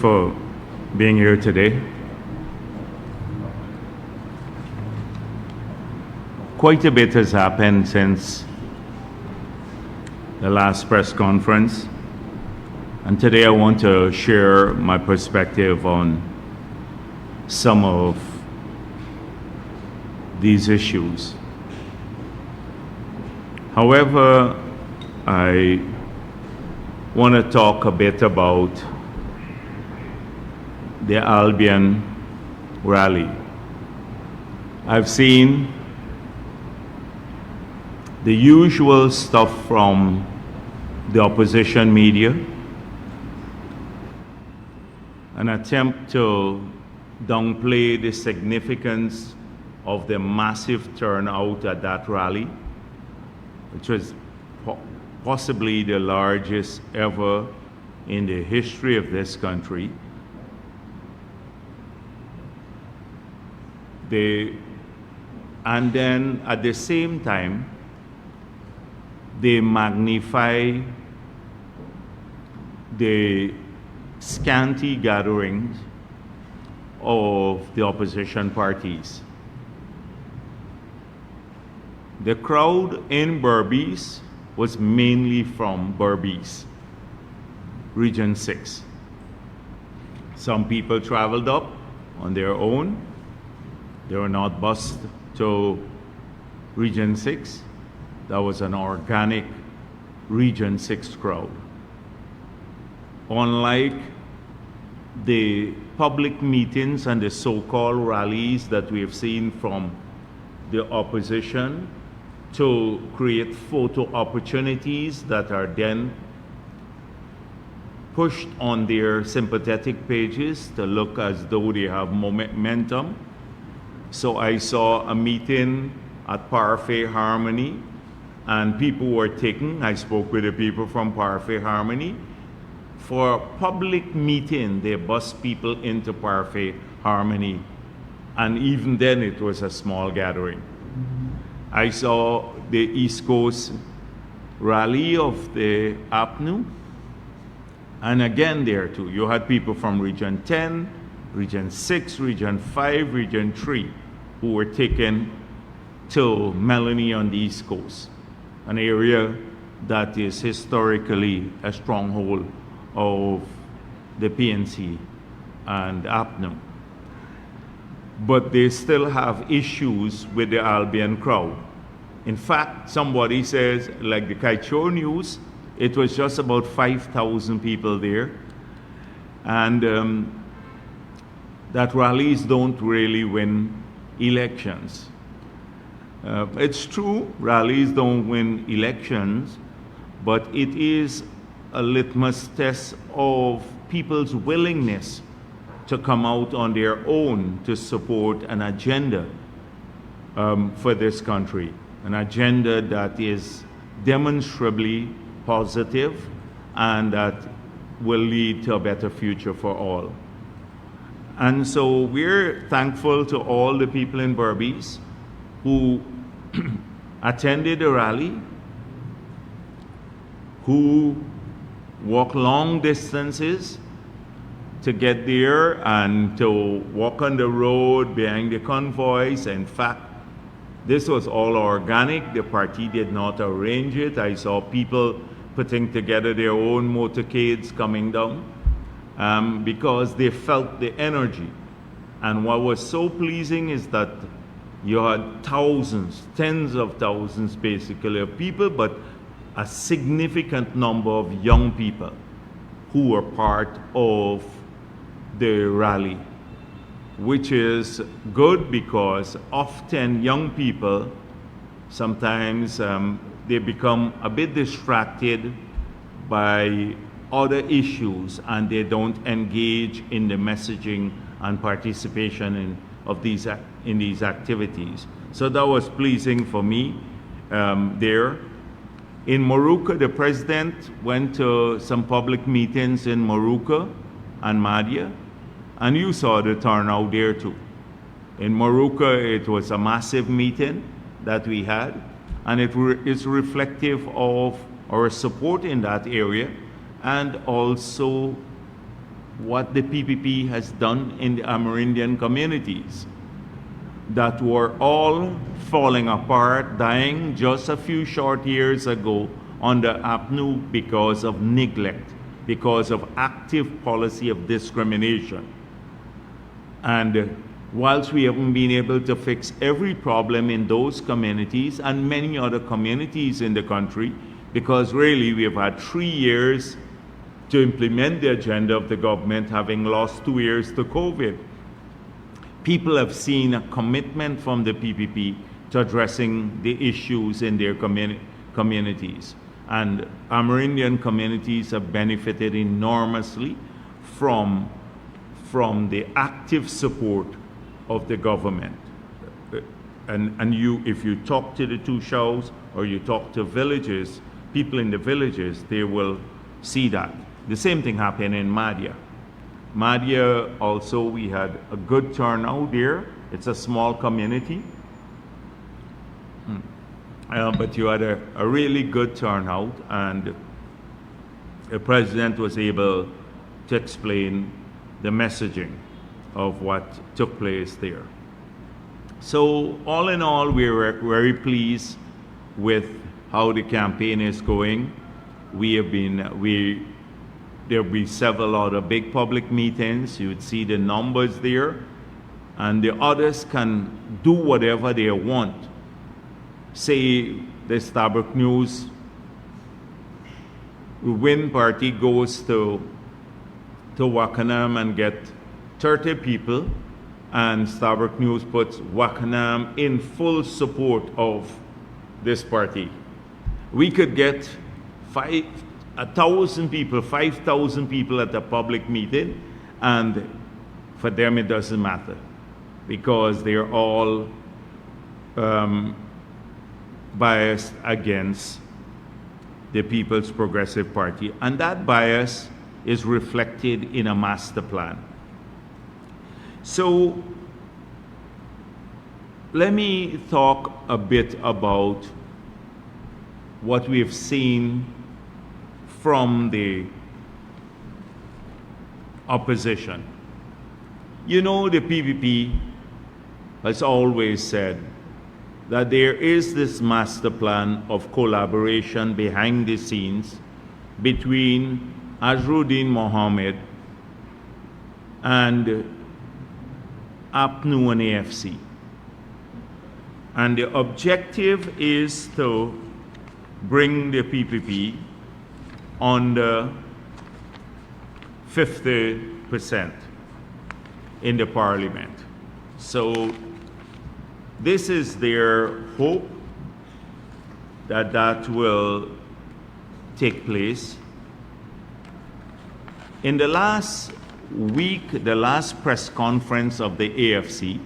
for being here today. Quite a bit has happened since the last press conference, and today I want to share my perspective on some of these issues. However, I want to talk a bit about the Albion rally. I've seen the usual stuff from the opposition media, an attempt to downplay the significance of the massive turnout at that rally, which was possibly the largest ever in the history of this country. And then at the same time, they magnify the scanty gatherings of the opposition parties. The crowd in Berbice was mainly from Berbice, Region 6. Some people traveled up on their own. They were not bused to Region 6. That was an organic Region 6 crowd. Unlike the public meetings and the so-called rallies that we have seen from the opposition to create photo opportunities that are then pushed on their sympathetic pages to look as though they have momentum. So I saw a meeting at Parfait Harmony, and people were taken. I spoke with the people from Parfait Harmony. For a public meeting, they bus people into Parfait Harmony, and even then it was a small gathering. I saw the East Coast rally of the APNU, and again there too, you had people from Region 10, Region 6, Region 5, Region 3, who were taken to Melanie on the East Coast, an area that is historically a stronghold of the PNC and APNU. But they still have issues with the Albion crowd. In fact, somebody says, like the Kaicho News, it was just about 5,000 people there. And that rallies don't really win elections. It's true, rallies don't win elections, but it is a litmus test of people's willingness to come out on their own to support an agenda for this country, an agenda that is demonstrably positive and that will lead to a better future for all. And so we're thankful to all the people in Berbice who attended the rally, who walked long distances to get there and to walk on the road behind the convoys. In fact, this was all organic. The party did not arrange it. I saw people putting together their own motorcades coming down because they felt the energy. And what was so pleasing is that you had thousands, tens of thousands basically of people, but a significant number of young people who were part of the rally, which is good because often young people, sometimes they become a bit distracted by other issues and they don't engage in the messaging and participation in these activities. So that was pleasing for me there. In Moruca, the president went to some public meetings in Moruca and Madhya, and you saw the turnout there too. In Moruca, it was a massive meeting that we had, and it is reflective of our support in that area and also what the PPP has done in the Amerindian communities that were all falling apart, dying just a few short years ago under APNU because of neglect, because of active policy of discrimination. And whilst we haven't been able to fix every problem in those communities and many other communities in the country, because really we have had 3 years to implement the agenda of the government, having lost 2 years to COVID, people have seen a commitment from the PPP to addressing the issues in their communities. And Amerindian communities have benefited enormously from the active support of the government. And if you talk to the two shows or you talk to villages, people in the villages, they will see that. The same thing happened in Madhya. Madhya also, we had a good turnout there. It's a small community. But you had a really good turnout, and the president was able to explain the messaging of what took place there. So all in all, we're very pleased with how the campaign is going. There'll be several other big public meetings. You would see the numbers there, and the others can do whatever they want. Say the Starbuck News Win Party goes to Wakanam and get 30 people, and Starbuck News puts Wakanam in full support of this party. We could get 1,000 people, 5,000 people at a public meeting, and for them it doesn't matter because they're all biased against the People's Progressive Party. And that bias is reflected in a master plan. So let me talk a bit about what we've seen from the opposition. You know, the PPP has always said that there is this master plan of collaboration behind the scenes between Azharuddin Mohammed and APNU and AFC. And the objective is to bring the PPP under 50% in the parliament. So this is their hope that that will take place. In the last week, the last press conference of the AFC,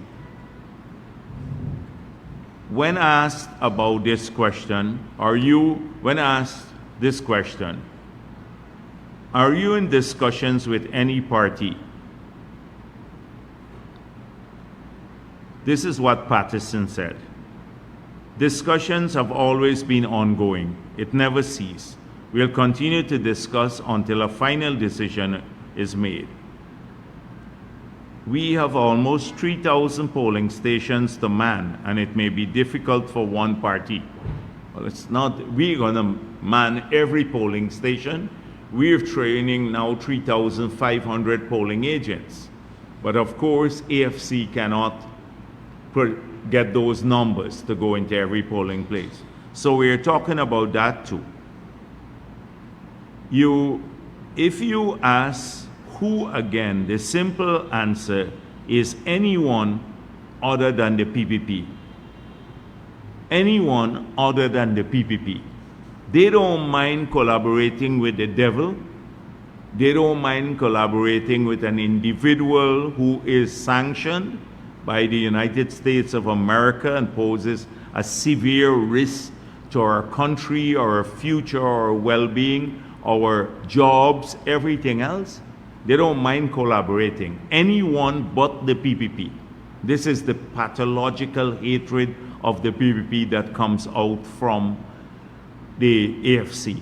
when asked about this question, are you in discussions with any party? This is what Patterson said. Discussions have always been ongoing. It never ceased. We'll continue to discuss until a final decision is made. We have almost 3,000 polling stations to man, and it may be difficult for one party. Well, it's not, we're gonna man every polling station. We're training now 3,500 polling agents. But of course, AFC cannot get those numbers to go into every polling place. So we're talking about that too. If you ask who, again, the simple answer is anyone other than the PPP. Anyone other than the PPP. They don't mind collaborating with the devil. They don't mind collaborating with an individual who is sanctioned by the United States of America and poses a severe risk to our country, our future, our well-being, our jobs, everything else. They don't mind collaborating. Anyone but the PPP. This is the pathological hatred of the PPP that comes out from the AFC,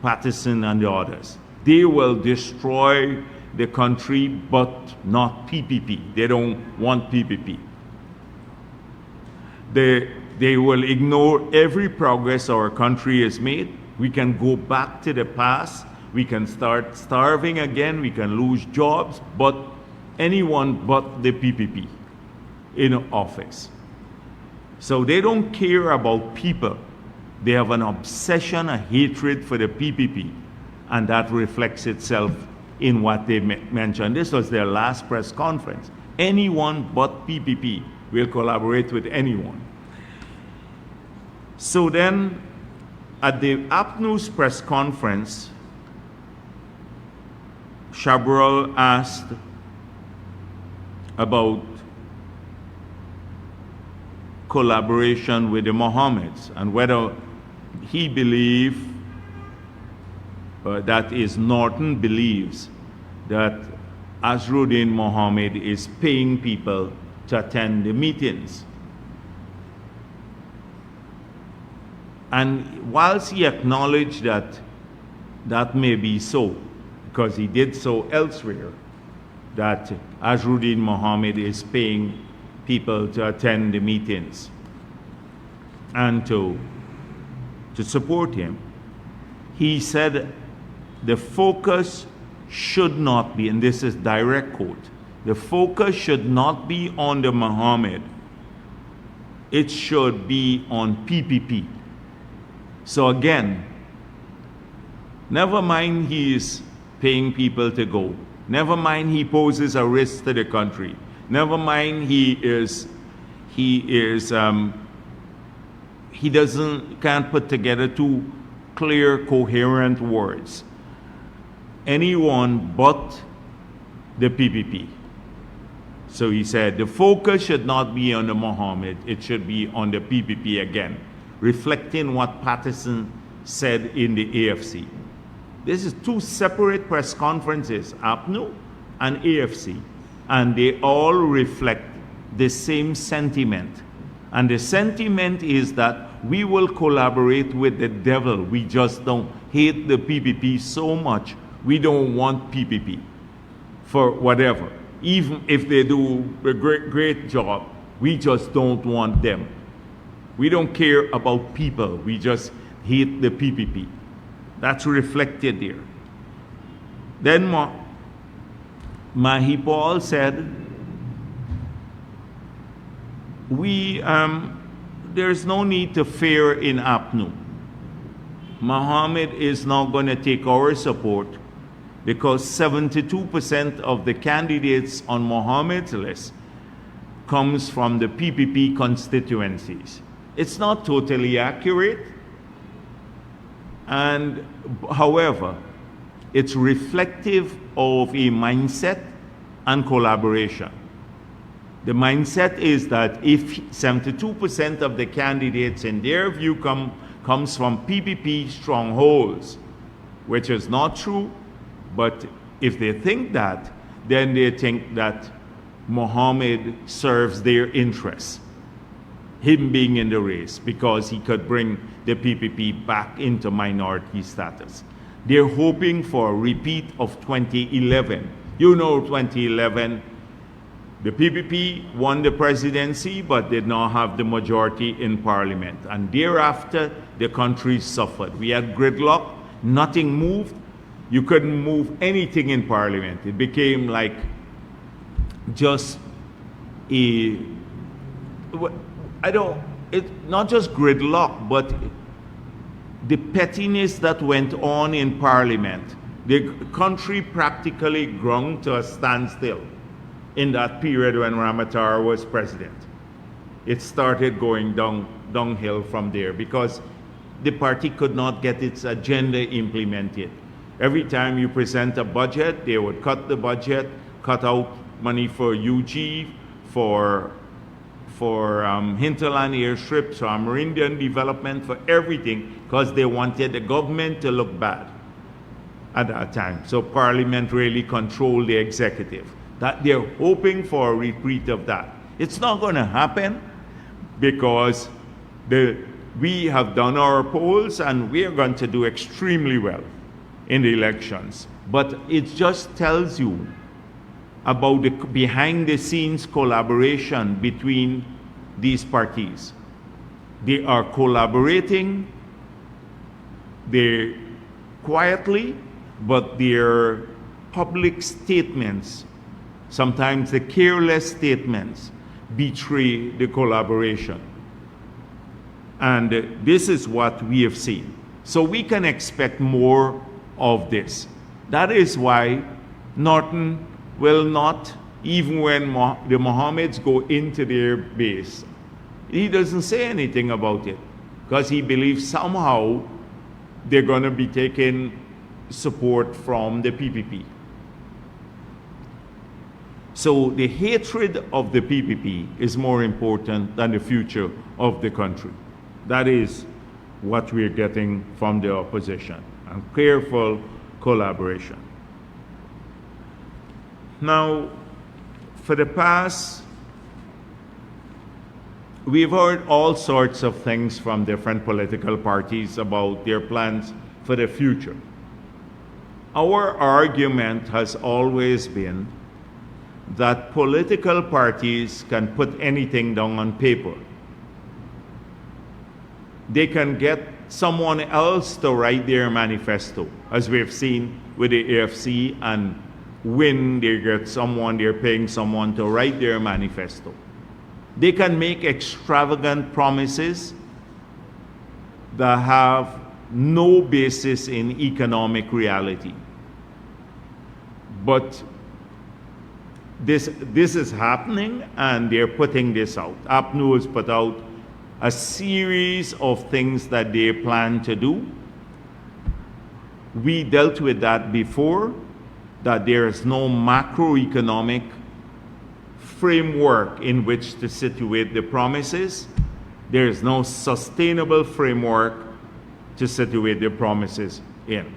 Patterson and the others. They will destroy the country, but not PPP. They don't want PPP. They will ignore every progress our country has made. We can go back to the past. We can start starving again. We can lose jobs, but anyone but the PPP in office. So they don't care about people. They have an obsession, a hatred for the PPP, and that reflects itself in what they mentioned. This was their last press conference. Anyone but PPP will collaborate with anyone. So then, at the APNU's press conference, Chabrol asked about collaboration with the Mohammeds and whether he believed, that is, Norton believes that Azharuddin Mohammed is paying people to attend the meetings. And whilst he acknowledged that that may be so, because he did so elsewhere, that Azharuddin Mohammed is paying people to attend the meetings and to support him, he said the focus should not be, and this is direct quote, the focus should not be on the Mohammed, it should be on PPP. So again, never mind he is paying people to go, never mind he poses a risk to the country, never mind he can't put together two clear, coherent words. Anyone but the PPP. So he said the focus should not be on the Mohammed, it should be on the PPP again, reflecting what Patterson said in the AFC. This is two separate press conferences, APNU and AFC, and they all reflect the same sentiment. And the sentiment is that we will collaborate with the devil. We just don't hate the PPP so much. We don't want PPP for whatever. Even if they do a great job, we just don't want them. We don't care about people. We just hate the PPP. That's reflected there. Then Mahipal said, there's no need to fear in APNU. Mohammed is not going to take our support because 72% of the candidates on Mohammed's list comes from the PPP constituencies. It's not totally accurate, and however, it's reflective of a mindset and collaboration. The mindset is that if 72% of the candidates in their view comes from PPP strongholds, which is not true, but if they think that, then they think that Mohammed serves their interests, him being in the race, because he could bring the PPP back into minority status. They're hoping for a repeat of 2011. You know 2011, the PPP won the presidency but did not have the majority in parliament. And thereafter, the country suffered. We had gridlock, nothing moved. You couldn't move anything in parliament. It became like just it's not just gridlock, but the pettiness that went on in parliament. The country practically ground to a standstill in that period when Ramatara was president. It started going downhill from there because the party could not get its agenda implemented. Every time you present a budget, they would cut the budget, cut out money for UG, for hinterland airstrips, for Amerindian development, for everything, because they wanted the government to look bad at that time. So Parliament really controlled the executive. That they're hoping for a repeat of that. It's not going to happen because we have done our polls and we are going to do extremely well in the elections. but it just tells you about the behind-the-scenes collaboration between these parties. They are collaborating, they quietly, but their public statements, sometimes the careless statements, betray the collaboration. And this is what we have seen. So we can expect more of this. That is why Norton will not, even when the Mohammeds go into their base, he doesn't say anything about it, because he believes somehow they're going to be taking support from the PPP. So the hatred of the PPP is more important than the future of the country. That is what we're getting from the opposition, and careful collaboration. Now, for the past, we've heard all sorts of things from different political parties about their plans for the future. Our argument has always been that political parties can put anything down on paper. They can get someone else to write their manifesto, as we've seen with the AFC, and when they get someone, they're paying someone to write their manifesto. They can make extravagant promises that have no basis in economic reality. But this is happening, and they're putting this out. APNU has put out a series of things that they plan to do. We dealt with that before, that there is no macroeconomic framework in which to situate the promises. There is no sustainable framework to situate the promises in.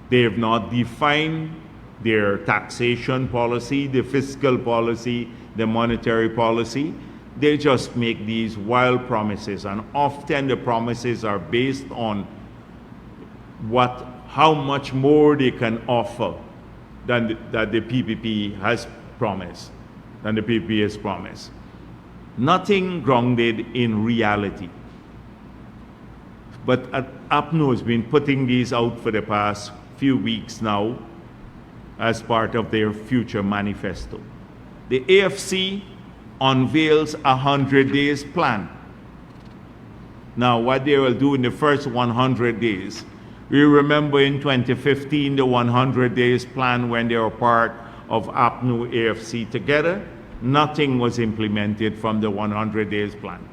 They have not defined their taxation policy, the fiscal policy, the monetary policy. They just make these wild promises, and often the promises are based on how much more they can offer than that the PPP has promised, Nothing grounded in reality. But APNU has been putting these out for the past few weeks now as part of their future manifesto. The AFC unveils a 100 days plan. Now, what they will do in the first 100 days, we remember in 2015, the 100 days plan, when they were part of APNU AFC together, nothing was implemented from the 100 days plan.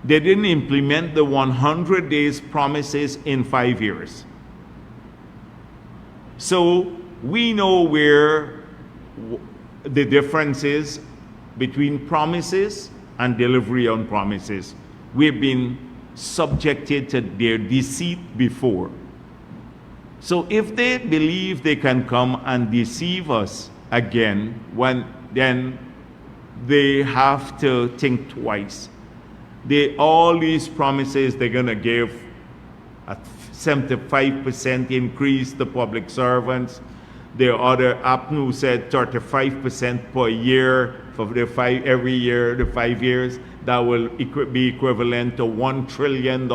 They didn't implement the 100 days promises in 5 years. So we know where the difference is between promises and delivery on promises. We've been subjected to their deceit before. So if they believe they can come and deceive us again, then they have to think twice. All these promises they're going to give a 75% increase to public servants. The other APNU said 35% per year for every year, the 5 years. That will be equivalent to $1 trillion.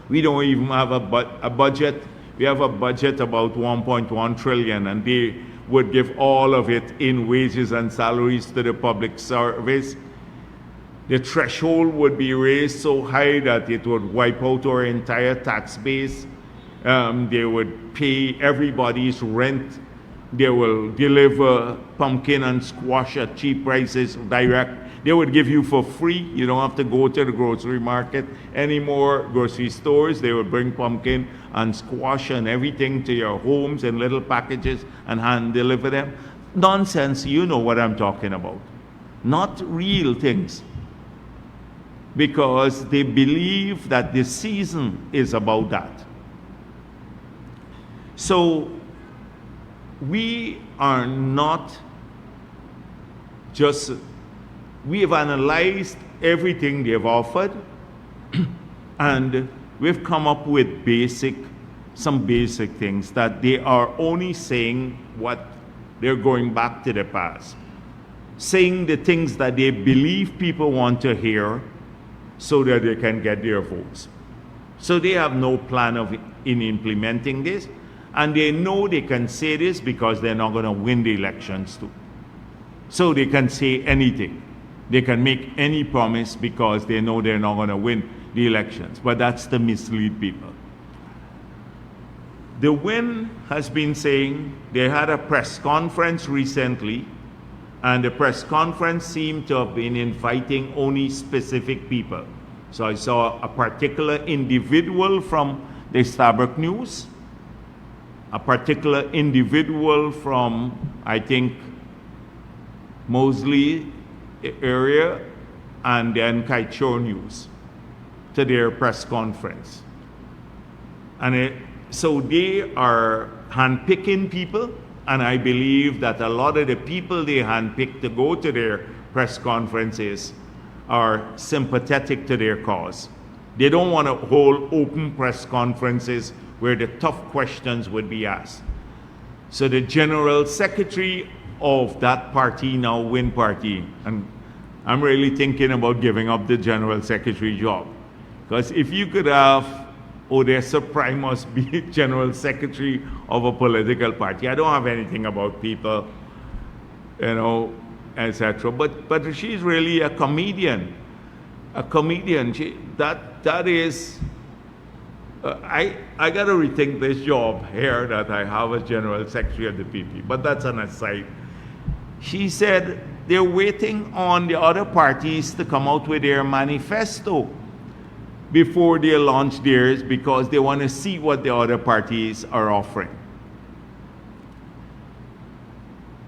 We don't even have a budget. We have a budget about 1.1 trillion, and they would give all of it in wages and salaries to the public service. The threshold would be raised so high that it would wipe out our entire tax base. They would pay everybody's rent. They will deliver pumpkin and squash at cheap prices direct. They would give you for free. You don't have to go to the grocery market anymore, grocery stores. They would bring pumpkin and squash and everything to your homes in little packages and hand deliver them. Nonsense, you know what I'm talking about. Not real things. Because they believe that the season is about that. So we are not just, we have analyzed everything they've offered and we've come up with basic some basic things, that they are only saying what they're going back to the past, saying the things that they believe people want to hear so that they can get their votes. So they have no plan in implementing this, and they know they can say this because they're not going to win the elections too. So they can say anything. They can make any promise because they know they're not going to win the elections. But that's to mislead people. The Win has been saying they had a press conference recently, and the press conference seemed to have been inviting only specific people. So I saw a particular individual from the Starbuck News, a particular individual from, I think, Mosley area, and then Kaichor News to their press conference. And so they are handpicking people, and I believe that a lot of the people they handpick to go to their press conferences are sympathetic to their cause. They don't want to hold open press conferences where the tough questions would be asked. So the general secretary of that party, now Win Party, and I'm really thinking about giving up the general secretary job. Because if you could have Odessa Primus be general secretary of a political party, I don't have anything about people, etc. But she's really a comedian. A comedian. That is. I got to rethink this job here that I have as general secretary of the PP. But that's an aside. She said they're waiting on the other parties to come out with their manifesto before they launch theirs, because they want to see what the other parties are offering.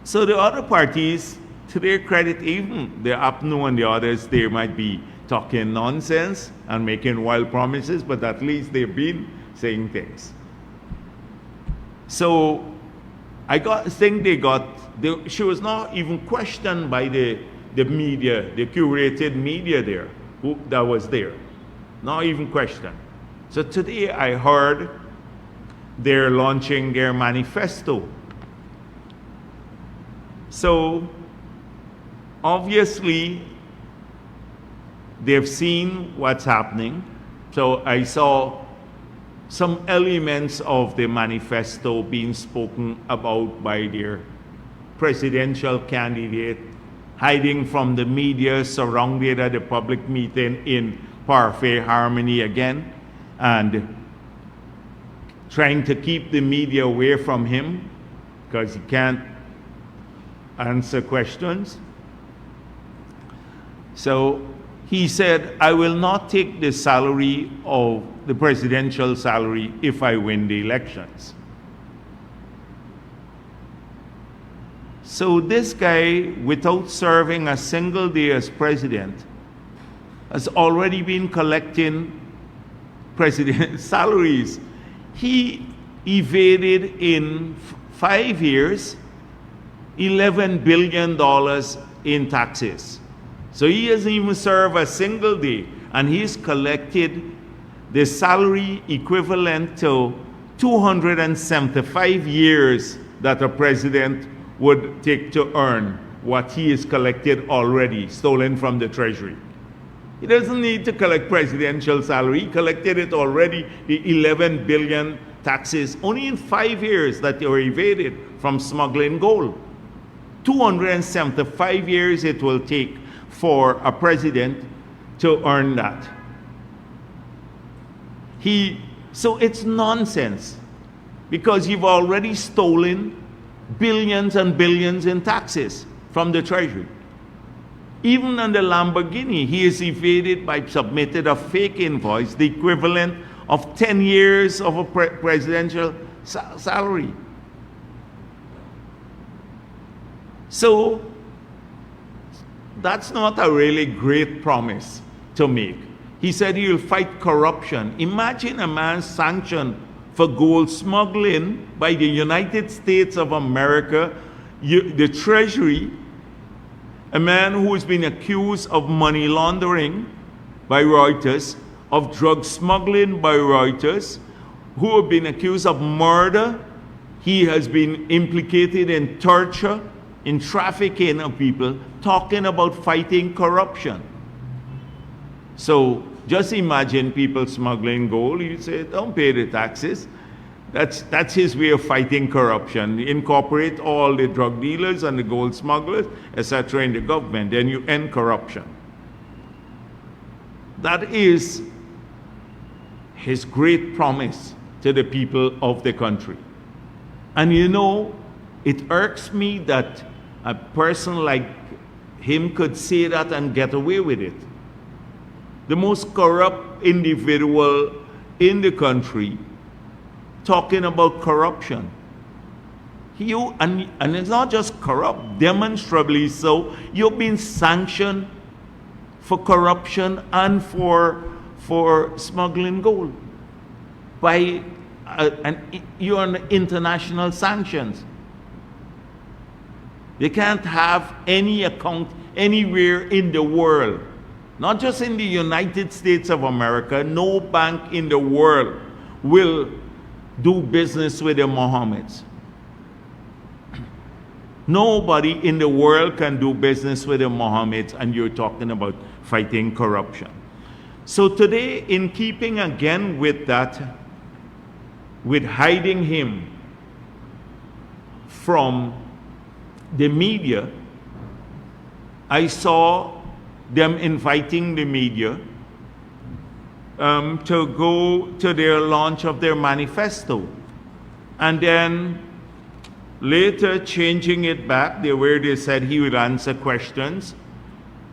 So the other parties, to their credit, even the APNU and the others, they might be talking nonsense and making wild promises, but at least they've been saying things. So I think she was not even questioned by the media, the curated media there, that was there. Not even questioned. So today I heard they're launching their manifesto. So obviously they've seen what's happening. So I saw some elements of the manifesto being spoken about by their presidential candidate, hiding from the media, surrounded at a public meeting in Parfait Harmony again, and trying to keep the media away from him because he can't answer questions. So he said, I will not take the salary of the presidential salary if I win the elections. So this guy, without serving a single day as president, has already been collecting president salaries. He evaded in 5 years $11 billion in taxes. So he hasn't even served a single day, and he's collected the salary equivalent to 275 years that a president would take to earn what he has collected already, stolen from the treasury. He doesn't need to collect presidential salary. He collected it already, the 11 billion taxes, only in 5 years that they were evaded from smuggling gold. 275 years it will take for a president to earn that. So it's nonsense, because you've already stolen billions and billions in taxes from the treasury. Even on the Lamborghini, he is evaded by submitted a fake invoice, the equivalent of 10 years of a presidential salary. So that's not a really great promise to make. He said he will fight corruption. Imagine a man sanctioned for gold smuggling by the United States of America, the Treasury, a man who has been accused of money laundering by Reuters, of drug smuggling by Reuters, who have been accused of murder. He has been implicated in torture, in trafficking of people, talking about fighting corruption. So just imagine people smuggling gold. You say, don't pay the taxes. That's his way of fighting corruption. Incorporate all the drug dealers and the gold smugglers, etc., in the government, then you end corruption. That is his great promise to the people of the country. And you know, it irks me that a person like him could say that and get away with it. The most corrupt individual in the country talking about corruption. And it's not just corrupt, demonstrably so. You've been sanctioned for corruption and for smuggling gold by you're on international sanctions. You can't have any account anywhere in the world, not just in the United States of America. No bank in the world will do business with the Mohammeds. Nobody in the world can do business with the Mohammeds, and you're talking about fighting corruption. So today, in keeping again with that, with hiding him from the media, I saw them inviting the media to go to their launch of their manifesto, and then later changing it back where they said he would answer questions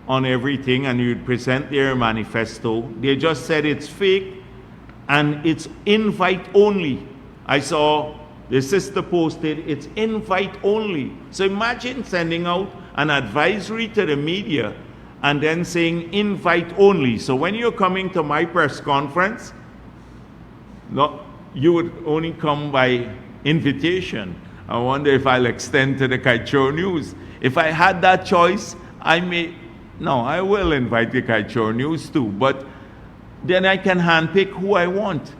on everything and he would present their manifesto. They just said it's fake and it's invite only. I saw the sister posted, it's invite only. So imagine sending out an advisory to the media and then saying invite only. So when you're coming to my press conference, you would only come by invitation. I wonder if I'll extend to the Kaichor News. If I had that choice, I will invite the Kaichor News too, but then I can handpick who I want.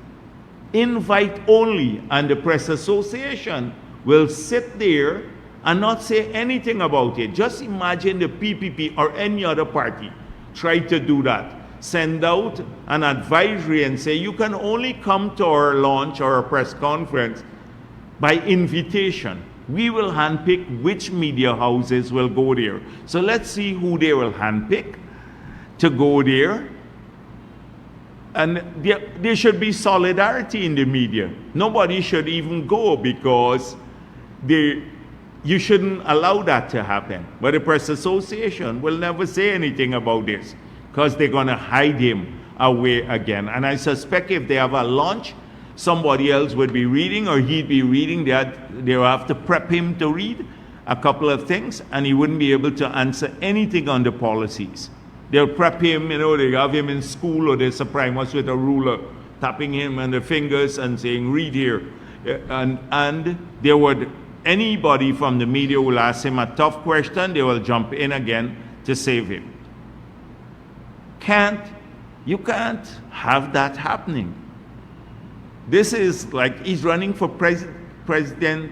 Invite only, and the press association will sit there and not say anything about it. Just imagine the PPP or any other party try to do that. Send out an advisory and say you can only come to our launch or a press conference by invitation. We will handpick which media houses will go there. So let's see who they will handpick to go there. And there should be solidarity in the media. Nobody should even go because you shouldn't allow that to happen. But the press association will never say anything about this because they're going to hide him away again. And I suspect if they have a launch, somebody else would be reading or he'd be reading. They'll have to prep him to read a couple of things and he wouldn't be able to answer anything on the policies. They'll prep him, they have him in school or they surprise us with a ruler, tapping him on the fingers and saying, read here. And there would, anybody from the media will ask him a tough question, they will jump in again to save him. You can't have that happening. This is like he's running for president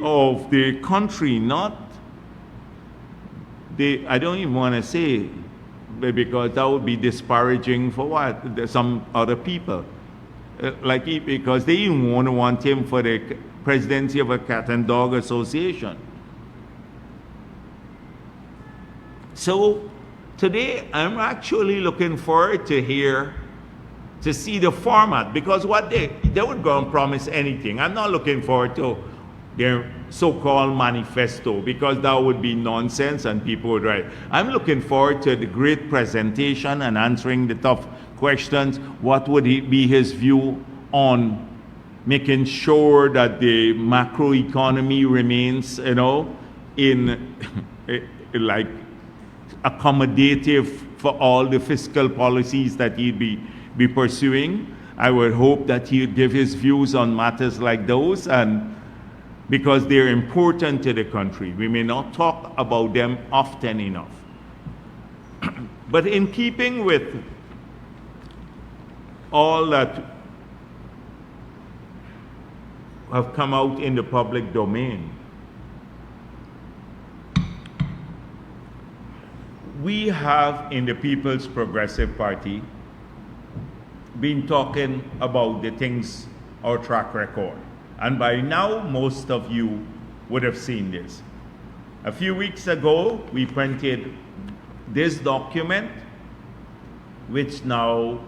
of the country, not I don't even want to say, because that would be disparaging for some other people. Because they even want him for the presidency of a cat and dog association. So today I'm actually looking forward to see the format, because what they would go and promise anything. I'm not looking forward to their so-called manifesto, because that would be nonsense and people would write. I'm looking forward to the great presentation and answering the tough questions. What would be his view on making sure that the macroeconomy remains, in like accommodative for all the fiscal policies that he'd be pursuing. I would hope that he would give his views on matters like those, and because they're important to the country. We may not talk about them often enough. But in keeping with all that have come out in the public domain. We have in the People's Progressive Party been talking about the things, our track record. And by now, most of you would have seen this. A few weeks ago, we printed this document, which now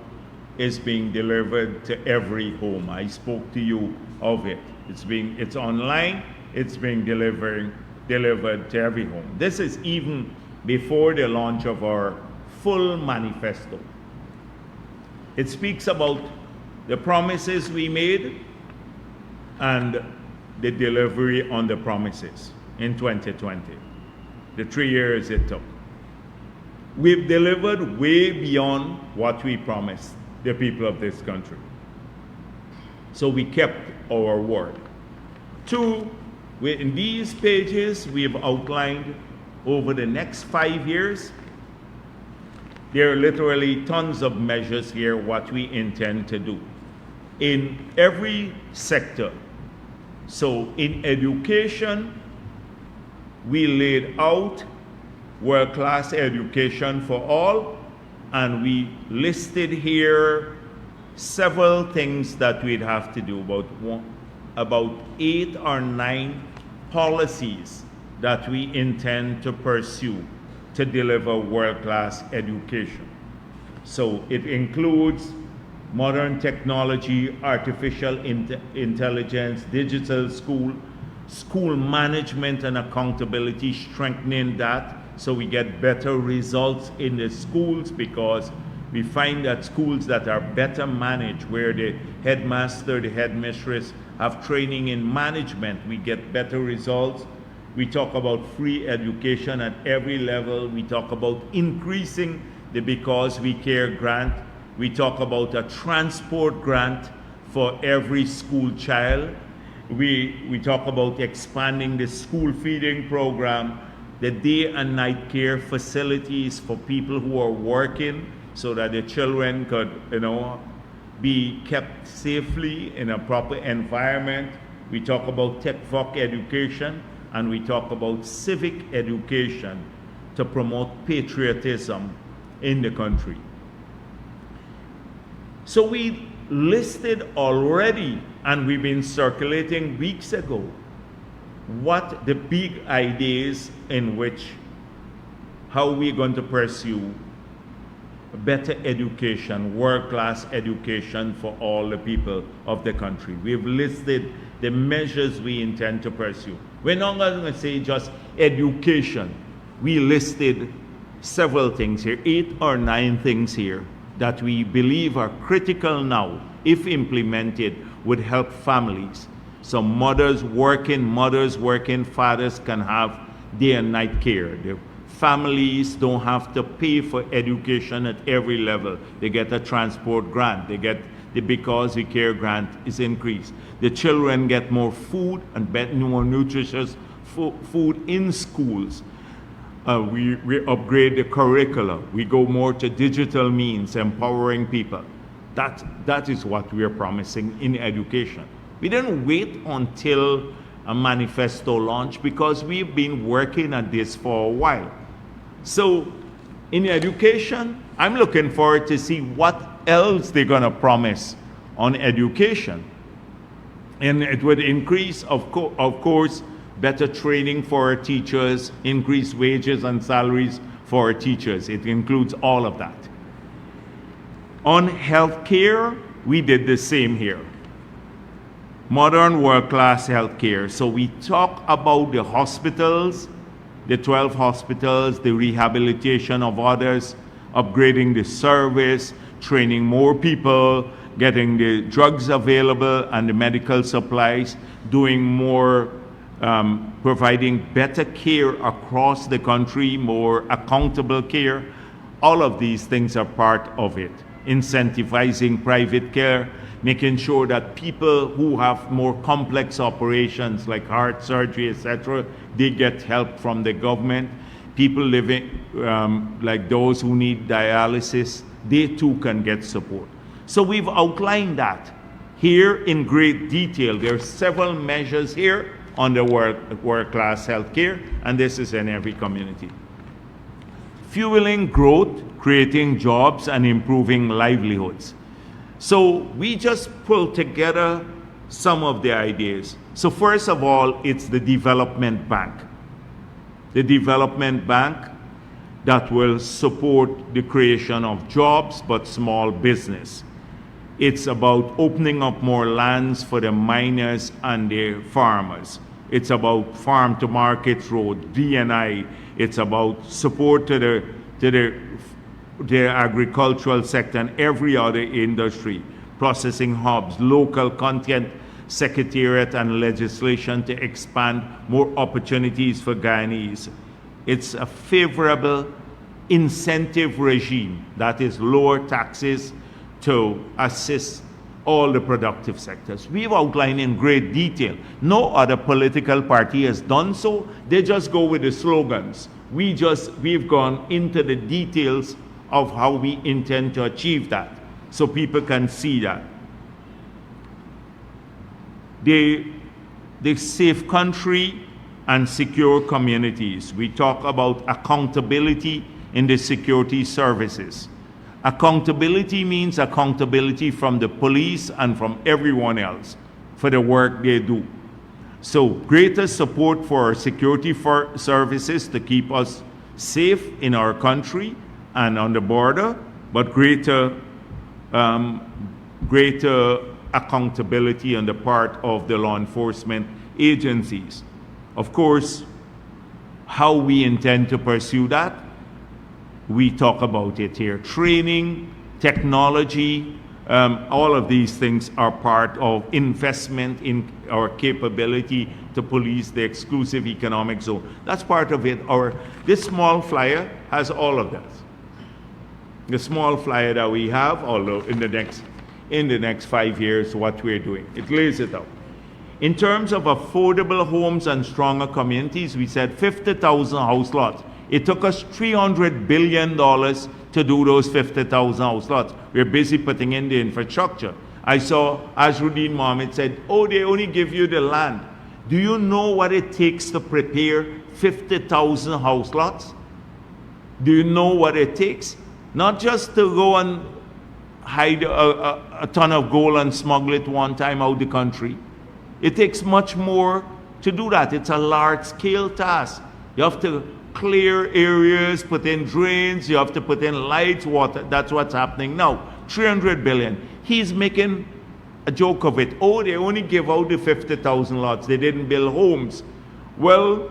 is being delivered to every home. I spoke to you of it. It's online, it's being delivered to every home. This is even before the launch of our full manifesto. It speaks about the promises we made and the delivery on the promises in 2020, the 3 years it took. We've delivered way beyond what we promised the people of this country. So we kept our word. Two, in these pages, we have outlined over the next 5 years, there are literally tons of measures here what we intend to do in every sector. So in education, we laid out world-class education for all, and we listed here several things that we'd have to do, about 8 or 9 policies that we intend to pursue to deliver world-class education. So it includes modern technology, artificial intelligence, digital school management and accountability, strengthening that so we get better results in the schools, because we find that schools that are better managed, where the headmaster, the headmistress have training in management, we get better results. We talk about free education at every level. We talk about increasing the Because We Care grant. We talk about a transport grant for every school child. We talk about expanding the school feeding program, the day and night care facilities for people who are working, so that the children could, be kept safely in a proper environment. We talk about tech-voc education, and we talk about civic education to promote patriotism in the country. So we listed already, and we've been circulating weeks ago, what the big ideas in which, how we're going to pursue better education, world-class education for all the people of the country. We've listed the measures we intend to pursue. We're not going to say just education. We listed several things here, 8 or 9 things here that we believe are critical now, if implemented, would help families. So mothers working, fathers can have day and night care. The families don't have to pay for education at every level. They get a transport grant. They get the Because We Care grant is increased. The children get more food and better, more nutritious food in schools. We upgrade the curricula. We go more to digital means, empowering people. That is what we are promising in education. We didn't wait until a manifesto launch, because we've been working at this for a while. So in education, I'm looking forward to see what else they're going to promise on education. And it would increase, of course, better training for our teachers, increased wages and salaries for our teachers. It includes all of that. On healthcare, we did the same here. Modern world-class healthcare. So we talk about the hospitals, the 12 hospitals, the rehabilitation of others, upgrading the service, training more people, getting the drugs available and the medical supplies, doing more, providing better care across the country, more accountable care. All of these things are part of it. Incentivizing private care, making sure that people who have more complex operations like heart surgery, etc., they get help from the government. People living, like those who need dialysis, they too can get support. So we've outlined that here in great detail. There are several measures here on the world-class healthcare, and this is in every community. Fueling growth, creating jobs, and improving livelihoods. So we just pulled together some of the ideas. So first of all, it's the development bank. The development bank that will support the creation of jobs, but small business. It's about opening up more lands for the miners and the farmers. It's about farm to market road, D&I. It's about support to the agricultural sector and every other industry, processing hubs, local content secretariat and legislation to expand more opportunities for Guyanese. It's a favorable incentive regime that is lower taxes to assist all the productive sectors. We've outlined in great detail. No other political party has done so. They just go with the slogans. We've gone into the details of how we intend to achieve that, so people can see that. The safe country and secure communities. We talk about accountability in the security services. Accountability means accountability from the police and from everyone else for the work they do. So greater support for our security services to keep us safe in our country and on the border, but greater accountability on the part of the law enforcement agencies. Of course, how we intend to pursue that, we talk about it here. Training, technology, all of these things are part of investment in our capability to police the exclusive economic zone. That's part of it. This small flyer has all of that. The small flyer that we have, although in the next 5 years, what we're doing. It lays it out. In terms of affordable homes and stronger communities, we said 50,000 house lots. It took us $300 billion to do those 50,000 house lots. We're busy putting in the infrastructure. I saw Azruddin Mohammed said, oh, they only give you the land. Do you know what it takes to prepare 50,000 house lots? Do you know what it takes? Not just to go and hide a ton of gold and smuggle it one time out the country. It takes much more to do that. It's a large-scale task. You have to clear areas, put in drains, you have to put in lights, water. That's what's happening now. 300 billion. He's making a joke of it. Oh, they only give out the 50,000 lots. They didn't build homes. Well,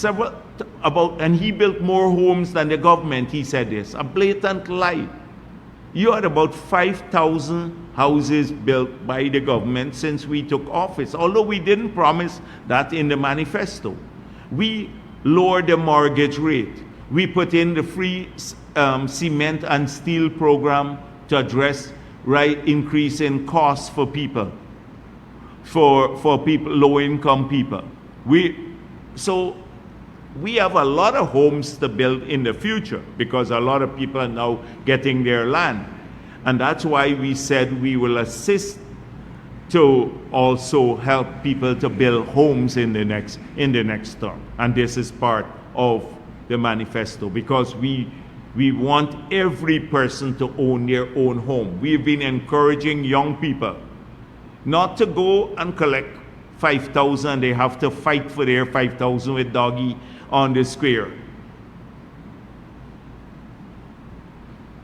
and he built more homes than the government, he said this. A blatant lie. You had about 5,000 houses built by the government since we took office, although we didn't promise that in the manifesto. We lowered the mortgage rate. We put in the free cement and steel program to address increase in costs for people, for people, low-income people. So we have a lot of homes to build in the future because a lot of people are now getting their land. And that's why we said we will assist to also help people to build homes in the next term. And this is part of the manifesto because we want every person to own their own home. We've been encouraging young people not to go and collect 5,000 and they have to fight for their 5,000 with doggy on the square.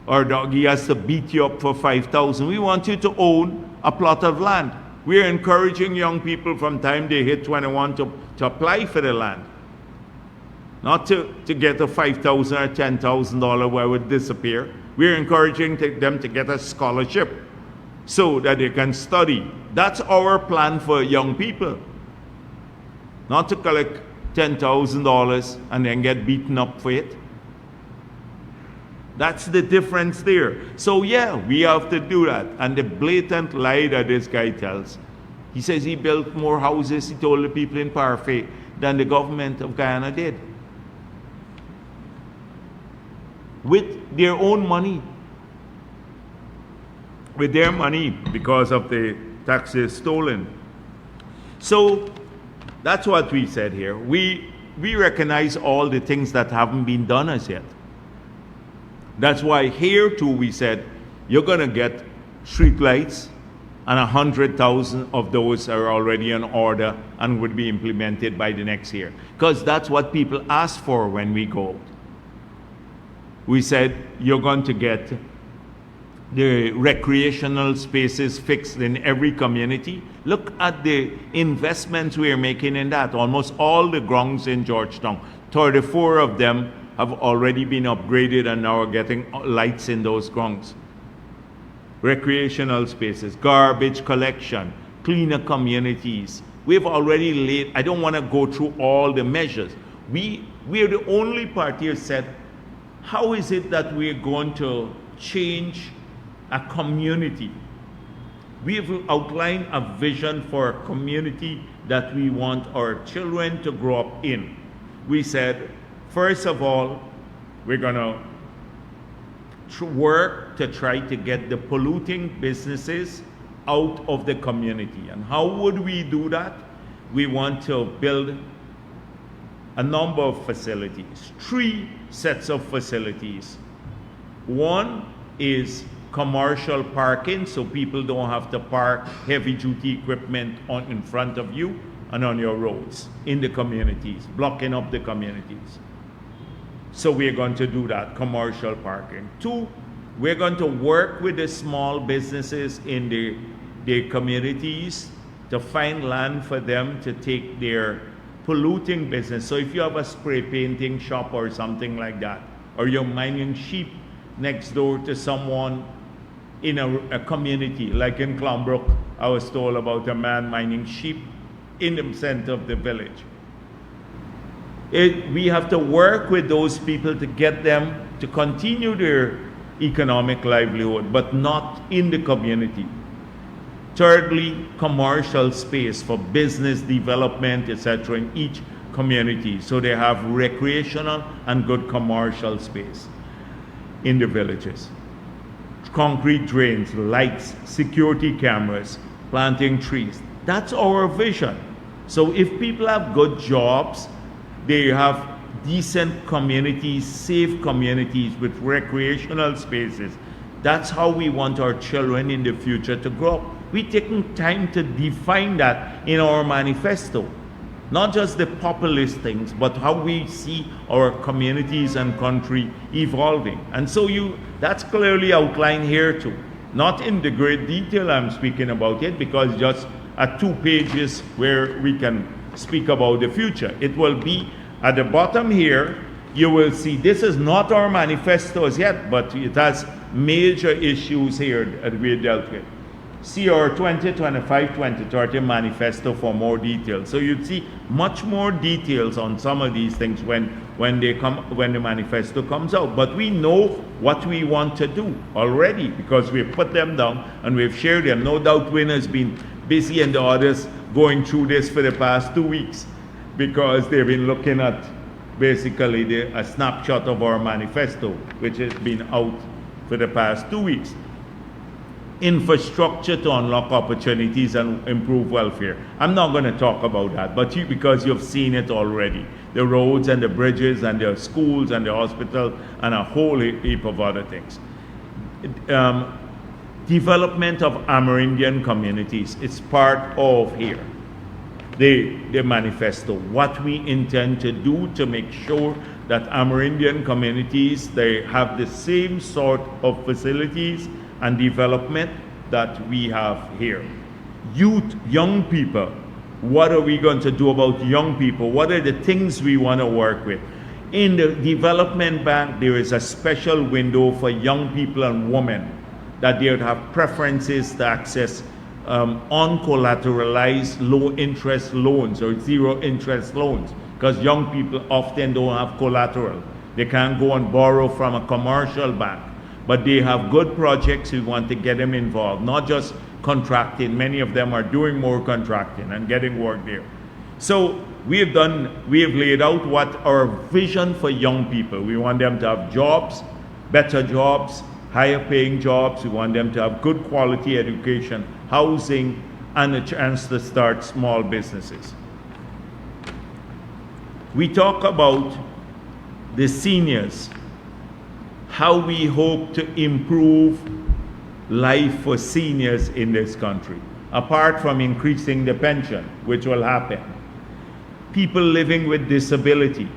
Or doggy has to beat you up for 5,000. We want you to own a plot of land. We're encouraging young people from time they hit 21 to apply for the land. Not to get a $5,000 or $10,000 where it would disappear. We're encouraging them to get a scholarship so that they can study. That's our plan for young people. Not to collect $10,000 and then get beaten up for it. That's the difference there. So yeah, we have to do that. And the blatant lie that this guy tells, he says he built more houses, he told the people in Parfait, than the government of Guyana did. With their own money. With their money, because of the taxes stolen. So that's what we said here. We recognize all the things that haven't been done as yet. That's why here too we said, you're going to get street lights, and 100,000 of those are already in order and would be implemented by the next year. Because that's what people ask for when we go out. We said, you're going to get the recreational spaces fixed in every community. Look at the investments we are making in that. Almost all the grounds in Georgetown, 34 of them have already been upgraded and now are getting lights in those grounds. Recreational spaces, garbage collection, cleaner communities. We've already laid, I don't want to go through all the measures. We are the only party who said, how is it that we're going to change a community? We've outlined a vision for a community that we want our children to grow up in. We said, first of all, we're going to work to try to get the polluting businesses out of the community. And how would we do that? We want to build a number of facilities, 3 sets of facilities. One is commercial parking, so people don't have to park heavy-duty equipment in front of you and on your roads in the communities, blocking up the communities. So we're going to do that, commercial parking. 2, we're going to work with the small businesses in the communities to find land for them to take their polluting business. So if you have a spray painting shop or something like that, or you're mining sheep next door to someone in a community, like in Clombrook, I was told about a man mining sheep in the center of the village. We have to work with those people to get them to continue their economic livelihood, but not in the community. Thirdly, commercial space for business development, etc., in each community, so they have recreational and good commercial space in the villages. Concrete drains, lights, security cameras, planting trees. That's our vision. So if people have good jobs, they have decent communities, safe communities with recreational spaces. That's how we want our children in the future to grow up. We're taking time to define that in our manifesto. Not just the populist things, but how we see our communities and country evolving. And so that's clearly outlined here too. Not in the great detail I'm speaking about it, because just 2 pages where we can speak about the future. It will be at the bottom here. You will see this is not our manifesto as yet, but it has major issues here that we dealt with. See our 2025-2030 manifesto for more details. So you'd see much more details on some of these things when the manifesto comes out. But we know what we want to do already, because we've put them down and we've shared them. No doubt Win has been busy and the others going through this for the past 2 weeks, because they've been looking at basically a snapshot of our manifesto, which has been out for the past 2 weeks. Infrastructure to unlock opportunities and improve welfare. I'm not going to talk about that, but because you've seen it already. The roads and the bridges and the schools and the hospital and a whole heap of other things. Development of Amerindian communities. It's part of here. The manifesto, what we intend to do to make sure that Amerindian communities, they have the same sort of facilities and development that we have here. Youth, young people, what are we going to do about young people? What are the things we want to work with? In the development bank, there is a special window for young people and women that they would have preferences to access uncollateralized low-interest loans or zero-interest loans, because young people often don't have collateral. They can't go and borrow from a commercial bank, but they have good projects. We want to get them involved, not just contracting. Many of them are doing more contracting and getting work there. So we have laid out what our vision for young people. We want them to have jobs, better jobs, higher paying jobs. We want them to have good quality education, housing, and a chance to start small businesses. We talk about the seniors, how we hope to improve life for seniors in this country, apart from increasing the pension, which will happen. People living with disability,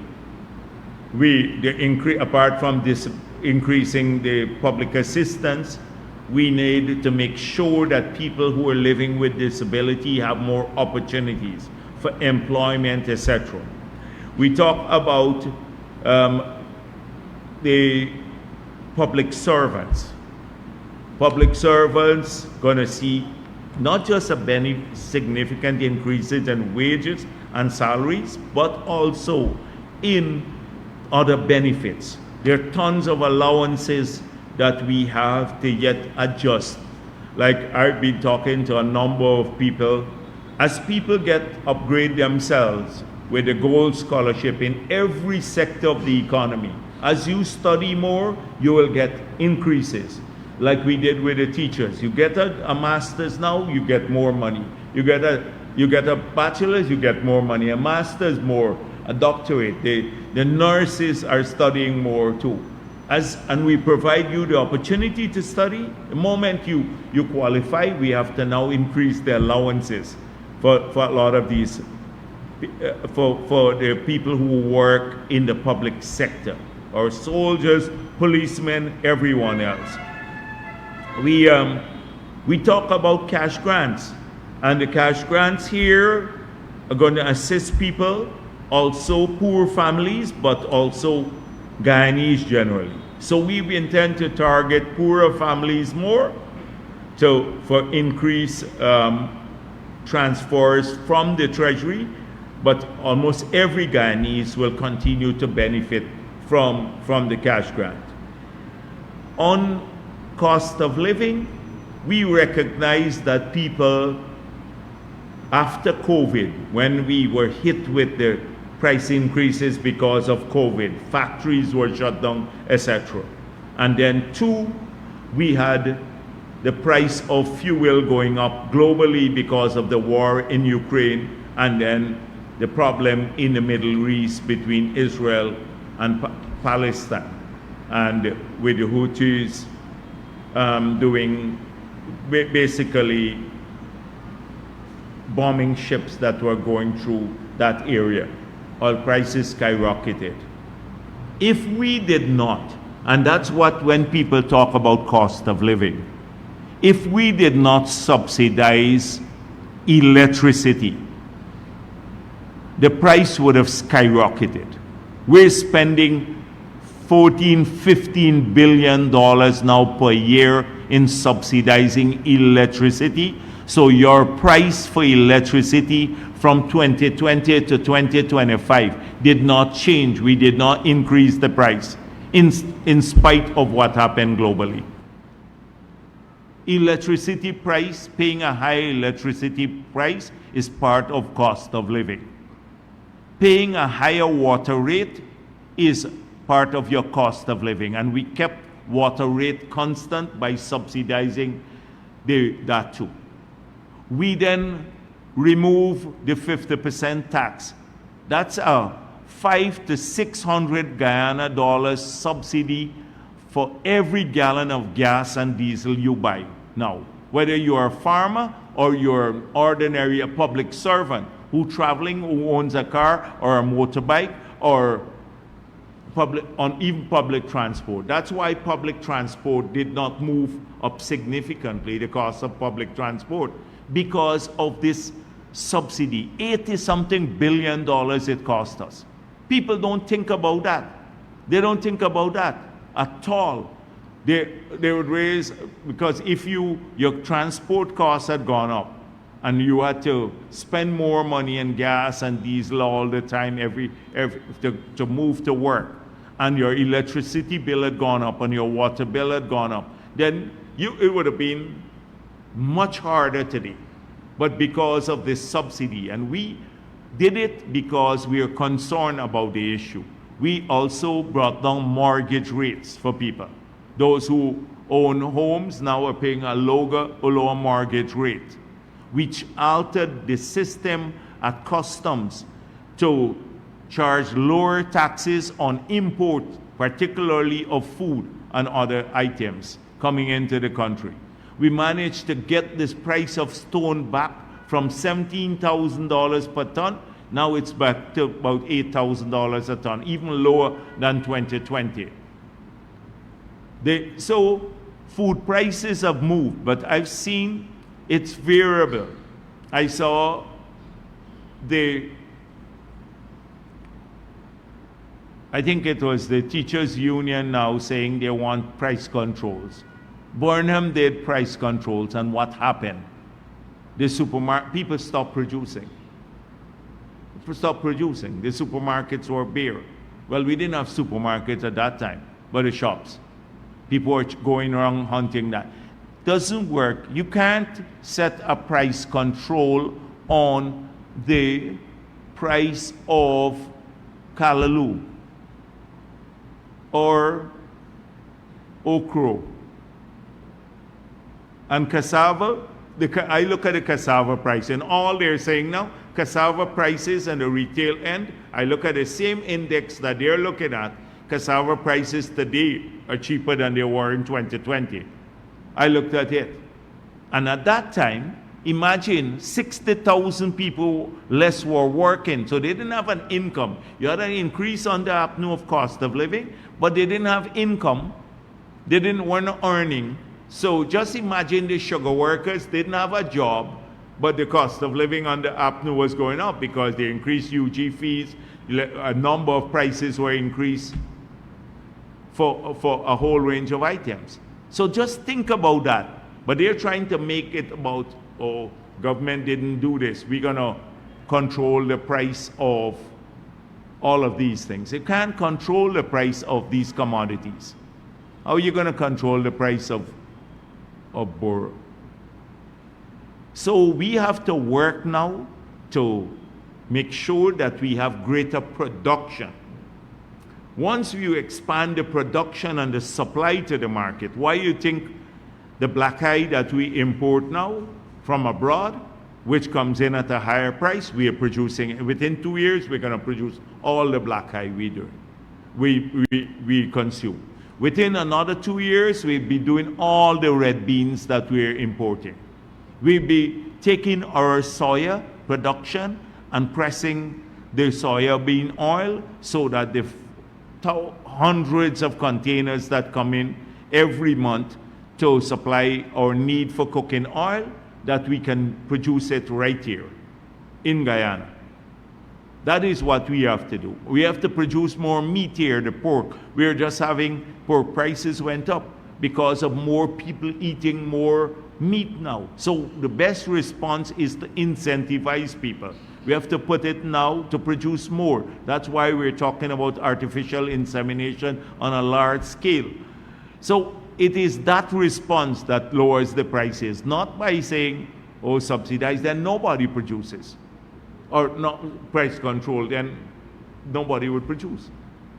apart from this increasing the public assistance, we need to make sure that people who are living with disability have more opportunities for employment, etc. We talk about the public servants. Public servants going to see not just a significant increases in wages and salaries, but also in other benefits. There are tons of allowances that we have to yet adjust. Like I've been talking to a number of people, as people upgrade themselves with a gold scholarship in every sector of the economy, as you study more, you will get increases. Like we did with the teachers. You get a master's now, you get more money. You get a bachelor's, you get more money. A master's more, a doctorate. The nurses are studying more too. And we provide you the opportunity to study. The moment you qualify, we have to now increase the allowances for a lot of these, for the people who work in the public sector, or soldiers, policemen, everyone else. We talk about cash grants, and the cash grants here are going to assist people, also poor families, but also Guyanese generally. So we intend to target poorer families more for increased transfers from the Treasury, but almost every Guyanese will continue to benefit from the cash grant. On cost of living, we recognize that people, after COVID, when we were hit with the price increases because of COVID, factories were shut down, etc. And then two, we had the price of fuel going up globally because of the war in Ukraine, and then the problem in the Middle East between Israel and Palestine, and with the Houthis doing basically bombing ships that were going through that area. Oil prices skyrocketed. If we did not, and that's what when people talk about cost of living, if we did not subsidize electricity, the price would have skyrocketed. We're spending $14–15 billion now per year in subsidizing electricity. So your price for electricity from 2020 to 2025 did not change. We did not increase the price in spite of what happened globally. Electricity price, paying a high electricity price is part of cost of living. Paying a higher water rate is part of your cost of living, and we kept water rate constant by subsidizing that too. We then remove the 50% tax. That's a $500 to $600 Guyana dollars subsidy for every gallon of gas and diesel you buy. Now, whether you're a farmer or you're an ordinary public servant who traveling, who owns a car or a motorbike or even public transport. That's why public transport did not move up significantly, the cost of public transport, because of this subsidy. $80-something billion it cost us. People don't think about that. They don't think about that at all. They would raise, because if your transport costs had gone up and you had to spend more money in gas and diesel all the time to move to work, and your electricity bill had gone up and your water bill had gone up, then it would have been much harder today. But because of this subsidy, and we did it because we are concerned about the issue. We also brought down mortgage rates for people. Those who own homes now are paying a lower mortgage rate. which altered the system at customs to charge lower taxes on import, particularly of food and other items coming into the country. We managed to get this price of stone back from $17,000 per ton. Now it's back to about $8,000 a ton, even lower than 2020. So food prices have moved, but I've seen it's variable. I saw I think it was the teachers union now saying they want price controls. Burnham did price controls, and what happened? The people stopped producing. The supermarkets were bare. Well, we didn't have supermarkets at that time, but the shops. People were going around hunting that. Doesn't work. You can't set a price control on the price of callaloo or okra. And cassava, I look at the cassava price, and all they're saying now, cassava prices and the retail end, I look at the same index that they're looking at, cassava prices today are cheaper than they were in 2020. I looked at it. And at that time, imagine 60,000 people less were working, so they didn't have an income. You had an increase on the apnea of cost of living, but they didn't have income. They weren't earning. So just imagine the sugar workers didn't have a job, but the cost of living on the apnea was going up because they increased UG fees, a number of prices were increased for a whole range of items. So just think about that. But they're trying to make it about, oh, government didn't do this. We're going to control the price of all of these things. You can't control the price of these commodities. How are you going to control the price of burro? So we have to work now to make sure that we have greater production. Once you expand the production and the supply to the market, why you think the black eye that we import now from abroad, which comes in at a higher price, we are producing, within 2 years, we're going to produce all the black eye we consume. Within another 2 years, we'll be doing all the red beans that we're importing. We'll be taking our soya production and pressing the soya bean oil so that the hundreds of containers that come in every month to supply our need for cooking oil, that we can produce it right here in Guyana. That is what we have to do. We have to produce more meat here, the pork. We're just having pork prices went up because of more people eating more meat now. So the best response is to incentivize people. We have to put it now to produce more. That's why we're talking about artificial insemination on a large scale. So it is that response that lowers the prices, not by saying, oh, subsidize, then nobody produces. Or not price control, then nobody would produce.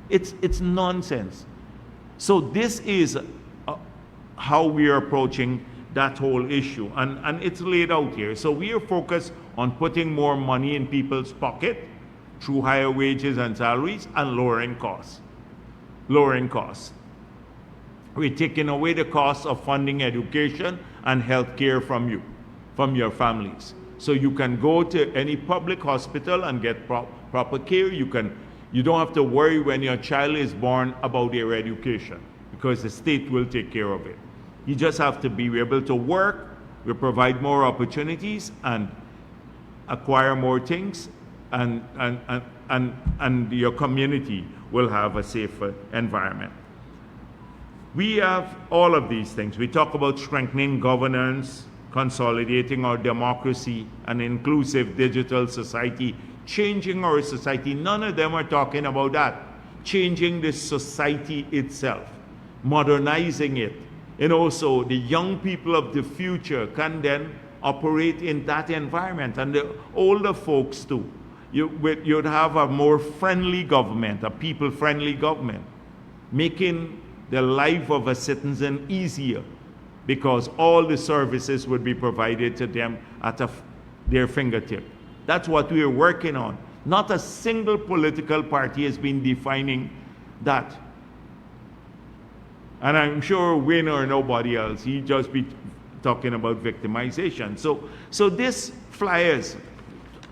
It's nonsense. So this is how we are approaching that whole issue, and it's laid out here. So we are focused on putting more money in people's pocket through higher wages and salaries and lowering costs. We're taking away the cost of funding education and health care from you, from your families. So you can go to any public hospital and get proper care. You don't have to worry when your child is born about their education, because the state will take care of it. You just have to be able to work, we provide more opportunities and acquire more things, and your community will have a safer environment. We have all of these things. We talk about strengthening governance, consolidating our democracy, an inclusive digital society, changing our society. None of them are talking about that. Changing the society itself, modernizing it. And also the young people of the future can then operate in that environment, and the older folks too. You'd have a more friendly government, a people-friendly government, making the life of a citizen easier. because all the services would be provided to them at their fingertip. That's what we are working on. Not a single political party has been defining that. And I'm sure Win or nobody else, he just be talking about victimization. So this flyers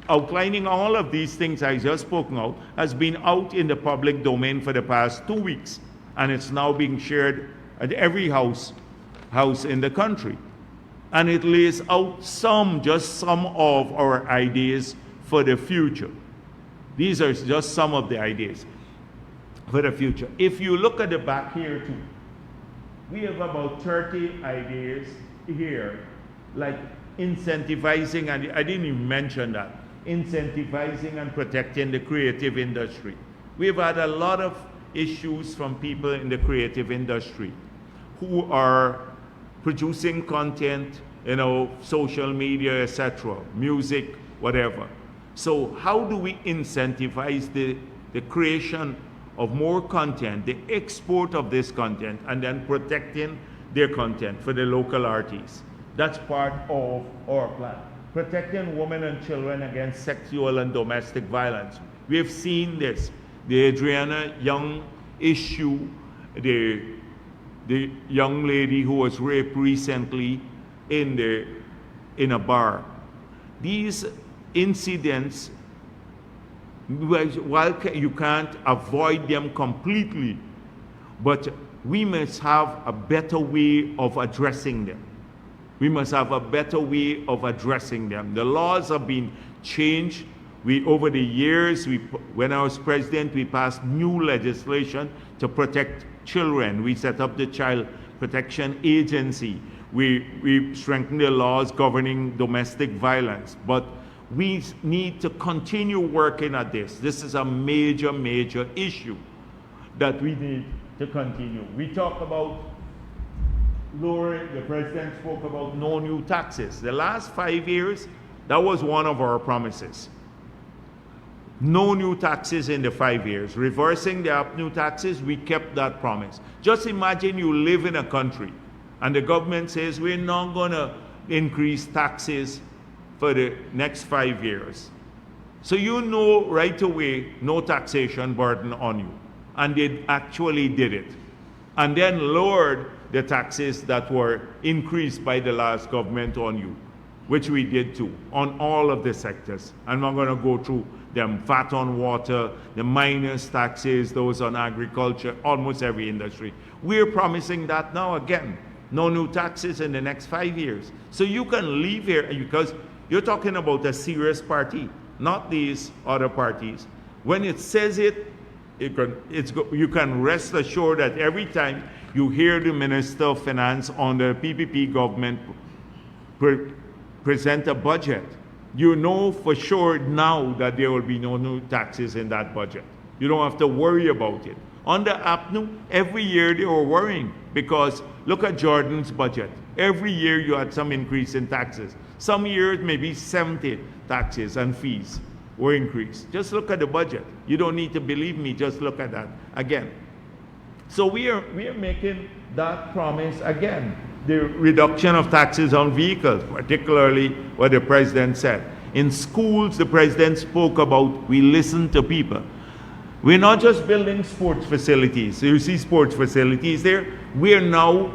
outlining all of these things I just spoken out has been out in the public domain for the past 2 weeks, and it's now being shared at every house in the country. And it lays out just some of our ideas for the future. These are just some of the ideas for the future. If you look at the back here too, we have about 30 ideas here, like incentivizing, and I didn't even mention that, incentivizing and protecting the creative industry. We've had a lot of issues from people in the creative industry who are producing content, social media, etc., music, whatever. So how do we incentivize the creation of more content, the export of this content, and then protecting their content for the local artists? That's part of our plan. Protecting women and children against sexual and domestic violence. We have seen this. The Adriana Young issue, the young lady who was raped recently in a bar. These incidents, while you can't avoid them completely, but we must have a better way of addressing them. We must have a better way of addressing them. The laws have been changed. Over the years, when I was president, we passed new legislation to protect children. We set up the Child Protection Agency. We strengthened the laws governing domestic violence. But we need to continue working at this. This is a major, major issue that we need to continue. We talk about lowering, the president spoke about no new taxes. The last 5 years, that was one of our promises. No new taxes in the 5 years. Reversing the new taxes, we kept that promise. Just imagine you live in a country and the government says we're not going to increase taxes for the next 5 years. So you know right away, no taxation burden on you. And they actually did it. And then lowered the taxes that were increased by the last government on you, which we did too, on all of the sectors. I'm not going to go through them. VAT on water, the miners taxes, those on agriculture, almost every industry. We're promising that now again. No new taxes in the next 5 years. So you can leave here, because you're talking about a serious party, not these other parties. When it says it, you can rest assured that every time you hear the Minister of Finance on the PPP government present a budget, you know for sure now that there will be no new taxes in that budget. You don't have to worry about it. On the APNU, every year they were worrying, because look at Jordan's budget. Every year you had some increase in taxes. Some years maybe 70 taxes and fees were increased. Just look at the budget. You don't need to believe me, just look at that again. So we are making that promise again. The reduction of taxes on vehicles, particularly what the president said. In schools, the president spoke about we listen to people. We're not just building sports facilities. So you see sports facilities there. We're now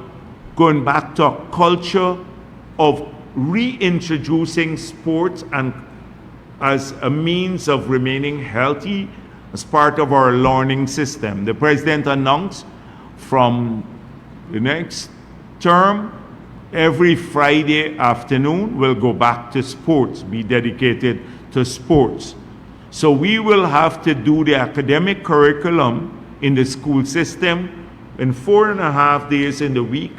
going back to a culture of reintroducing sports and as a means of remaining healthy as part of our learning system. The president announced from the next term, every Friday afternoon we'll go back to sports, be dedicated to sports. So we will have to do the academic curriculum in the school system in 4.5 days in the week,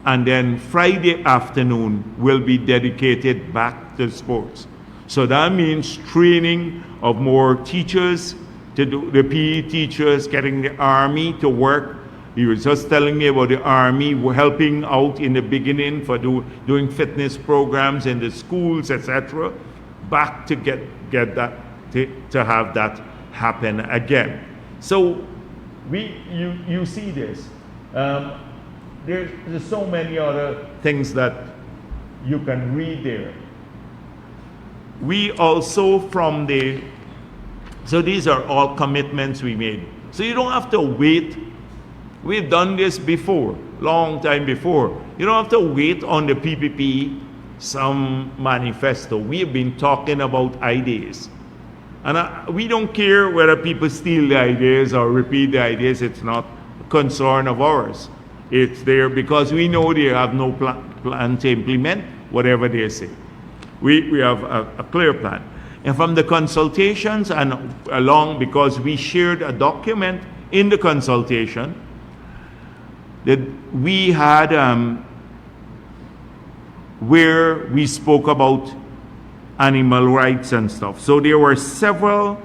and then Friday afternoon will be dedicated back to sports. So that means training of more teachers, to do the PE teachers, getting the Army to work. He was just telling me about the Army helping out in the beginning for doing fitness programs in the schools, etc. Back to get that, to have that happen again. So you see this. there's so many other things that you can read there. We also so these are all commitments we made. So you don't have to wait. We've done this before, long time before. You don't have to wait on the PPP, some manifesto. We have been talking about ideas. And we don't care whether people steal the ideas or repeat the ideas. It's not a concern of ours. It's there because we know they have no plan to implement whatever they say. We have a clear plan. And from the consultations and along, because we shared a document in the consultation, that we had where we spoke about animal rights and stuff. So there were several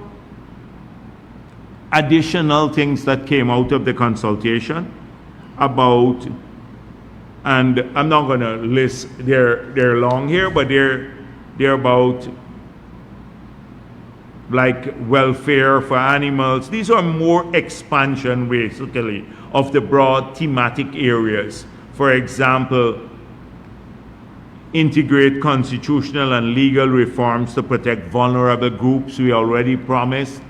additional things that came out of the consultation about, and I'm not going to list, they're long here, but they're about like welfare for animals. These are more expansion basically of the broad thematic areas. For example, integrate constitutional and legal reforms to protect vulnerable groups. We already promised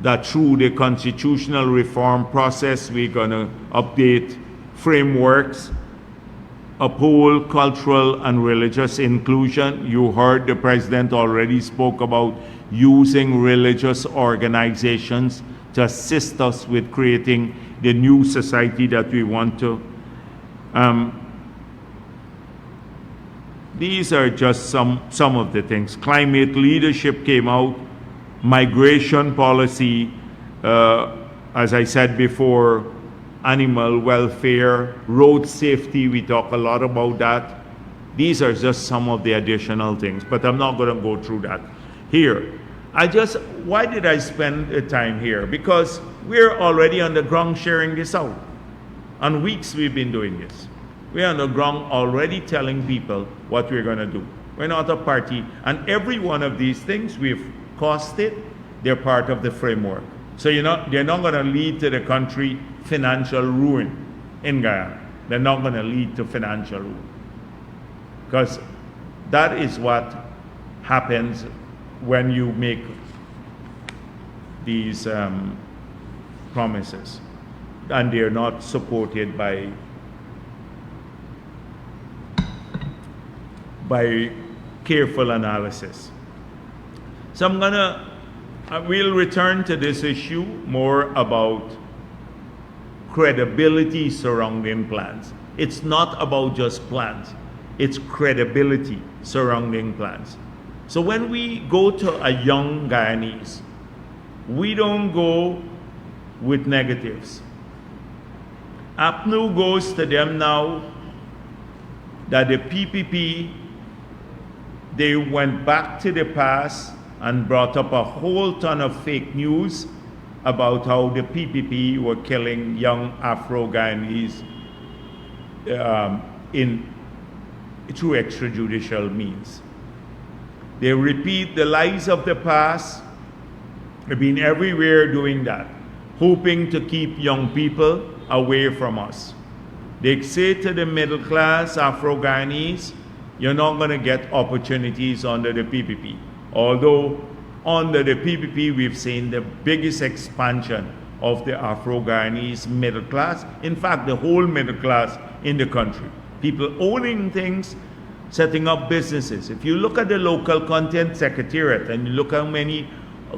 that through the constitutional reform process, we're going to update frameworks, uphold cultural and religious inclusion. You heard the president already spoke about using religious organizations to assist us with creating the new society that we want to. These are just some of the things. Climate leadership came out, migration policy, as I said before, animal welfare, road safety, we talk a lot about that. These are just some of the additional things, but I'm not going to go through that here. Why did I spend the time here? Because we're already on the ground sharing this out. On weeks we've been doing this. We're on the ground already telling people what we're going to do. We're not a party. And every one of these things we've costed, they're part of the framework. So they're not going to lead to the country financial ruin in Guyana. They're not going to lead to financial ruin. Because that is what happens when you make these promises and they're not supported by careful analysis. So we'll return to this issue more about credibility surrounding plans. It's not about just plans, it's credibility surrounding plans. So when we go to a young Guyanese, we don't go with negatives. APNU goes to them now that the PPP, they went back to the past and brought up a whole ton of fake news about how the PPP were killing young Afro-Guyanese through extrajudicial means. They repeat the lies of the past. They've been everywhere doing that, hoping to keep young people away from us. They say to the middle class Afro-Guyanese, you're not going to get opportunities under the PPP. Although under the PPP, we've seen the biggest expansion of the Afro-Guyanese middle class. In fact, the whole middle class in the country. People owning things, setting up businesses. If you look at the local content secretariat and you look how many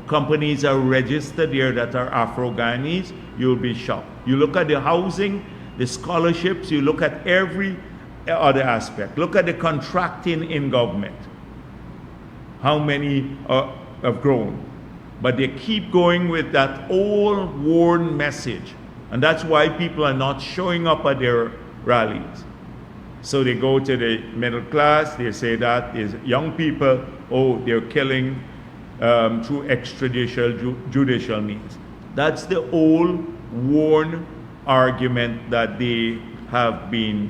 companies are registered there that are Afro-Guyanese, you'll be shocked. You look at the housing, the scholarships, you look at every other aspect. Look at the contracting in government. How many have grown? But they keep going with that old worn message. And that's why people are not showing up at their rallies. So they go to the middle class, they say that is young people, oh, they're killing through extrajudicial judicial means. That's the old worn argument that they have been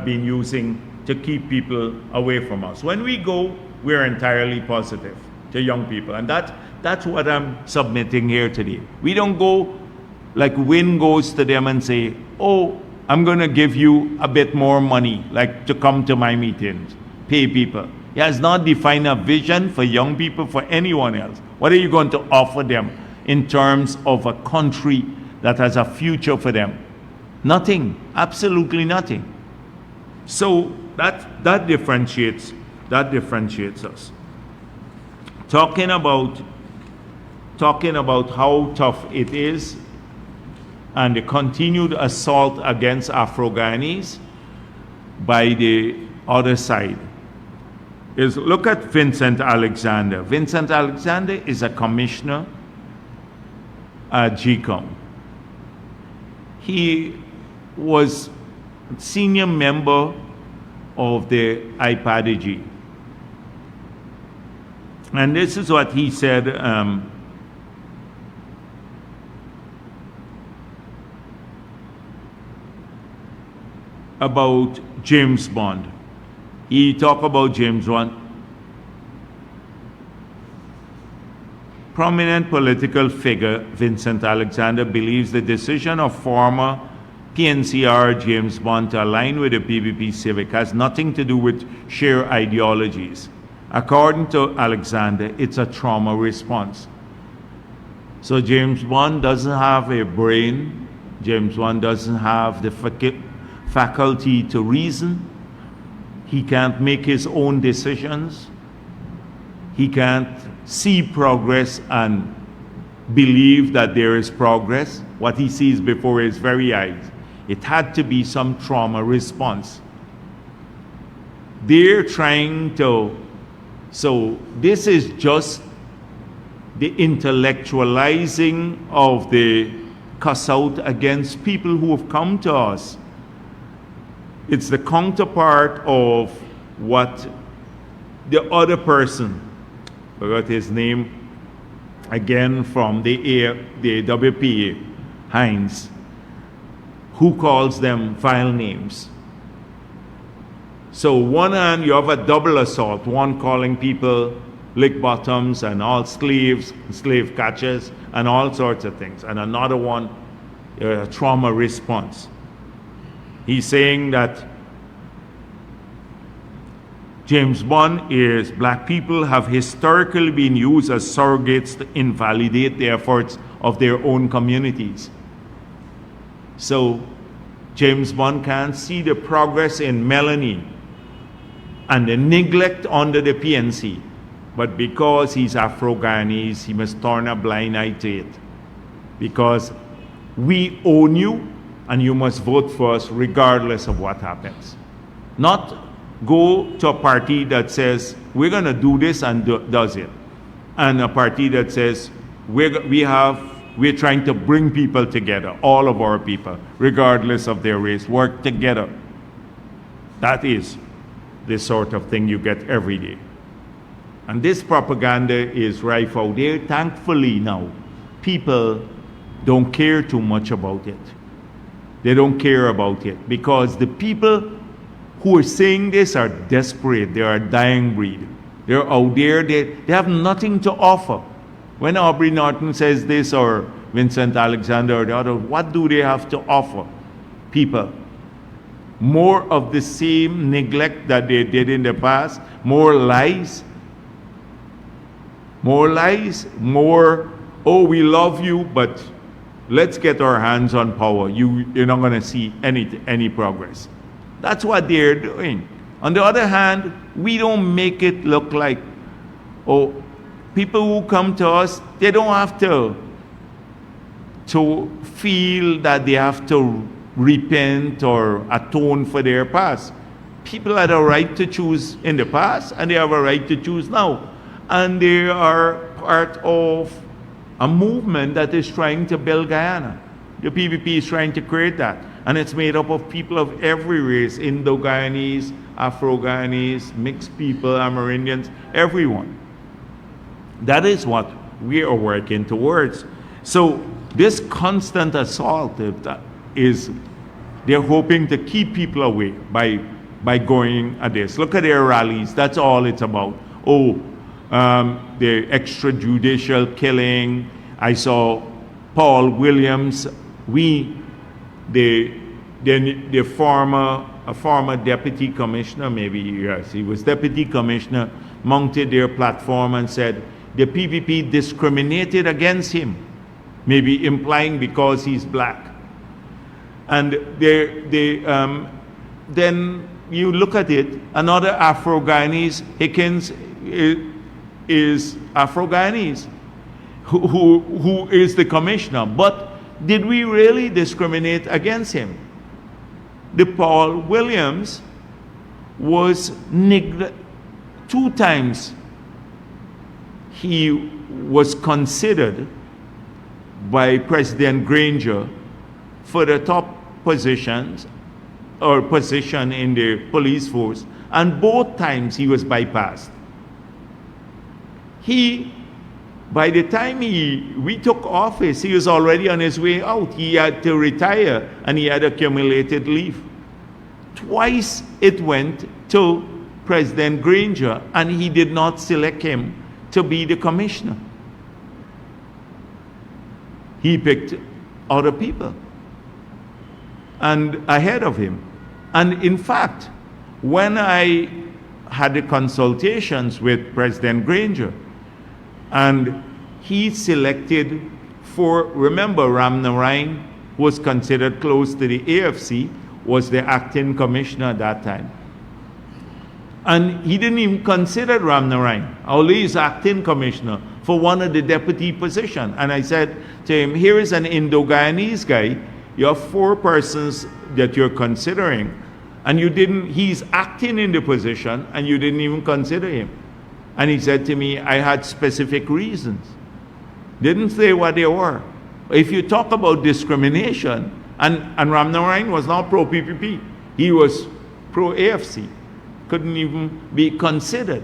using to keep people away from us. When we go, we're entirely positive to young people. And that's what I'm submitting here today. We don't go like Win goes to them and say, oh, I'm going to give you a bit more money, like to come to my meetings, pay people. He has not defined a vision for young people, for anyone else. What are you going to offer them in terms of a country that has a future for them? Nothing, absolutely nothing. So that differentiates us. Talking about how tough it is and the continued assault against Afro-Guyanese by the other side is, look at Vincent Alexander. Vincent Alexander is a commissioner at GCOM. He was senior member of the IPADG. And this is what he said about James Bond. He talked about James Bond. Prominent political figure Vincent Alexander believes the decision of former PNCR James Bond to align with the PPP Civic has nothing to do with shared ideologies. According to Alexander, it's a trauma response. So James Bond doesn't have a brain. James Bond doesn't have the faculty to reason. He can't make his own decisions. He can't see progress and believe that there is progress. What he sees before his very eyes. It had to be some trauma response. They're trying to, so this is just the intellectualizing of the cuss out against people who have come to us. It's the counterpart of what the other person, I forgot his name, again from the WPA, Hines, who calls them vile names. So one hand you have a double assault, one calling people lick bottoms and all slaves, slave catchers, and all sorts of things. And another one, a trauma response. He's saying that James Bond is black people have historically been used as surrogates to invalidate the efforts of their own communities. So James Bond can't see the progress in Melanie and the neglect under the PNC. But because he's Afro-Guyanese, he must turn a blind eye to it. Because we own you, and you must vote for us regardless of what happens. Not go to a party that says, we're going to do this and does it. And a party that says, we're trying to bring people together, all of our people, regardless of their race, work together. That is the sort of thing you get every day. And this propaganda is rife out there. Thankfully now, people don't care too much about it. They don't care about it because the people who are saying this are desperate. They are a dying breed. They're out there. They have nothing to offer. When Aubrey Norton says this or Vincent Alexander or the other, what do they have to offer people? More of the same neglect that they did in the past, more lies, oh, we love you, but let's get our hands on power. You're not going to see any progress. That's what they're doing. On the other hand, we don't make it look like, oh, people who come to us, they don't have to feel that they have to repent or atone for their past. People had a right to choose in the past, and they have a right to choose now. And they are part of a movement that is trying to build Guyana. The PPP is trying to create that. And it's made up of people of every race, Indo-Guyanese, Afro-Guyanese, mixed people, Amerindians, everyone. That is what we are working towards. So this constant assault is, they're hoping to keep people away by going at this. Look at their rallies, that's all it's about. Oh, the extrajudicial killing. I saw Paul Williams, the then a former deputy commissioner, maybe yes, he was deputy commissioner, mounted their platform and said the PPP discriminated against him, maybe implying because he's black. And then you look at it, another Afro-Guyanese, Hickens, is Afro-Guyanese, who is the commissioner. But did we really discriminate against him? The Paul Williams was 2 times he was considered by President Granger for the top positions or position in the police force, and both times he was bypassed. By the time we took office, he was already on his way out. He had to retire and he had accumulated leave. Twice it went to President Granger and he did not select him to be the commissioner. He picked other people and ahead of him. And in fact, when I had the consultations with President Granger, and he selected remember Ram Narayan was considered close to the AFC, was the acting commissioner at that time. And he didn't even consider Ram Narayan, although he's acting commissioner, for one of the deputy positions. And I said to him, here is an Indo-Guyanese guy, you have 4 persons that you're considering, and he's acting in the position, and you didn't even consider him. And he said to me, I had specific reasons. Didn't say what they were. If you talk about discrimination, and Ram Narayan was not pro-PPP, he was pro-AFC, couldn't even be considered.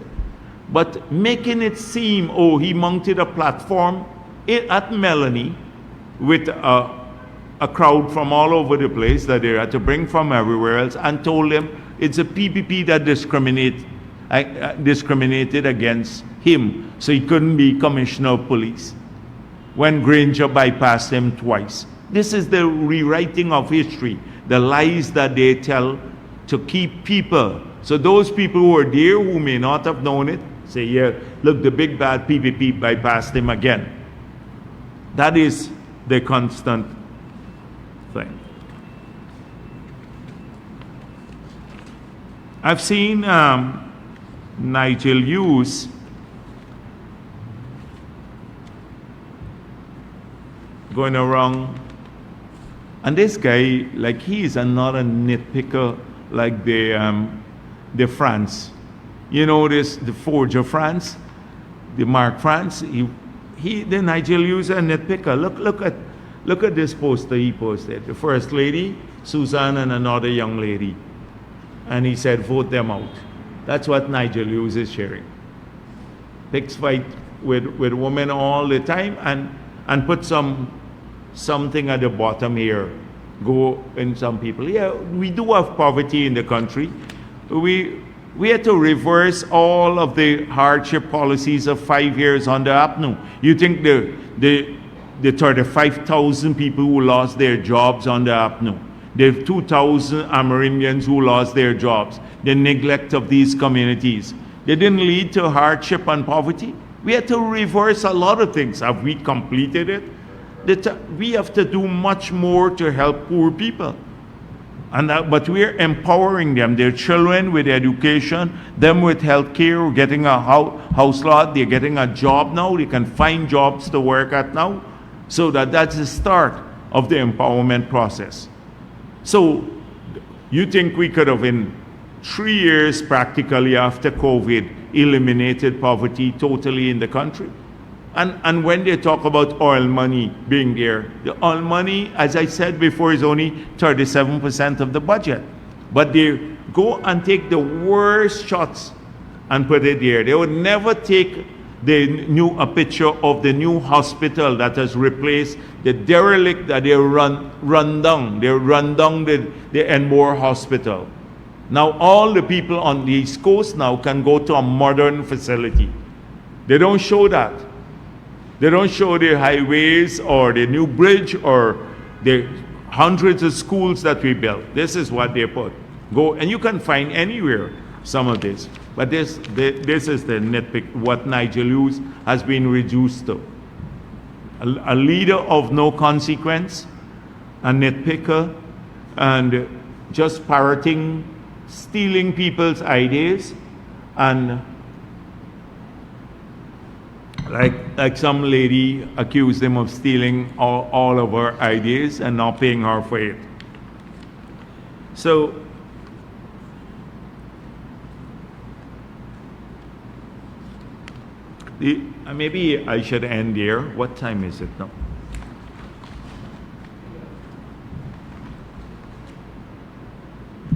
But making it seem, he mounted a platform at Melanie with a crowd from all over the place that they had to bring from everywhere else, and told them it's a PPP that discriminated against him, so he couldn't be commissioner of police, when Granger bypassed him twice. This is the rewriting of history, the lies that they tell to keep people. So those people who are there who may not have known it, say, yeah, look, the big bad PPP bypassed him again. That is the constant thing. I've seen Nigel Hughes going around, and this guy, like, he is another nitpicker, like the France, you know, the Forge of France, the Mark France. The Nigel Hughes a nitpicker. Look at this poster he posted. The First Lady, Susan, and another young lady, and he said, vote them out. That's what Nigel Hughes is sharing. Picks fight with women all the time, and put something at the bottom here. Go in some people. Yeah, we do have poverty in the country. We had to reverse all of the hardship policies of 5 years under APNU. You think the 35,000 people who lost their jobs under APNU, the 2,000 Amerindians who lost their jobs, the neglect of these communities, they didn't lead to hardship and poverty? We had to reverse a lot of things. Have we completed it? We have to do much more to help poor people. But we're empowering them, their children with education, them with health care, getting a house lot, they're getting a job now, they can find jobs to work at now. So that's the start of the empowerment process. So you think we could have, in 3 years practically after COVID, eliminated poverty totally in the country? And when they talk about oil money being there, the oil money, as I said before, is only 37% of the budget. But they go and take the worst shots and put it there. They would never take a picture of the new hospital that has replaced the derelict that they run down. They run down the Enmore Hospital. Now all the people on the East Coast now can go to a modern facility. They don't show that. They don't show the highways or the new bridge or the hundreds of schools that we built. This is what they put. Go, and you can find anywhere some of this. But this is the nitpick, what Nigel Lewis has been reduced to. A leader of no consequence, a nitpicker, and just parroting, stealing people's ideas, and like some lady accused him of stealing all of her ideas and not paying her for it. So maybe I should end here. What time is it now?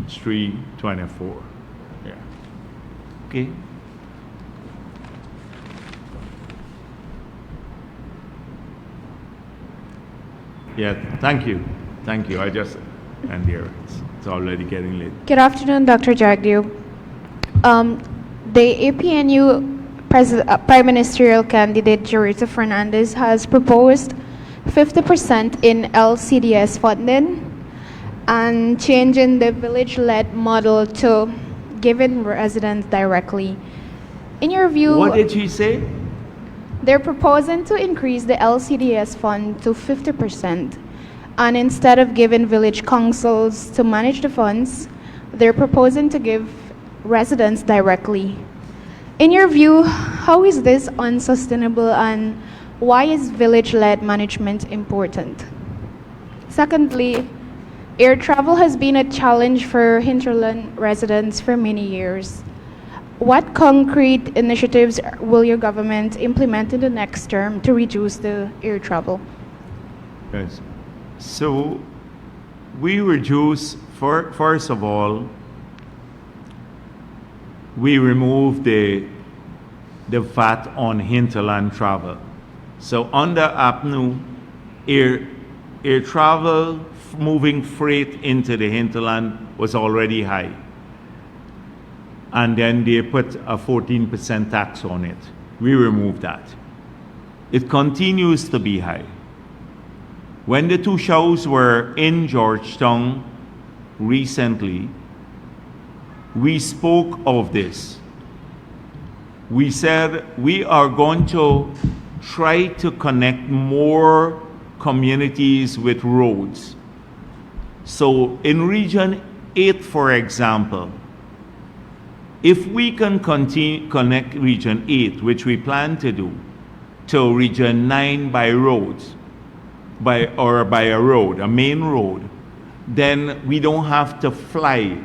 It's 3:24. Yeah. Okay. Yeah, thank you. Thank you. I just end here. It's already getting late. Good afternoon, Dr. Jagdeo. The APNU Prime Ministerial candidate Jorita Fernandez has proposed 50% in LCDS funding and changing the village-led model to giving residents directly. In your view, What did she say? they're proposing to increase the LCDS fund to 50%, and instead of giving village councils to manage the funds, they're proposing to give residents directly. In your view, how is this unsustainable, and why is village-led management important? Secondly, air travel has been a challenge for hinterland residents for many years. What concrete initiatives will your government implement in the next term to reduce the air travel? Yes. So we reduce, first of all, we remove the VAT on hinterland travel. So under APNU, air travel moving freight into the hinterland was already high. And then they put a 14% tax on it. We removed that. It continues to be high. When the two shows were in Georgetown recently, we spoke of this. We said we are going to try to connect more communities with roads. So in Region 8, for example, if we can connect Region 8, which we plan to do, to Region 9 by roads, by a road, a main road, then we don't have to fly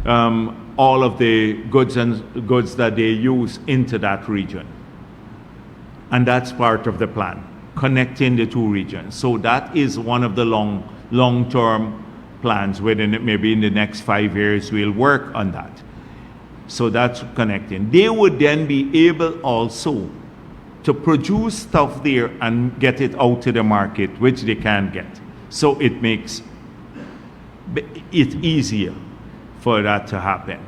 all of the goods that they use into that region. And that's part of the plan, connecting the two regions. So that is one of the long-term plans. Within maybe in the next 5 years, we'll work on that. So that's connecting. They would then be able also to produce stuff there and get it out to the market, which they can't get. So it makes it easier for that to happen.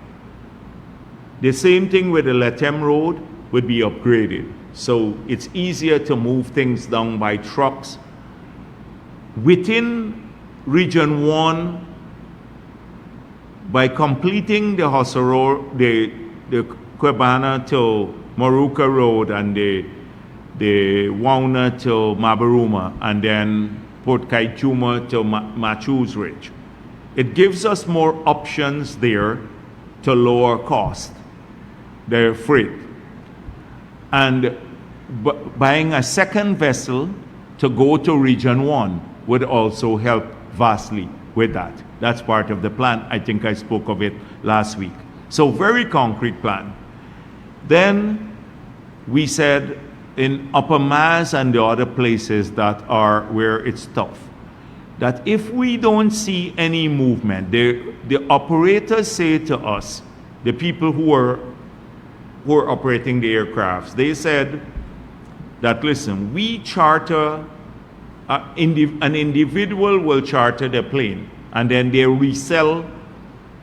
The same thing with the Latem Road would be upgraded. So it's easier to move things down by trucks. Within Region 1, by completing the Hosoro, the Kwebana to Maruka Road and the Wauna to Mabaruma, and then Port Kaituma to Machu's Ridge. It gives us more options there to lower cost, the freight. And buying a second vessel to go to Region 1 would also help vastly with that. That's part of the plan. I think I spoke of it last week. So very concrete plan. Then we said in Upper Mass and the other places that are where it's tough, that if we don't see any movement, the operators say to us, the people who are operating the aircrafts, they said that, listen, we charter, an individual will charter the plane, and then they resell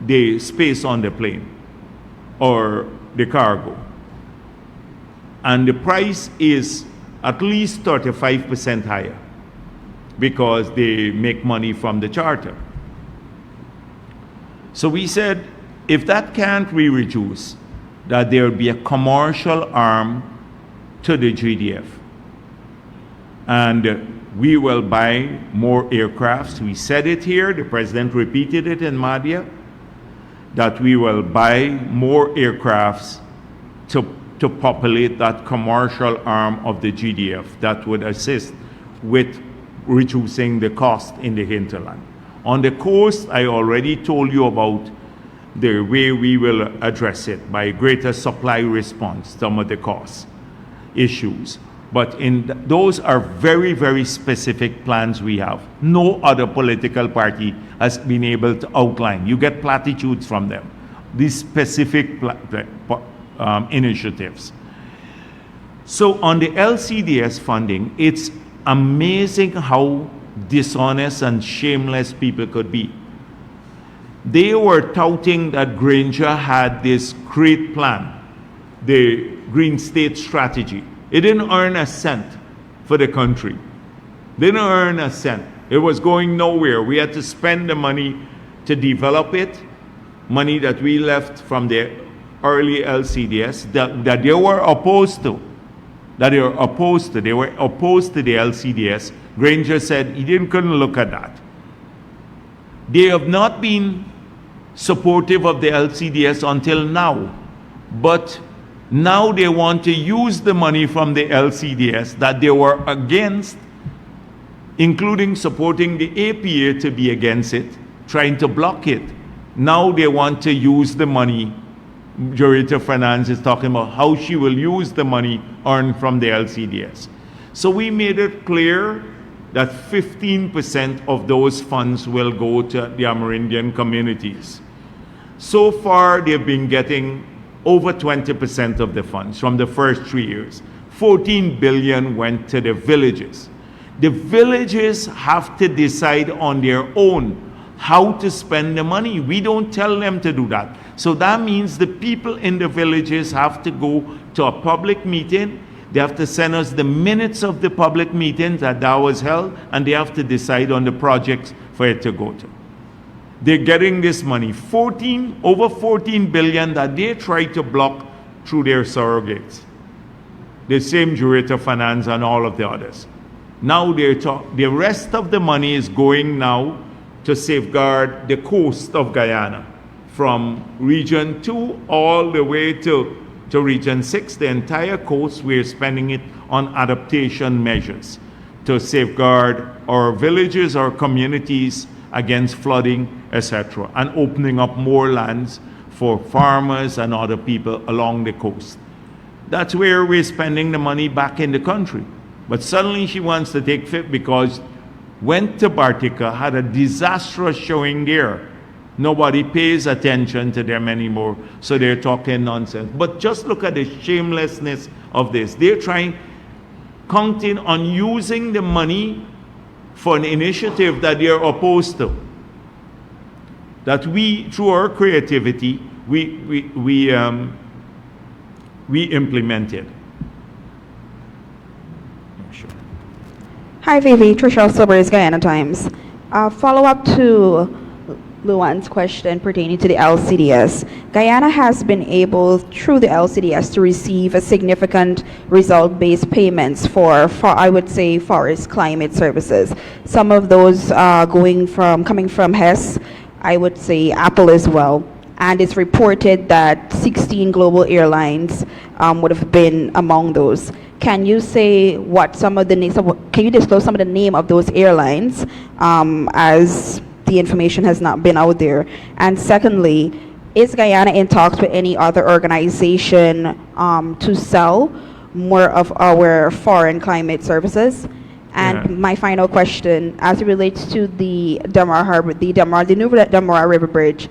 the space on the plane or the cargo. And the price is at least 35% higher. because they make money from the charter. So we said, if that can't be reduced, that there would be a commercial arm to the GDF. And we will buy more aircrafts. We said it here, the president repeated it in Madhya, that we will buy more aircrafts to populate that commercial arm of the GDF that would assist with reducing the cost in the hinterland. On the coast, I already told you about the way we will address it by greater supply response, some of the cost issues. But those are very, very specific plans we have. No other political party has been able to outline. You get platitudes from them. These specific initiatives. So on the LCDS funding, it's amazing how dishonest and shameless people could be. They were touting that Granger had this great plan, the Green State Strategy. It didn't earn a cent for the country. Didn't earn a cent. It was going nowhere. We had to spend the money to develop it, money that we left from the early LCDS that they were opposed to. They were opposed to the LCDS. Granger said he couldn't look at that. They have not been supportive of the LCDS until now. But now they want to use the money from the LCDS that they were against, including supporting the APA to be against it, trying to block it. Now they want to use the money. Jurita Finance is talking about how she will use the money earned from the LCDS. So we made it clear that 15% of those funds will go to the Amerindian communities. So far, they've been getting over 20% of the funds from the first 3 years. 14 billion went to the villages. The villages have to decide on their own how to spend the money. We don't tell them to do that. So that means the people in the villages have to go to a public meeting. They have to send us the minutes of the public meeting that was held, and they have to decide on the projects for it to go to. They're getting this money, over 14 billion that they try to block through their surrogates. The same Jurita Finance and all of the others. Now the rest of the money is going now to safeguard the coast of Guyana, from Region 2 all the way to Region 6, the entire coast. We're spending it on adaptation measures to safeguard our villages, our communities against flooding, etc., and opening up more lands for farmers and other people along the coast. That's where we're spending the money back in the country. But suddenly she wants to take fit because went to Bartica, had a disastrous showing there. Nobody pays attention to them anymore, so they're talking nonsense. But just look at the shamelessness of this. They're counting on using the money for an initiative that they're opposed to. That we, through our creativity, we implemented. Sure. Hi, Vivi. Tricia Silvers, Guyana Times. Follow-up to Luan's question pertaining to the LCDS. Guyana has been able, through the LCDS, to receive a significant result-based payments for, I would say, forest climate services. Some of those coming from HES, I would say Apple as well. And it's reported that 16 global airlines would have been among those. Can you say what some of the names? Can you disclose some of the name of those airlines, as the information has not been out there? And secondly, is Guyana in talks with any other organization to sell more of our foreign climate services? And my final question, as it relates to the Damara Harbor, the new Damara River Bridge,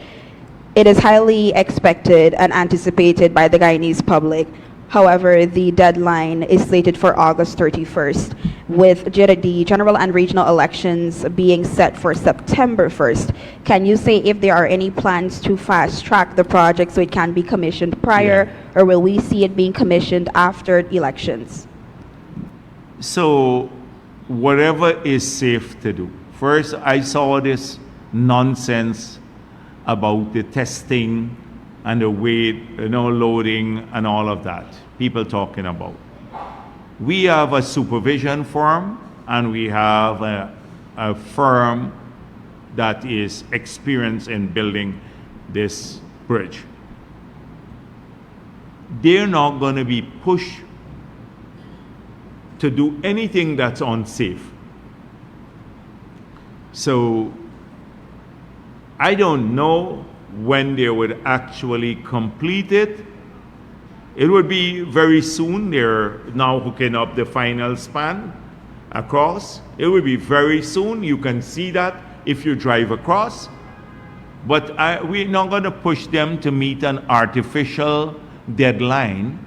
it is highly expected and anticipated by the Guyanese public. However, the deadline is slated for August 31st, with the general and regional elections being set for September 1st. Can you say if there are any plans to fast-track the project so it can be commissioned prior, or will we see it being commissioned after elections? So whatever is safe to do. First, I saw this nonsense about the testing and the weight, loading and all of that. People talking about. We have a supervision firm and we have a firm that is experienced in building this bridge. They're not going to be pushed to do anything that's unsafe. So I don't know when they would actually complete it. It would be very soon. They're now hooking up the final span across. It will be very soon. You can see that if you drive across. But we're not going to push them to meet an artificial deadline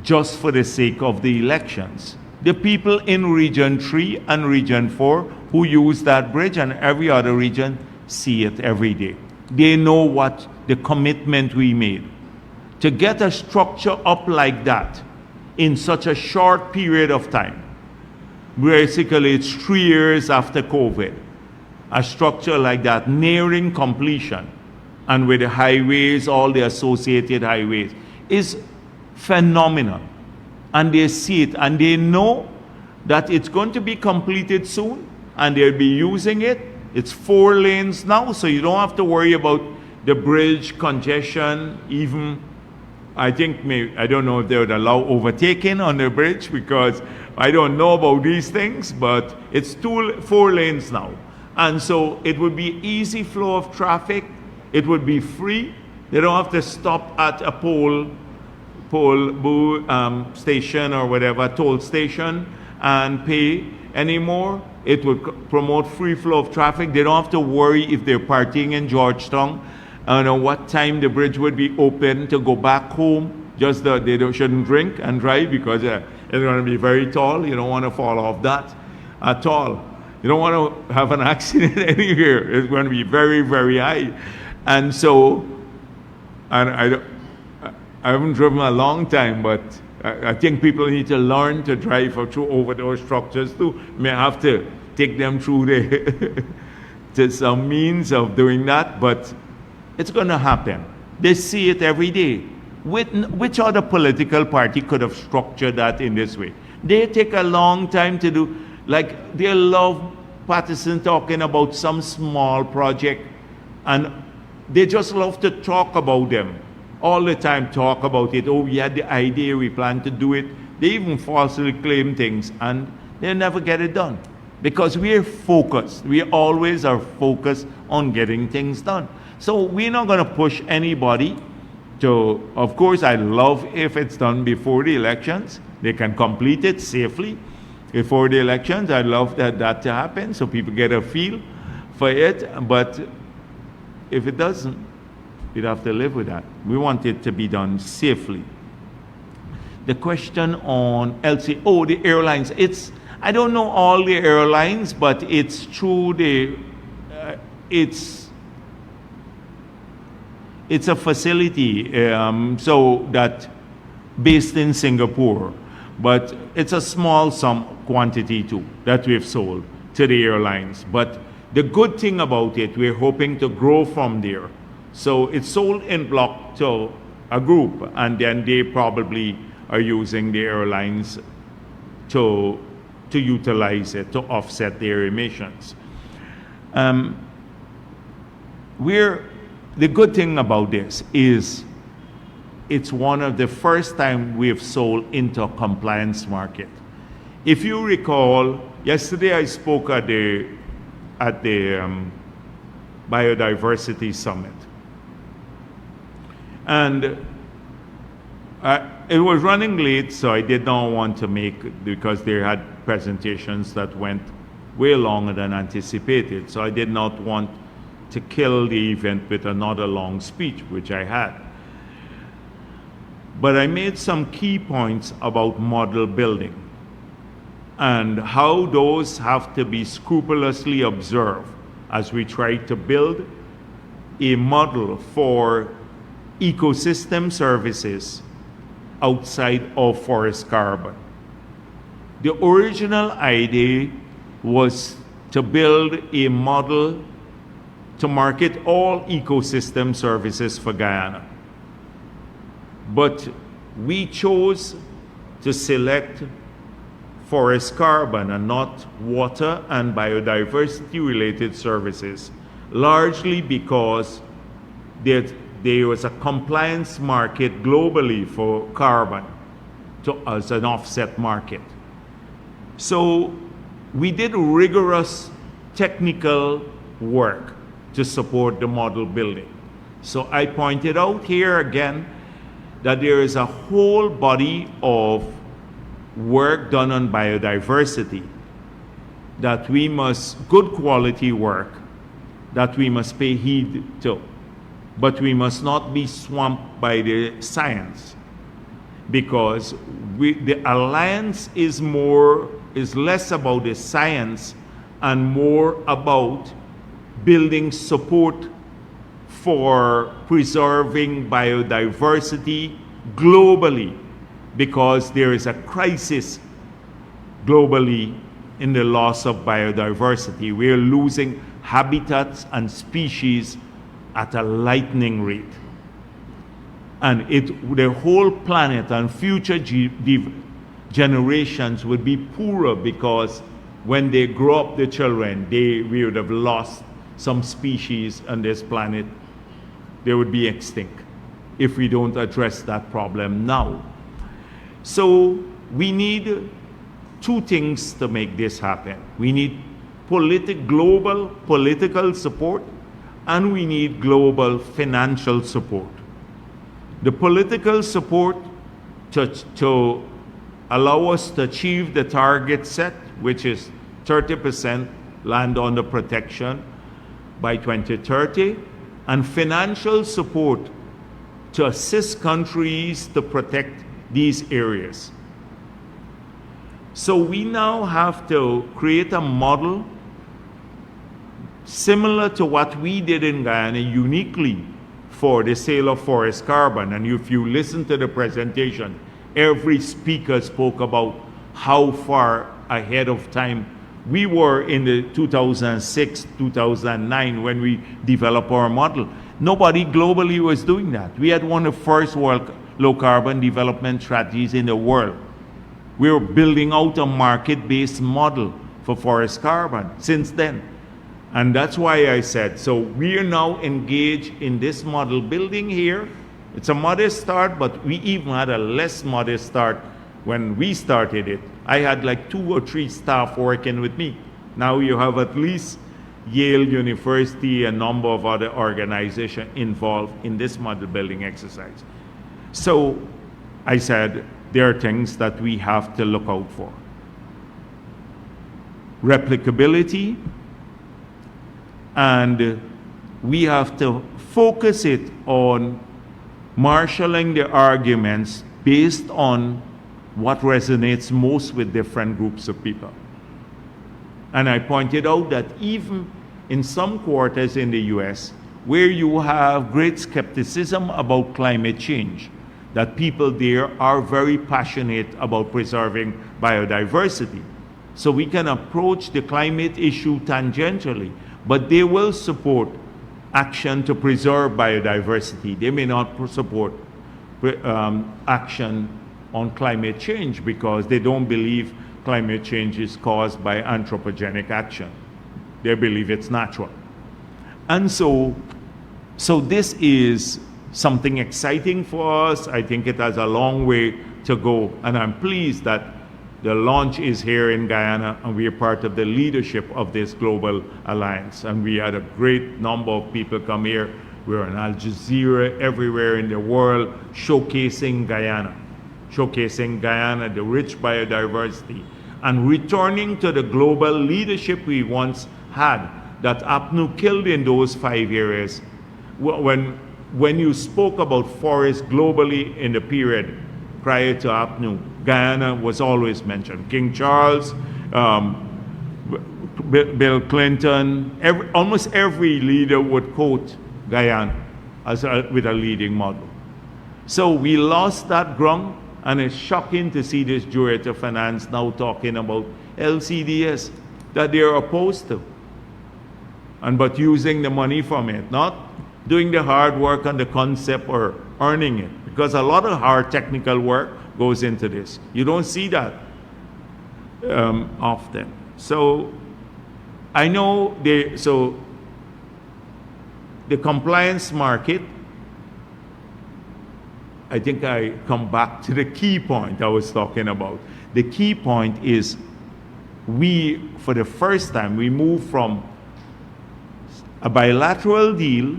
just for the sake of the elections. The people in Region 3 and Region 4 who use that bridge and every other region see it every day. They know what the commitment we made. To get a structure up like that in such a short period of time, basically it's 3 years after COVID, a structure like that nearing completion, and with the highways, all the associated highways, is phenomenal. And they see it and they know that it's going to be completed soon and they'll be using it. It's 4 lanes now, so you don't have to worry about the bridge congestion. Even I don't know if they would allow overtaking on the bridge, because I don't know about these things, but it's 4 lanes now. And so it would be easy flow of traffic. It would be free. They don't have to stop at a station or whatever, toll station, and pay anymore. It would promote free flow of traffic. They don't have to worry if they're partying in Georgetown and what time the bridge would be open to go back home. Just that they shouldn't drink and drive, because it's going to be very tall. You don't want to fall off that at all. You don't want to have an accident anywhere. It's going to be very, very high. And so, and I haven't driven a long time, but I think people need to learn to drive over those structures too. May have to take them through to some means of doing that, but it's going to happen. They see it every day. Which other political party could have structured that in this way? They take a long time to do. Like, they love Patterson talking about some small project, and they just love to talk about them. All the time talk about it. Oh, we had the idea, we plan to do it. They even falsely claim things, and they never get it done. Because we're focused. We always are focused on getting things done. So we're not going to push anybody to, of course, I love if it's done before the elections. They can complete it safely before the elections. I love that to happen, so people get a feel for it. But if it doesn't, we'd have to live with that. We want it to be done safely. The question on the airlines. I don't know all the airlines, but it's through it's a facility so that based in Singapore, but it's a small quantity too that we've sold to the airlines. But the good thing about it, we're hoping to grow from there. So it's sold in block to a group, and then they probably are using the airlines to utilize it to offset their emissions. The good thing about this is it's one of the first time we've sold into a compliance market. If you recall, yesterday I spoke at the Biodiversity Summit. And it was running late, so I did not want to make, because they had presentations that went way longer than anticipated. So I did not want to kill the event with another long speech, which I had. But I made some key points about model building and how those have to be scrupulously observed as we try to build a model for ecosystem services outside of forest carbon. The original idea was to build a model to market all ecosystem services for Guyana. But we chose to select forest carbon and not water and biodiversity related services, largely because there was a compliance market globally for carbon as an offset market. So we did rigorous technical work to support the model building. So I pointed out here again that there is a whole body of work done on biodiversity that we must, good quality work, that we must pay heed to. But we must not be swamped by the science, because the alliance is less about the science and more about building support for preserving biodiversity globally, because there is a crisis globally in the loss of biodiversity. We are losing habitats and species at a lightning rate. And the whole planet and future generations would be poorer, because when they grow up, the children, we would have lost some species on this planet. They would be extinct if we don't address that problem now. So we need two things to make this happen. We need global political support, and we need global financial support. The political support to allow us to achieve the target set, which is 30% land under protection by 2030, and financial support to assist countries to protect these areas. So we now have to create a model similar to what we did in Guyana uniquely for the sale of forest carbon. And if you listen to the presentation, every speaker spoke about how far ahead of time we were in the 2006, 2009 when we developed our model. Nobody globally was doing that. We had one of the first world low carbon development strategies in the world. We were building out a market-based model for forest carbon since then. And that's why I said, so we are now engaged in this model building here. It's a modest start, but we even had a less modest start when we started it. I had like 2 or 3 staff working with me. Now you have at least Yale University, a number of other organizations involved in this model building exercise. So I said, there are things that we have to look out for. Replicability, and we have to focus it on marshalling the arguments based on what resonates most with different groups of people. And I pointed out that even in some quarters in the US, where you have great skepticism about climate change, that people there are very passionate about preserving biodiversity. So we can approach the climate issue tangentially, but they will support action to preserve biodiversity. They may not support action on climate change because they don't believe climate change is caused by anthropogenic action. They believe it's natural. And so this is something exciting for us. I think it has a long way to go, and I'm pleased that the launch is here in Guyana, and we are part of the leadership of this global alliance. And we had a great number of people come here. We're on Al Jazeera, everywhere in the world, showcasing Guyana, the rich biodiversity, and returning to the global leadership we once had that APNU killed in those 5 areas. When you spoke about forests globally in the period prior to APNU, Guyana was always mentioned. King Charles, Bill Clinton, almost every leader would quote Guyana with a leading model. So we lost that ground, And it's shocking to see this Director of Finance now talking about LCDS that they're opposed to. But using the money from it, not doing the hard work on the concept or earning it. Because a lot of hard technical work goes into this. You don't see that often. So I know the compliance market, I think I come back to the key point I was talking about. The key point is for the first time, we moved from a bilateral deal,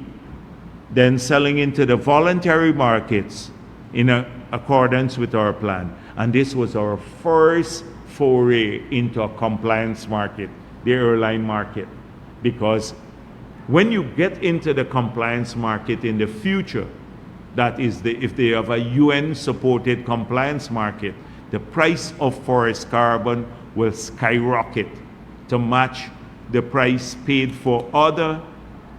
then selling into the voluntary markets in accordance with our plan. And this was our first foray into a compliance market, the airline market. Because when you get into the compliance market in the future, that is, if they have a UN-supported compliance market, the price of forest carbon will skyrocket to match the price paid for other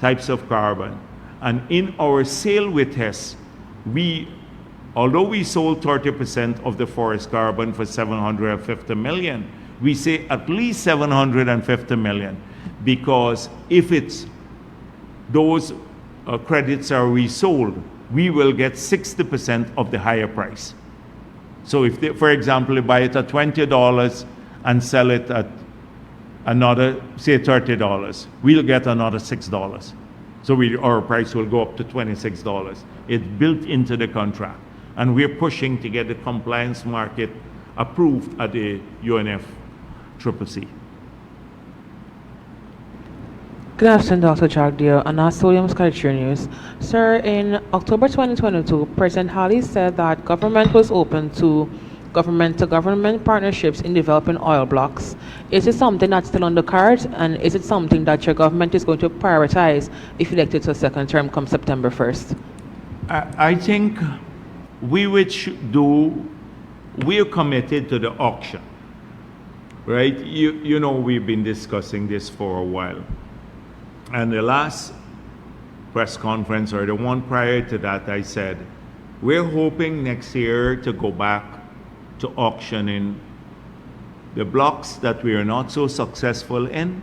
types of carbon. And in our sale with Hess, although we sold 30% of the forest carbon for 750 million, we say at least 750 million, because if those credits are resold, we will get 60% of the higher price. So if they, for example, they buy it at $20 and sell it at another, say $30, we'll get another $6. So our price will go up to $26. It's built into the contract. And we're pushing to get the compliance market approved at the UNFCCC. Good afternoon, Dr. Jagdeo, and Williams Culture News. Sir, in October 2022, President Halley said that government was open to government partnerships in developing oil blocks. Is it something that's still on the cards, and is it something that your government is going to prioritize if elected to a second term come September 1st? I think we're committed to the auction, right? You know, we've been discussing this for a while. And the last press conference, or the one prior to that, I said, we're hoping next year to go back to auctioning the blocks that we are not so successful in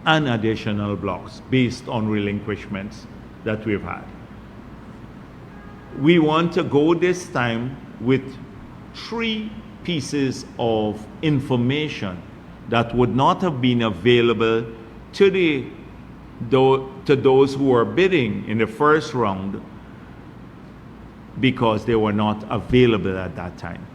and additional blocks based on relinquishments that we've had. We want to go this time with 3 pieces of information that would not have been available to those who were bidding in the first round because they were not available at that time.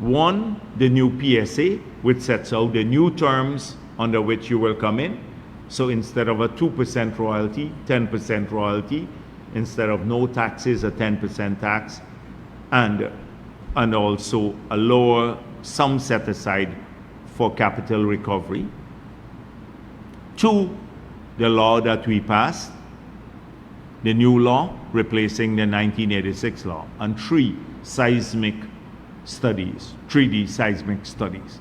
One, the new PSA, which sets out the new terms under which you will come in. So instead of a 2% royalty, 10% royalty, instead of no taxes, a 10% tax, and also a lower sum set aside for capital recovery. 2, the law that we passed, the new law replacing the 1986 law. And 3, seismic studies, 3D seismic studies.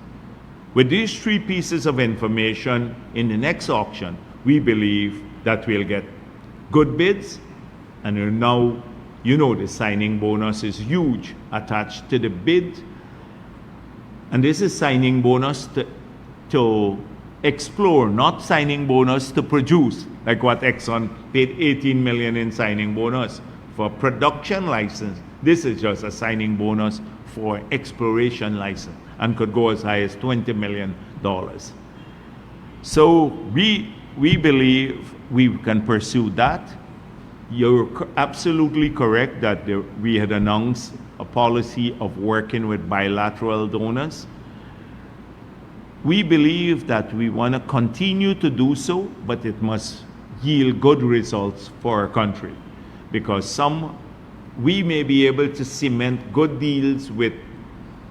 With these 3 pieces of information in the next auction, we believe that we'll get good bids. And now, you know, the signing bonus is huge attached to the bid. And this is signing bonus to explore, not signing bonus to produce, like what Exxon paid 18 million in signing bonus for production license. This is just a signing bonus for exploration license and could go as high as $20 million. So we believe we can pursue that. You're absolutely correct that we had announced a policy of working with bilateral donors. We believe that we want to continue to do so, but it must yield good results for our country, because we may be able to cement good deals with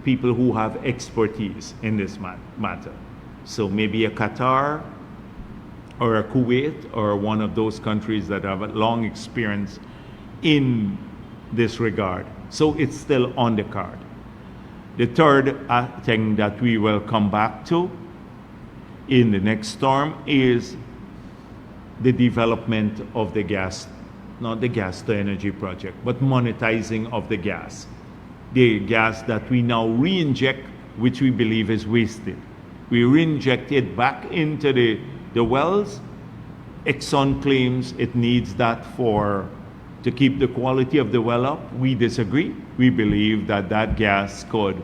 people who have expertise in this matter. So maybe a Qatar or a Kuwait or one of those countries that have a long experience in this regard. So it's still on the card. The third thing that we will come back to in the next term is the development of the gas, not the gas to energy project, but monetizing of the gas. the gas that we now re-inject, which we believe is wasted. We re-inject it back into the wells. Exxon claims it needs that to keep the quality of the well up. We disagree. We believe that that gas could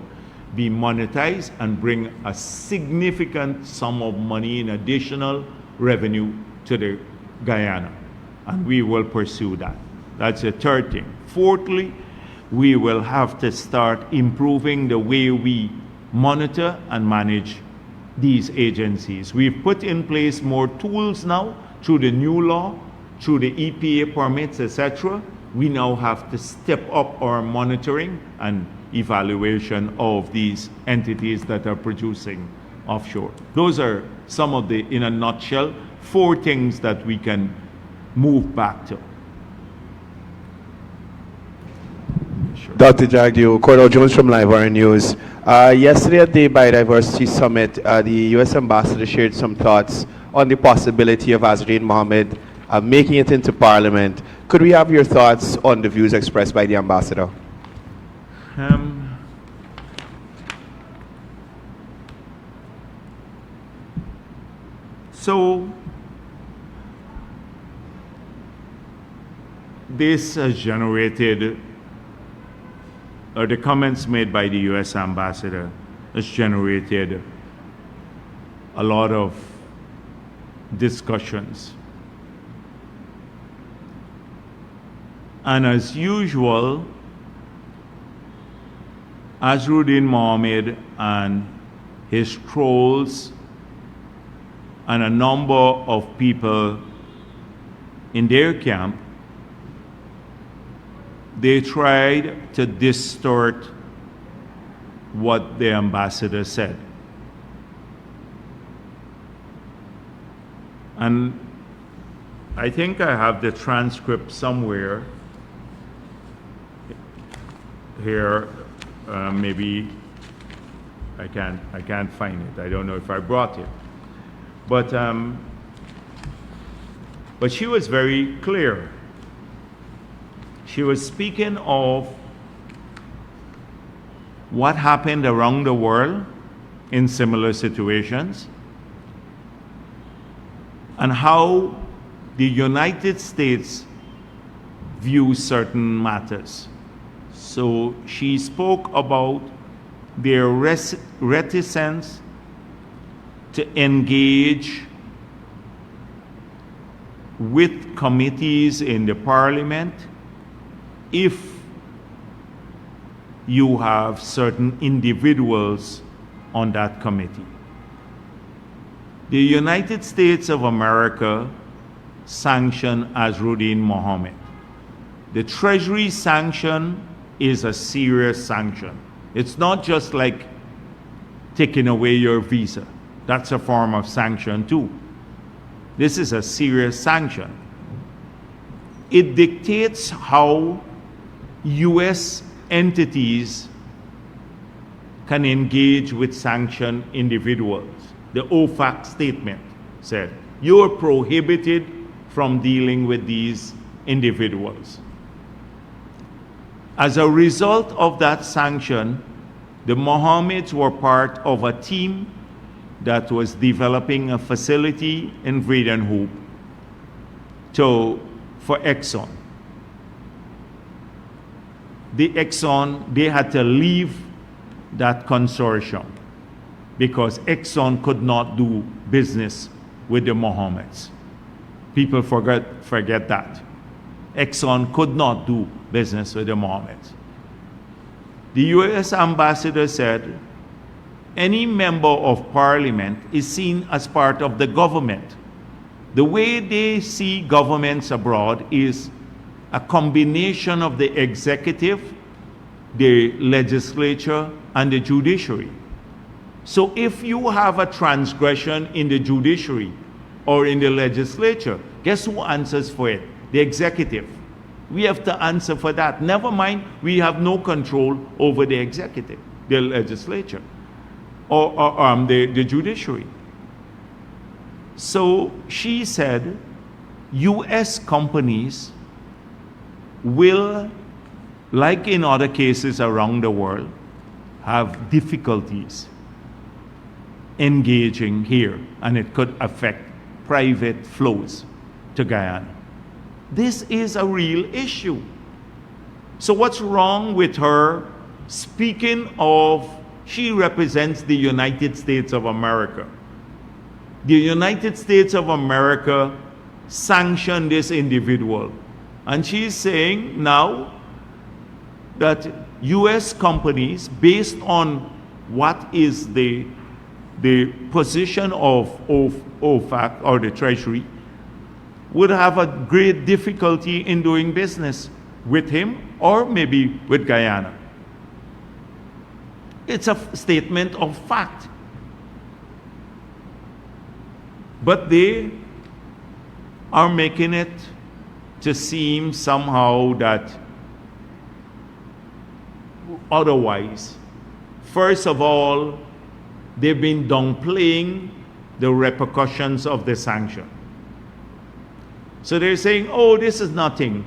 be monetized and bring a significant sum of money in additional revenue to the Guyana. And we will pursue that. That's the third thing. Fourthly, we will have to start improving the way we monitor and manage these agencies. We've put in place more tools now through the new law, through the EPA permits, etc. We now have to step up our monitoring and evaluation of these entities that are producing offshore. Those are some of the, in a nutshell, 4 things that we can move back to. Sure. Dr. Jagdeo, Cordell Jones from Live Wire News. Yesterday at the Biodiversity Summit, the U.S. Ambassador shared some thoughts on the possibility of Azrain Mohammed making it into Parliament. Could we have your thoughts on the views expressed by the Ambassador? So, this has generated, or the comments made by the U.S. Ambassador has generated a lot of discussions. And as usual, Azruddin Mohammed and his trolls and a number of people in their camp, they tried to distort what the ambassador said. And I think I have the transcript somewhere here. Maybe I can't find it. I don't know if I brought it. But she was very clear. She was speaking of what happened around the world in similar situations and how the United States views certain matters. So she spoke about their reticence to engage with committees in the parliament if you have certain individuals on that committee. The United States of America sanctioned Azruddin Mohammed. The Treasury sanction is a serious sanction. It's not just like taking away your visa. That's a form of sanction too. This is a serious sanction. It dictates how U.S. entities can engage with sanctioned individuals. The OFAC statement said, you are prohibited from dealing with these individuals. As a result of that sanction, the Mohammeds were part of a team that was developing a facility in Vredenhoop for Exxon. They had to leave that consortium because Exxon could not do business with the Mohammeds. People forget that. Exxon could not do business with the Mohammeds. The U.S. ambassador said, any member of parliament is seen as part of the government. The way they see governments abroad is a combination of the executive, the legislature, and the judiciary. So if you have a transgression in the judiciary or in the legislature, guess who answers for it? The executive. We have to answer for that. Never mind, we have no control over the executive, the legislature, or the judiciary. So she said, U.S. companies will like in other cases around the world, have difficulties engaging here, and it could affect private flows to Guyana. This is a real issue. So what's wrong with her speaking of, she represents the United States of America. The United States of America sanctioned this individual. And she's saying now that US companies, based on what is the position of OFAC or the Treasury, would have a great difficulty in doing business with him or maybe with Guyana. It's a statement of fact. But they are making it to seem somehow that otherwise. First of all, they've been downplaying the repercussions of the sanction. So they're saying, oh, this is nothing.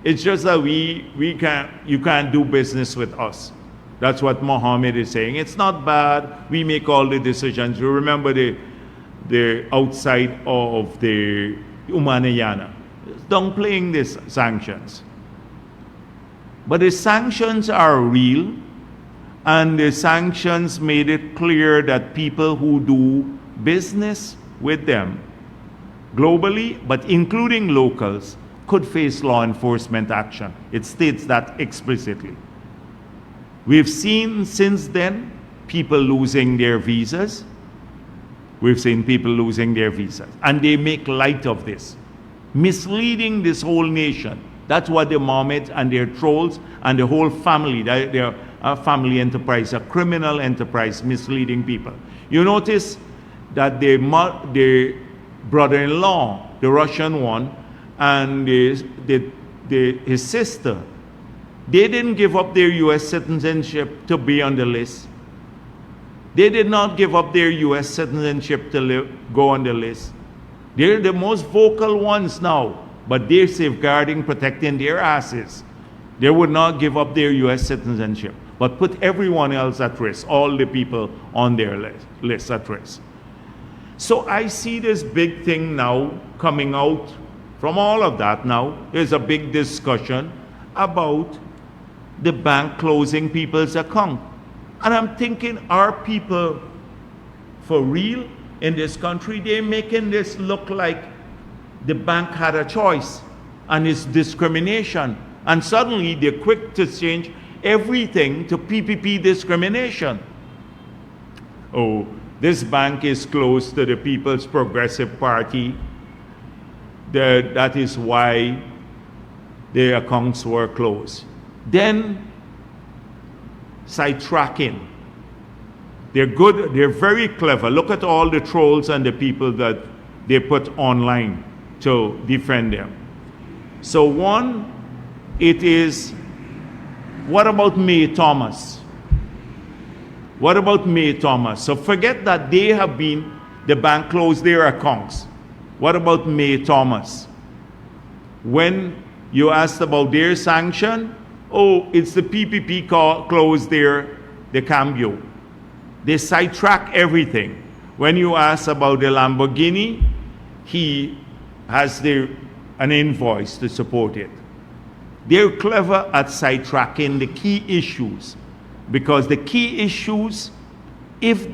It's just that you can't do business with us. That's what Mohammed is saying. It's not bad. We make all the decisions. You remember the outside of the Umanayana. Downplaying these sanctions. But the sanctions are real, and the sanctions made it clear that people who do business with them globally, but including locals, could face law enforcement action. It states that explicitly. We've seen since then people losing their visas. We've seen people losing their visas. And they make light of this, misleading this whole nation. That's what the Mohammed and their trolls and the whole family, they're a family enterprise, a criminal enterprise, misleading people. You notice that the brother-in-law, the Russian one, and his sister, they didn't give up their U.S. citizenship to be on the list. They did not give up their U.S. citizenship to go on the list. They're the most vocal ones now, but they're safeguarding, protecting their asses. They would not give up their U.S. citizenship, but put everyone else at risk, all the people on their list at risk. So I see this big thing now coming out from all of that now. There's a big discussion about the bank closing people's account. And I'm thinking, are people for real in this country? They're making this look like the bank had a choice and it's discrimination. And suddenly they're quick to change everything to PPP discrimination. Oh, this bank is close to the People's Progressive Party. That is why their accounts were closed. Then sidetracking. They're good, they're very clever. Look at all the trolls and the people that they put online to defend them. So one, it is, what about May Thomas? What about May Thomas? So forget that they have been, the bank closed their accounts. What about May Thomas? When you asked about their sanction, oh, it's the PPP closed the cambio. They sidetrack everything. When you ask about the Lamborghini, he has an invoice to support it. They're clever at sidetracking the key issues, because the key issues, if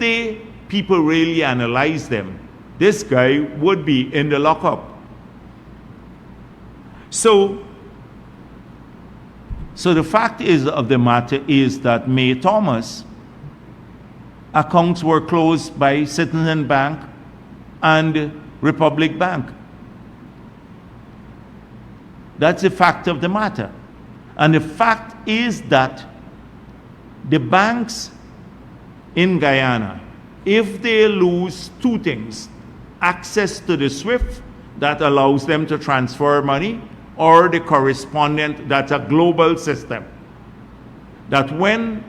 people really analyze them, this guy would be in the lockup. So the fact of the matter is that May Thomas accounts were closed by Citizen Bank and Republic Bank. That's the fact of the matter. And the fact is that the banks in Guyana, if they lose two things, access to the SWIFT that allows them to transfer money, or the correspondent, that's a global system, that when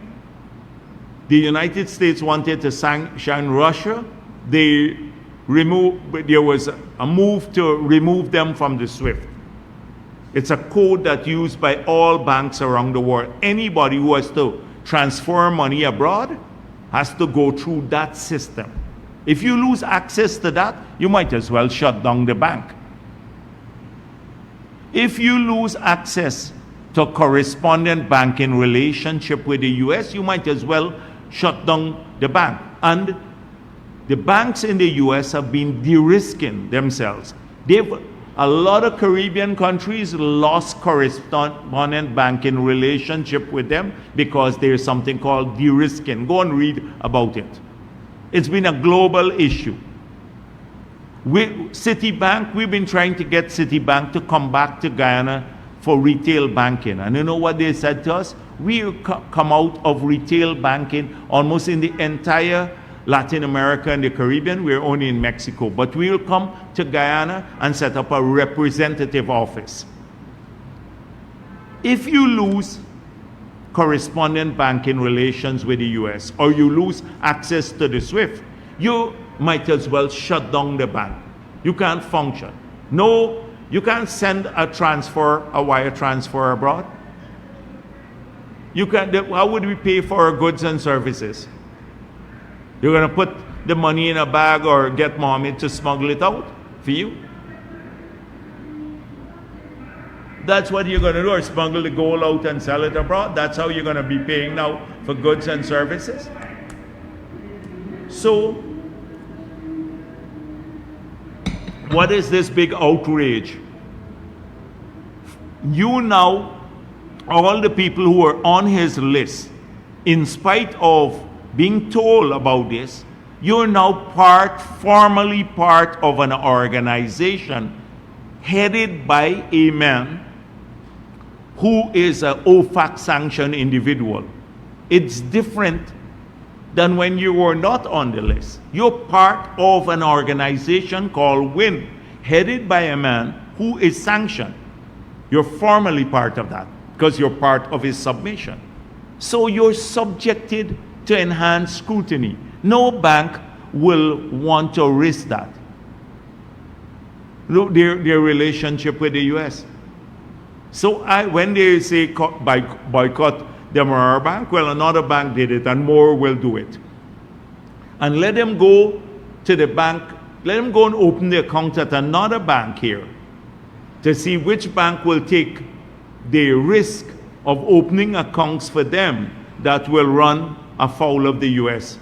the United States wanted to sanction Russia, there was a move to remove them from the SWIFT. It's a code that's used by all banks around the world. Anybody who has to transfer money abroad has to go through that system. If you lose access to that, you might as well shut down the bank. If you lose access to correspondent banking relationship with the US, you might as well shut down the bank. And the banks in the US have been de-risking themselves. A lot of Caribbean countries lost correspondent banking relationship with them because there's something called de-risking. Go and read about it. It's been a global issue. Citibank, we've been trying to get Citibank to come back to Guyana for retail banking. And you know what they said to us? We'll come out of retail banking almost in the entire Latin America and the Caribbean. We're only in Mexico. But we'll come to Guyana and set up a representative office. If you lose correspondent banking relations with the US, or you lose access to the SWIFT, you might as well shut down the bank. You can't function. No, you can't send a wire transfer abroad. You can't. How would we pay for our goods and services? You're going to put the money in a bag or get Mohammed to smuggle it out for you? That's what you're going to do, or smuggle the gold out and sell it abroad. That's how you're going to be paying now for goods and services. So, what is this big outrage? You now, all the people who are on his list, in spite of being told about this, you're now formally part of an organization headed by a man who is an OFAC sanctioned individual. It's different than when you were not on the list. You're part of an organization called WIN, headed by a man who is sanctioned. You're formally part of that because you're part of his submission. So you're subjected to enhanced scrutiny. No bank will want to risk that. Look, their relationship with the US. So when they say boycott the Marara Bank, well, another bank did it and more will do it. And let them go to the bank, let them go and open the account at another bank here to see which bank will take the risk of opening accounts for them that will run afoul of the US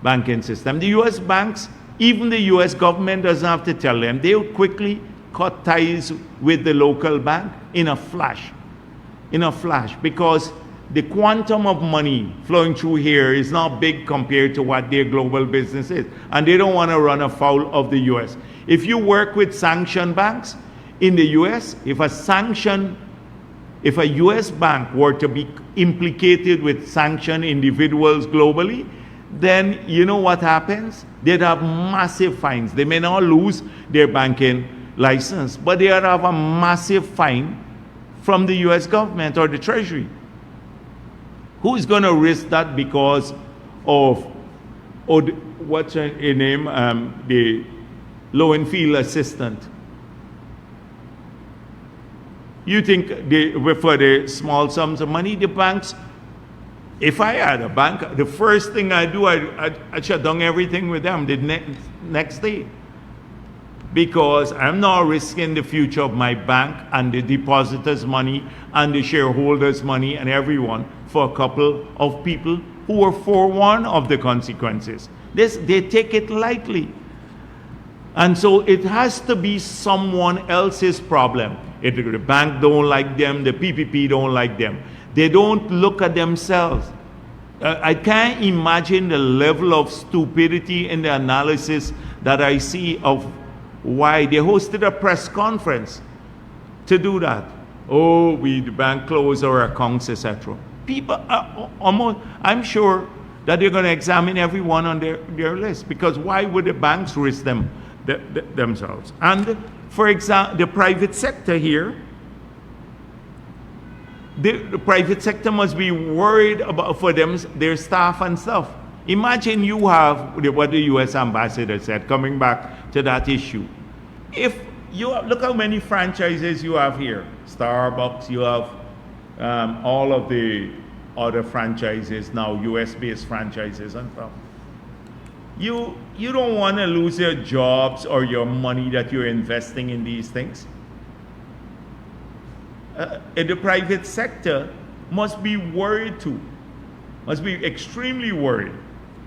banking system. The US banks, even the US government doesn't have to tell them. They'll quickly cut ties with the local bank in a flash. In a flash, because the quantum of money flowing through here is not big compared to what their global business is. And they don't want to run afoul of the US. If you work with sanctioned banks in the US, if a US bank were to be implicated with sanctioned individuals globally, then you know what happens? They'd have massive fines. They may not lose their banking license, but they'd have a massive fine from the US government or the Treasury. Who is going to risk that because of, what's her name, the Lowenfield assistant? You think for the small sums of money, the banks, if I had a bank, the first thing I do, I shut down everything with them the next day. Because I'm not risking the future of my bank and the depositors' money and the shareholders' money and everyone for a couple of people who are forewarned of the consequences. They take it lightly. And so it has to be someone else's problem. If the bank don't like them, the PPP don't like them. They don't look at themselves. I can't imagine the level of stupidity in the analysis that I see of why they hosted a press conference to do that. Oh, the bank closed our accounts, etc. People are almost, I'm sure that they're going to examine everyone on their list, because why would the banks risk themselves? And for example, the private sector here, the private sector must be worried about for them, their staff and stuff. Imagine you have what the US ambassador said, coming back to that issue. If look how many franchises you have here. Starbucks, you have all of the other franchises now, US-based franchises and stuff. You don't want to lose your jobs or your money that you're investing in these things. In the private sector must be worried too, must be extremely worried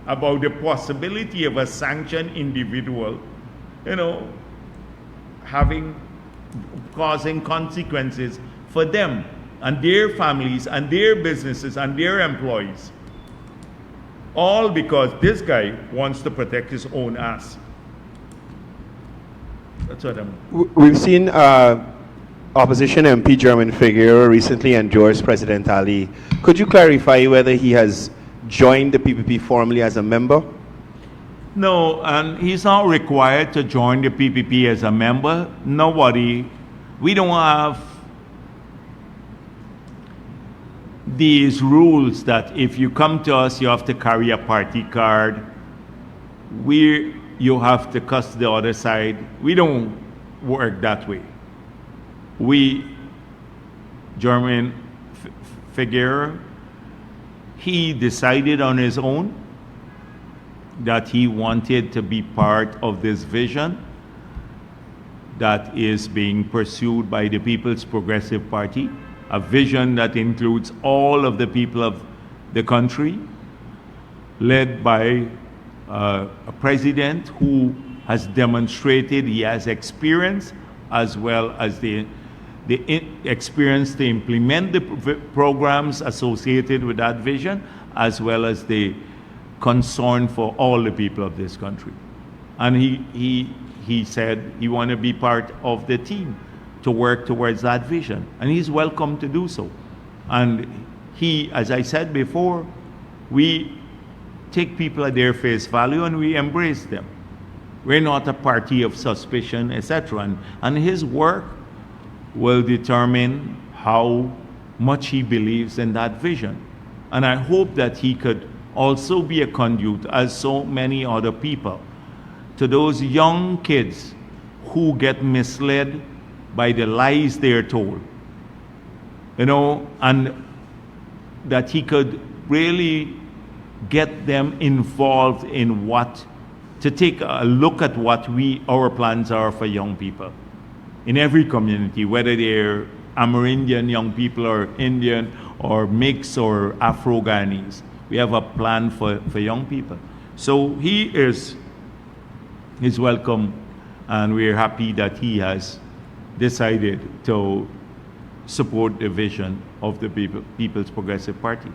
about the possibility of a sanctioned individual, causing consequences for them and their families and their businesses and their employees. All because this guy wants to protect his own ass. That's what I'm... We've seen opposition MP German Figueroa recently endorse President Ali. Could you clarify whether he has joined the PPP formally as a member? No, and he's not required to join the PPP as a member. We don't have these rules that if you come to us, you have to carry a party card. You have to cuss the other side. We don't work that way. German Figueroa, he decided on his own that he wanted to be part of this vision that is being pursued by the People's Progressive Party, a vision that includes all of the people of the country, led by a president who has demonstrated he has experience as well as the experience to implement the programs associated with that vision, as well as the concern for all the people of this country. And he said he wanted to be part of the team to work towards that vision, and he's welcome to do so. And as I said before, we take people at their face value and we embrace them. We're not a party of suspicion, etc. And his work will determine how much he believes in that vision. And I hope that he could also be a conduit, as so many other people, to those young kids who get misled by the lies they're told. And that he could really get them involved in to take a look at what our plans are for young people in every community, whether they're Amerindian young people or Indian or mixed or Afro-Guyanese. We have a plan for young people. So he is welcome, and we're happy that he has decided to support the vision of the People's Progressive Party.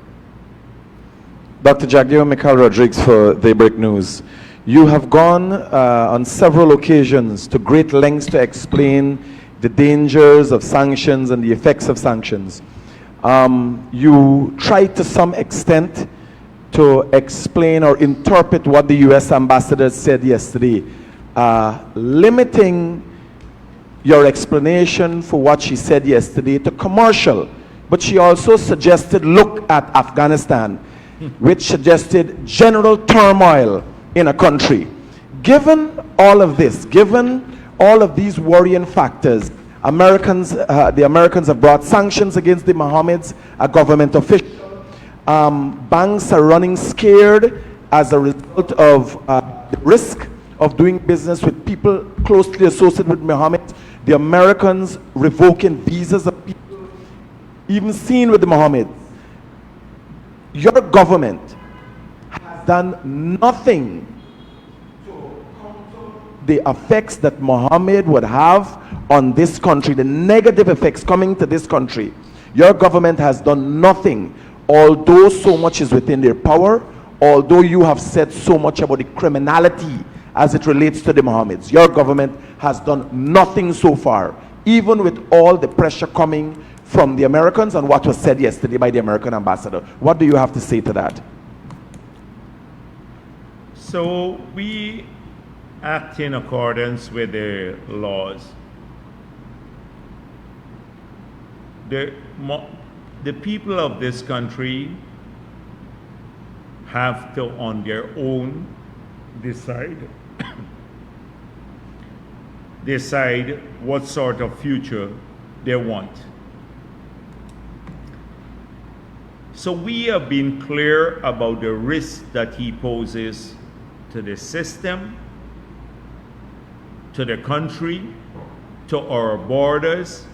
Dr. Jagdeo Mikhail Rodriguez for Daybreak News. You have gone on several occasions to great lengths to explain the dangers of sanctions and the effects of sanctions. You tried to some extent to explain or interpret what the U.S. ambassador said yesterday, limiting your explanation for what she said yesterday to commercial. But she also suggested look at Afghanistan, which suggested general turmoil in a country. Given all of this, given all of these worrying factors, the Americans have brought sanctions against the Mohammeds, a government official. Banks are running scared as a result of the risk of doing business with people closely associated with Mohammed. The Americans revoking visas of people even seen with the Mohammeds. Your government has done nothing to counter the effects that Mohammed would have on this country, the negative effects coming to this country. Your government has done nothing, although so much is within their power, although you have said so much about the criminality as it relates to the Mohammeds. Your government has done nothing so far, even with all the pressure coming from the Americans and what was said yesterday by the American ambassador. What do you have to say to that? So we act in accordance with the laws. The people of this country have to, on their own, decide decide what sort of future they want. So we have been clear about the risk that he poses to the system, to the country, to our borders,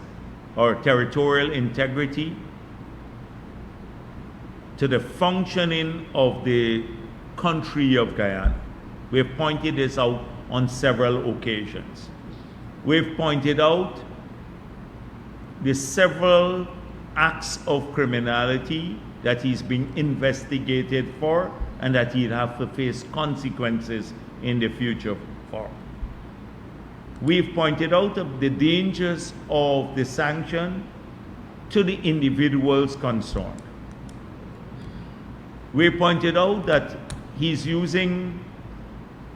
our territorial integrity, to the functioning of the country of Guyana. We have pointed this out on several occasions. We've pointed out the several acts of criminality that he's being investigated for and that he'd have to face consequences in the future for. We've pointed out the dangers of the sanction to the individuals concerned. We pointed out that he's using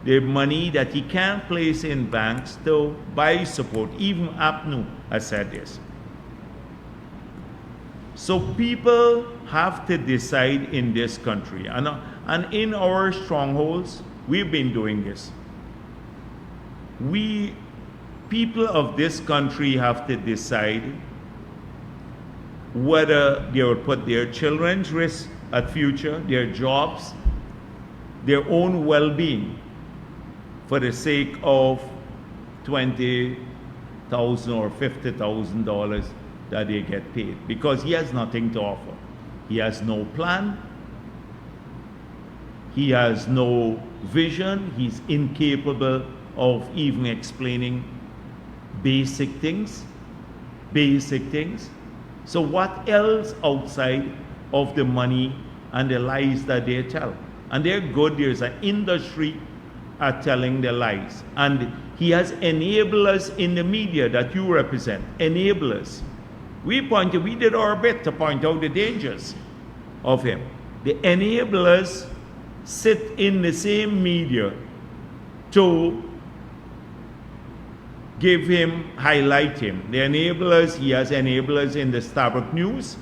the money that he can't place in banks to buy support. Even APNU has said this. So people have to decide in this country. And in our strongholds, we've been doing this. People of this country have to decide whether they will put their children's risk at future, their jobs, their own well-being for the sake of $20,000 or $50,000 that they get paid, because he has nothing to offer. He has no plan. He has no vision. He's incapable of even explaining basic things. So what else outside of the money and the lies that they tell? And they're good. There's an industry at telling the lies. And he has enablers in the media that you represent. Enablers. We did our bit to point out the dangers of him. The enablers sit in the same media to give him, highlight him. The enablers, he has enablers in the Starbuck News.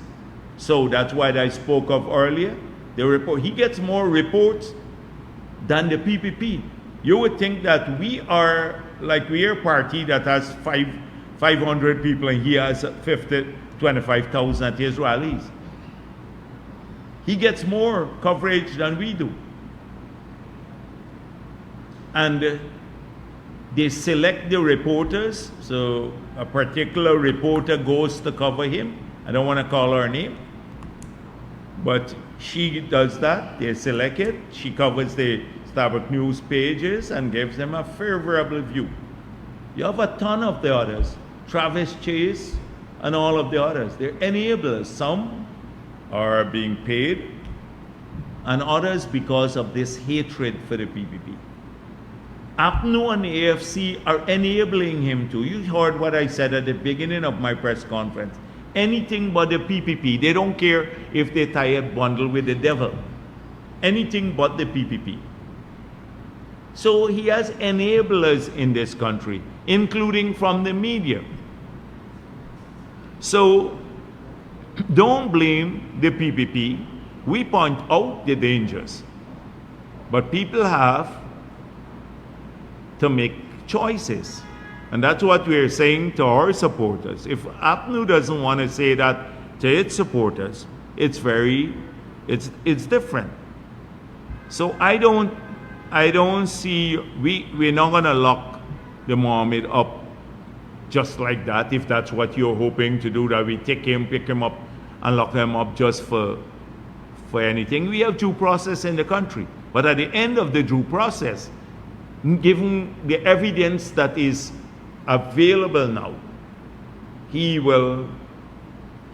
So that's what I spoke of earlier. The report, he gets more reports than the PPP. You would think that we are a party that has 500 people and he has 25,000 Israelis. He gets more coverage than we do. And they select the reporters. So a particular reporter goes to cover him. I don't want to call her name, but she does that. They select it. She covers the Starbuck News pages and gives them a favorable view. You have a ton of the others. Travis Chase and all of the others. They're enablers. Some are being paid and others because of this hatred for the PPP. APNU and the AFC are enabling him to. You heard what I said at the beginning of my press conference. Anything but the PPP. They don't care if they tie a bundle with the devil. Anything but the PPP. So he has enablers in this country, including from the media. So don't blame the PPP. We point out the dangers. But people have to make choices. And that's what we're saying to our supporters. If APNU doesn't want to say that to its supporters, it's different. So I don't see, we're not going to lock the Mohammed up just like that, if that's what you're hoping to do, that we pick him up and lock him up just for anything. We have due process in the country. But at the end of the due process, given the evidence that is available now, he'll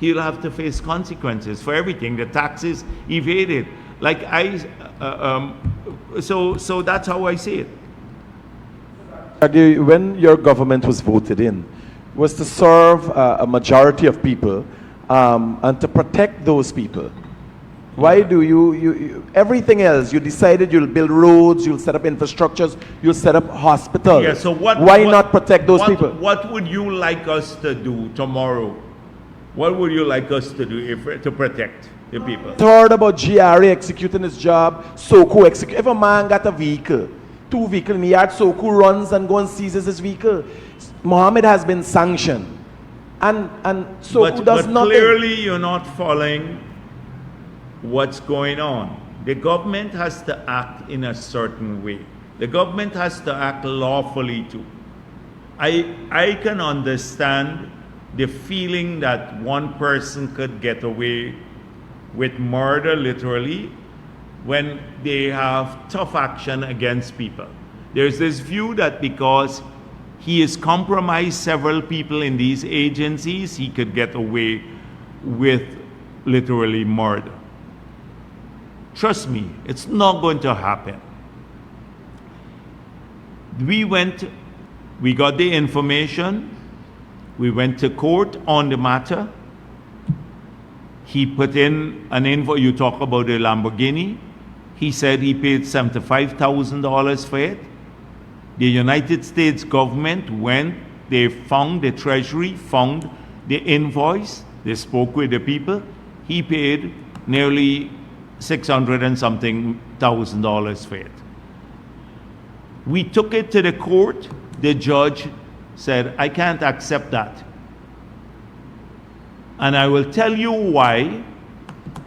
have to face consequences for everything. The taxes evaded. So that's how I see it. When your government was voted in, was to serve a majority of people and to protect those people. Why do you everything else, you decided you'll build roads, you'll set up infrastructures, you'll set up hospitals. Yeah, so why not protect those people? What would you like us to do tomorrow? What would you like us to do to protect the people? Heard about GRA executing his job, Soko execute. If a man got a vehicle, 2 vehicles in the yard, Soko runs and goes and seizes his vehicle. Mohammed has been sanctioned. And so who But, does but nothing? clearly you're not following what's going on. The government has to act in a certain way. The government has to act lawfully too. I can understand the feeling that one person could get away with murder literally when they have tough action against people. There's this view that because he has compromised several people in these agencies, he could get away with literally murder. Trust me, it's not going to happen. We got the information, we went to court on the matter. He put in an invoice. You talk about the Lamborghini. He said he paid $75,000 for it. The United States government went, they found, the Treasury found the invoice, they spoke with the people. He paid nearly $600 and something thousand for it. We took it to the court. The judge said, I can't accept that. And I will tell you why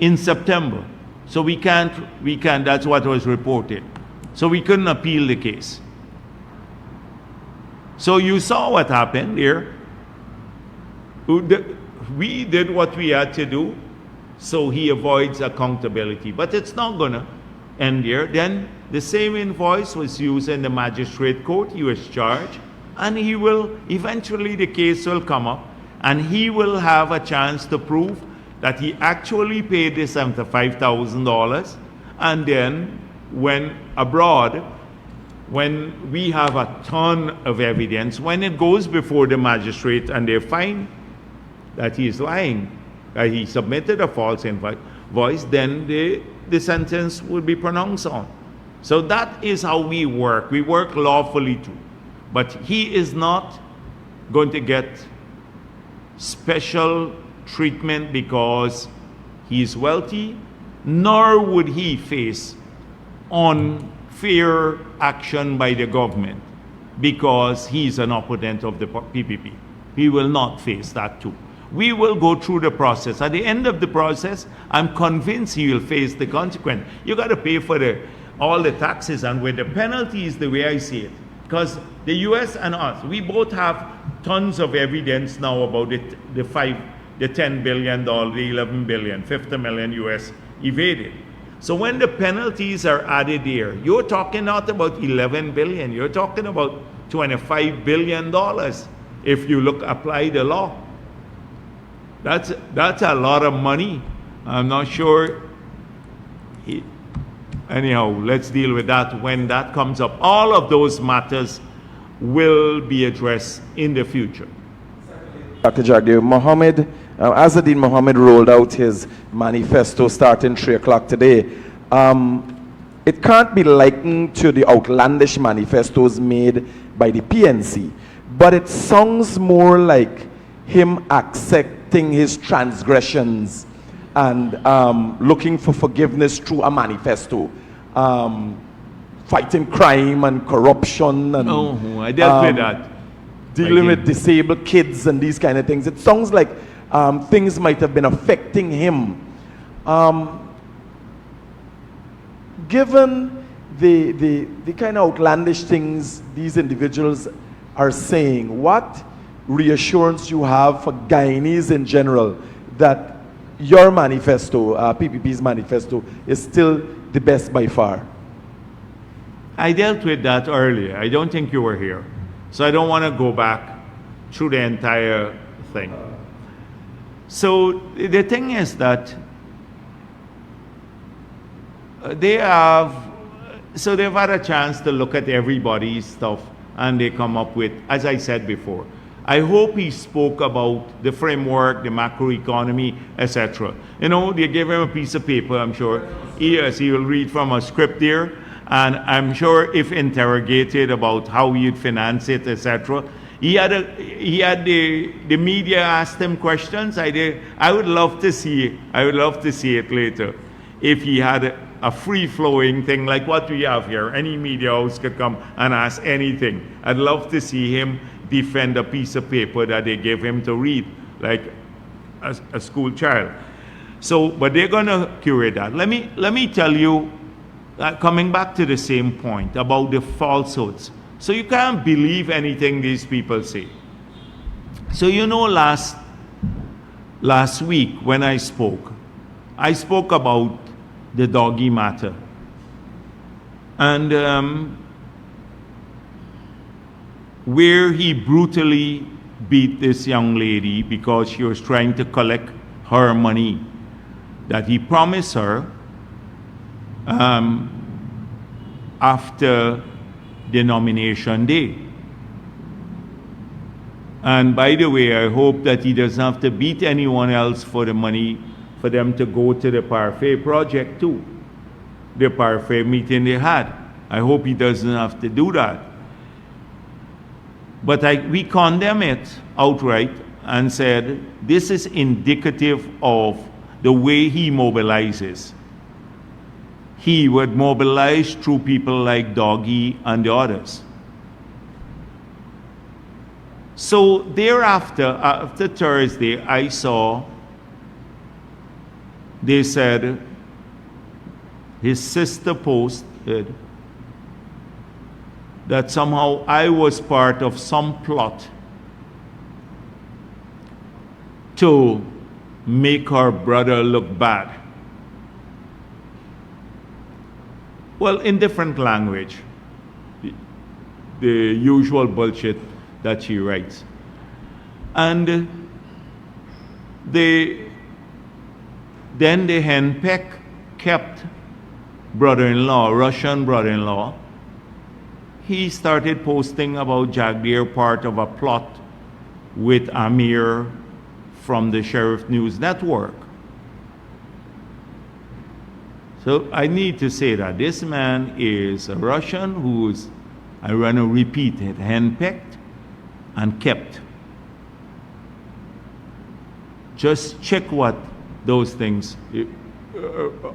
in September. So we can't, that's what was reported. So we couldn't appeal the case. So you saw what happened here. We did what we had to do, so he avoids accountability. But it's not gonna end here. Then the same invoice was used in the magistrate court. He was charged, and he will, eventually the case will come up, and he will have a chance to prove that he actually paid the $75,000, and then when abroad, when we have a ton of evidence, when it goes before the magistrate and they find that he is lying, that he submitted a false invoice, then the sentence will be pronounced on. So that is how we work. We work lawfully too. But he is not going to get special treatment because he is wealthy, nor would he face unfair action by the government because he is an opponent of the PPP. He will not face that too. We will go through the process. At the end of the process, I'm convinced he will face the consequence. You got to pay for all the taxes, and with the penalties, the way I see it. Because the US and us, we both have tons of evidence now about the $10 billion, the 11 billion, 50 million US evaded. So when the penalties are added here, you're talking not about 11 billion, you're talking about $25 billion if you apply the law. That's a lot of money. I'm not sure. Anyhow, let's deal with that when that comes up. All of those matters will be addressed in the future. Dr. Jagdeo, Mohammed, Azadin Mohammed rolled out his manifesto starting 3 o'clock today. It can't be likened to the outlandish manifestos made by the PNC, but it sounds more like him accepting his transgressions and looking for forgiveness through a manifesto. Fighting crime and corruption and I dealt with that. Dealing with disabled kids and these kind of things. It sounds like things might have been affecting him. Given the kind of outlandish things these individuals are saying, what reassurance you have for Guyanese in general that your manifesto, PPP's manifesto, is still the best by far? I dealt with that earlier. I don't think you were here. So I don't want to go back through the entire thing. So the thing is that they've had a chance to look at everybody's stuff and they come up with, as I said before, I hope he spoke about the framework, the macroeconomy, etc. You know, they gave him a piece of paper, I'm sure. Yes, he will read from a script there, and I'm sure if interrogated about how he'd finance it, etc. He had the media asked him questions. I would love to see it later. If he had a free-flowing thing like what we have here, any media house could come and ask anything. I'd love to see him defend a piece of paper that they gave him to read, like a school child. So, but they're going to curate that. Let me tell you, coming back to the same point about the falsehoods. So you can't believe anything these people say. So you know, last week when I spoke about the doggy matter. And where he brutally beat this young lady because she was trying to collect her money that he promised her after the nomination day. And by the way, I hope that he doesn't have to beat anyone else for the money for them to go to the Parfait project too. The Parfait meeting they had. I hope he doesn't have to do that. But we condemn it outright and said this is indicative of the way he mobilizes. He would mobilize through people like Doggy and the others. So thereafter, after Thursday, I saw, they said, his sister posted that somehow I was part of some plot to make her brother look bad. Well, in different language, the usual bullshit that she writes. And then the henpeck kept brother-in-law, Russian brother-in-law. He started posting about Jagdeo part of a plot with Amir from the Sheriff News Network. So I need to say that this man is a Russian who's, I want to repeat it, henpecked and kept. Just check what those things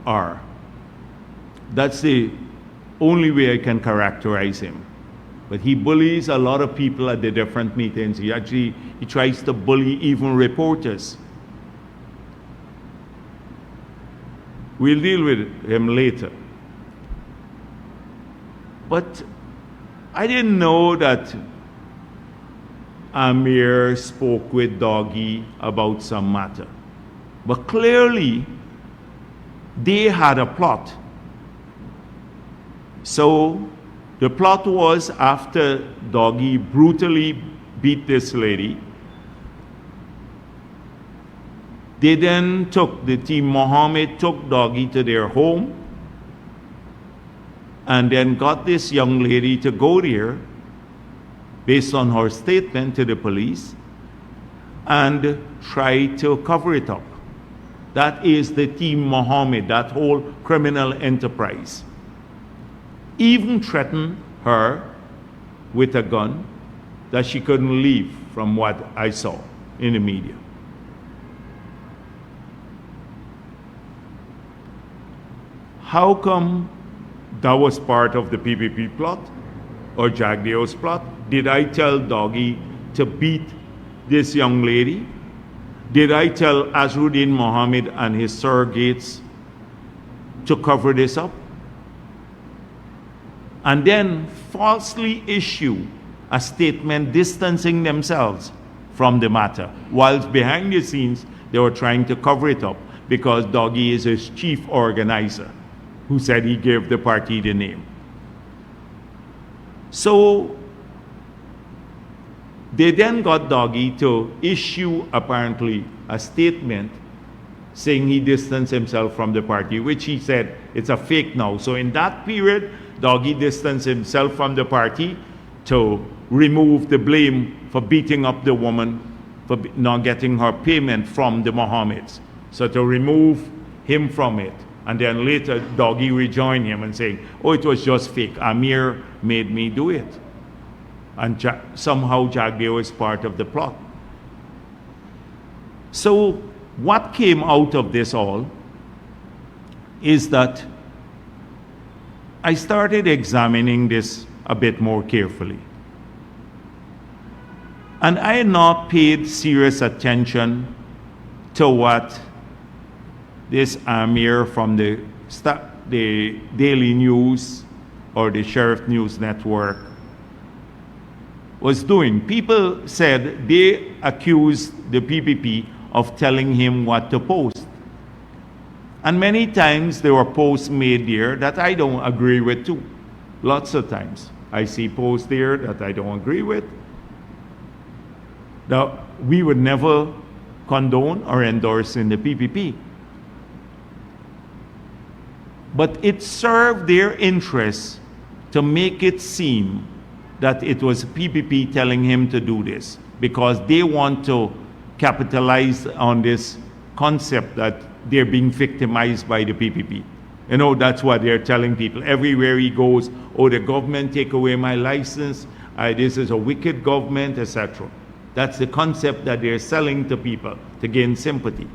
are. That's the only way I can characterize him. But he bullies a lot of people at the different meetings. He tries to bully even reporters. We'll deal with him later. But I didn't know that Amir spoke with Doggy about some matter. But clearly, they had a plot. So the plot was, after Doggy brutally beat this lady, they then took, the team Mohammed took Doggy to their home and then got this young lady to go there based on her statement to the police and try to cover it up. That is the team Mohammed, that whole criminal enterprise. Even threatened her with a gun that she couldn't leave, from what I saw in the media. How come that was part of the PPP plot or Jagdeo's plot? Did I tell Doggy to beat this young lady? Did I tell Azruddin Mohammed and his surrogates to cover this up? And then falsely issue a statement distancing themselves from the matter, whilst behind the scenes they were trying to cover it up because Doggy is his chief organizer, who said he gave the party the name. So they then got Doggy to issue apparently a statement saying he distanced himself from the party, which he said it's a fake now. So in that period, Doggy distanced himself from the party to remove the blame for beating up the woman for not getting her payment from the Mohammeds. So to remove him from it. And then later, Doggy rejoined him and saying, oh, it was just fake. Amir made me do it. And somehow Jagdeo is part of the plot. So what came out of this all is that I started examining this a bit more carefully. And I had not paid serious attention to what this Amir from the Daily News or the Sheriff News Network was doing. People said they accused the PPP of telling him what to post. And many times there were posts made there that I don't agree with too. Lots of times I see posts there that I don't agree with. Now, we would never condone or endorse in the PPP. But it served their interests to make it seem that it was PPP telling him to do this, because they want to capitalize on this concept that they're being victimized by the PPP. You know, that's what they're telling people. Everywhere he goes, oh, the government take away my license, this is a wicked government, etc. That's the concept that they're selling to people to gain sympathy.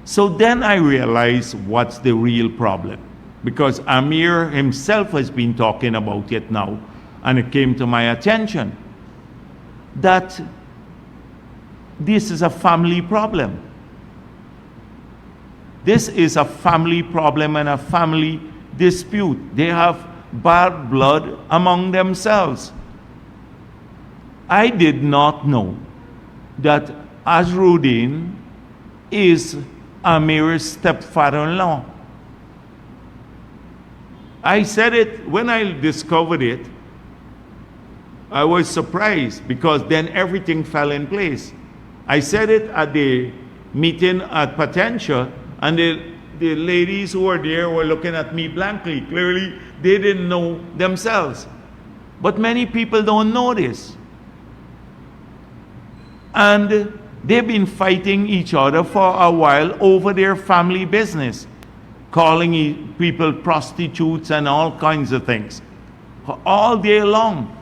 So then I realized what's the real problem. Because Amir himself has been talking about it now, and it came to my attention that this is a family problem. This is a family problem and a family dispute. They have bad blood among themselves. I did not know that Azruddin is Amir's stepfather-in-law. I said it, when I discovered it, I was surprised, because then everything fell in place. I said it at the meeting at Patentia, and the ladies who were there were looking at me blankly. Clearly, they didn't know themselves. But many people don't know this. And they've been fighting each other for a while over their family business, calling people prostitutes and all kinds of things. All day long.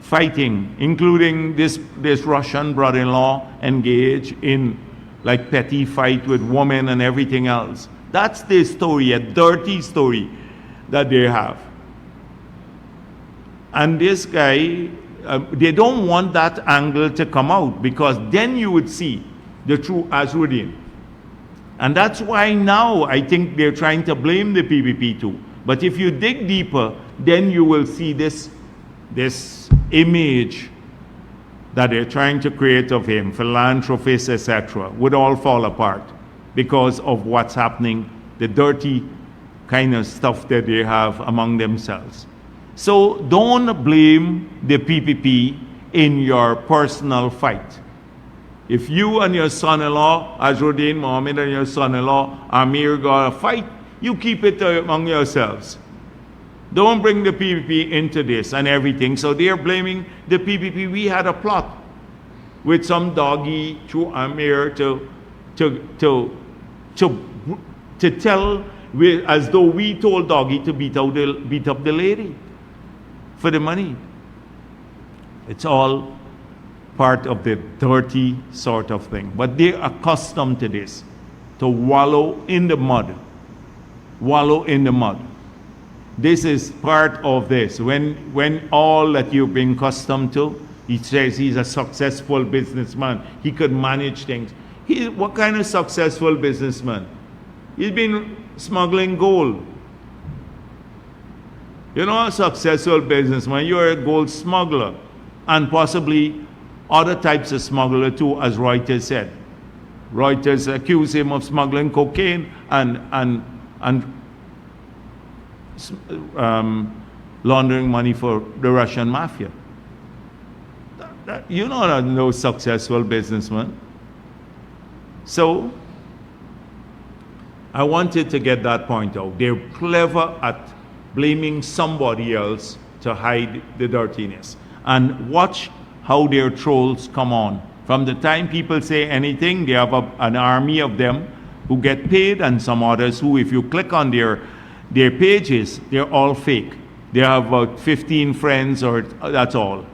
Fighting, including this Russian brother-in-law engaged in like petty fight with women and everything else. That's the story, a dirty story that they have. And this guy, they don't want that angle to come out, because then you would see the true Azruddin. And that's why now I think they're trying to blame the PPP too. But if you dig deeper, then you will see this image that they're trying to create of him, philanthropist, etc., would all fall apart because of what's happening, the dirty kind of stuff that they have among themselves. So don't blame the PPP in your personal fight. If you and your son-in-law, Azruddin Mohammed, and your son-in-law Amir got a fight, you keep it among yourselves. Don't bring the PPP into this and everything. So they're blaming the PPP. We had a plot with some doggy through Amir to tell, as though we told doggy to beat up the lady for the money. It's all part of the dirty sort of thing. But they're accustomed to this, to wallow in the mud. Wallow in the mud. This is part of this. When all that you've been accustomed to, he says he's a successful businessman. He could manage things. What kind of successful businessman? He's been smuggling gold. You're not a successful businessman. You're a gold smuggler. And possibly other types of smuggler too, as Reuters said. Reuters accused him of smuggling cocaine and laundering money for the Russian mafia. You're not no successful businessman. So I wanted to get that point out. They're clever at blaming somebody else to hide the dirtiness. And watch how their trolls come on. From the time people say anything, they have an army of them who get paid, and some others who, if you click on their pages, they're all fake. They have about 15 friends, or that's all.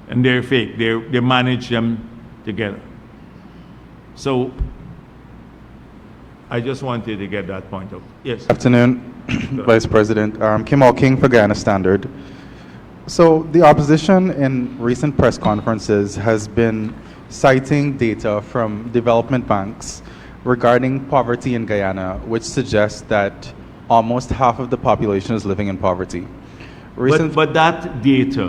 And they're fake. They manage them together. So I just wanted to get that point out. Yes. Good afternoon, Vice President. Kim King for Guyana Standard. So the opposition in recent press conferences has been citing data from development banks regarding poverty in Guyana, which suggests that almost half of the population is living in poverty. But that data,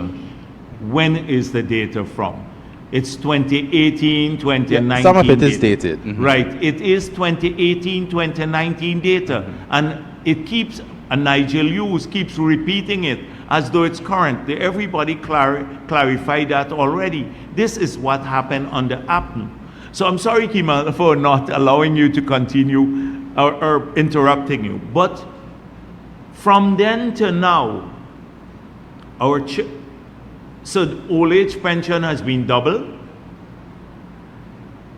when is the data from? It's 2018, 2019. Yeah, some of it is data. dated. Mhm. Right. It is 2018, 2019 data. And it keeps, and Nigel Hughes keeps repeating it as though it's current. Everybody clarified that already. This is what happened under APNU. So I'm sorry, Kima, for not allowing you to continue or interrupting you. But from then to now, so the old age pension has been doubled.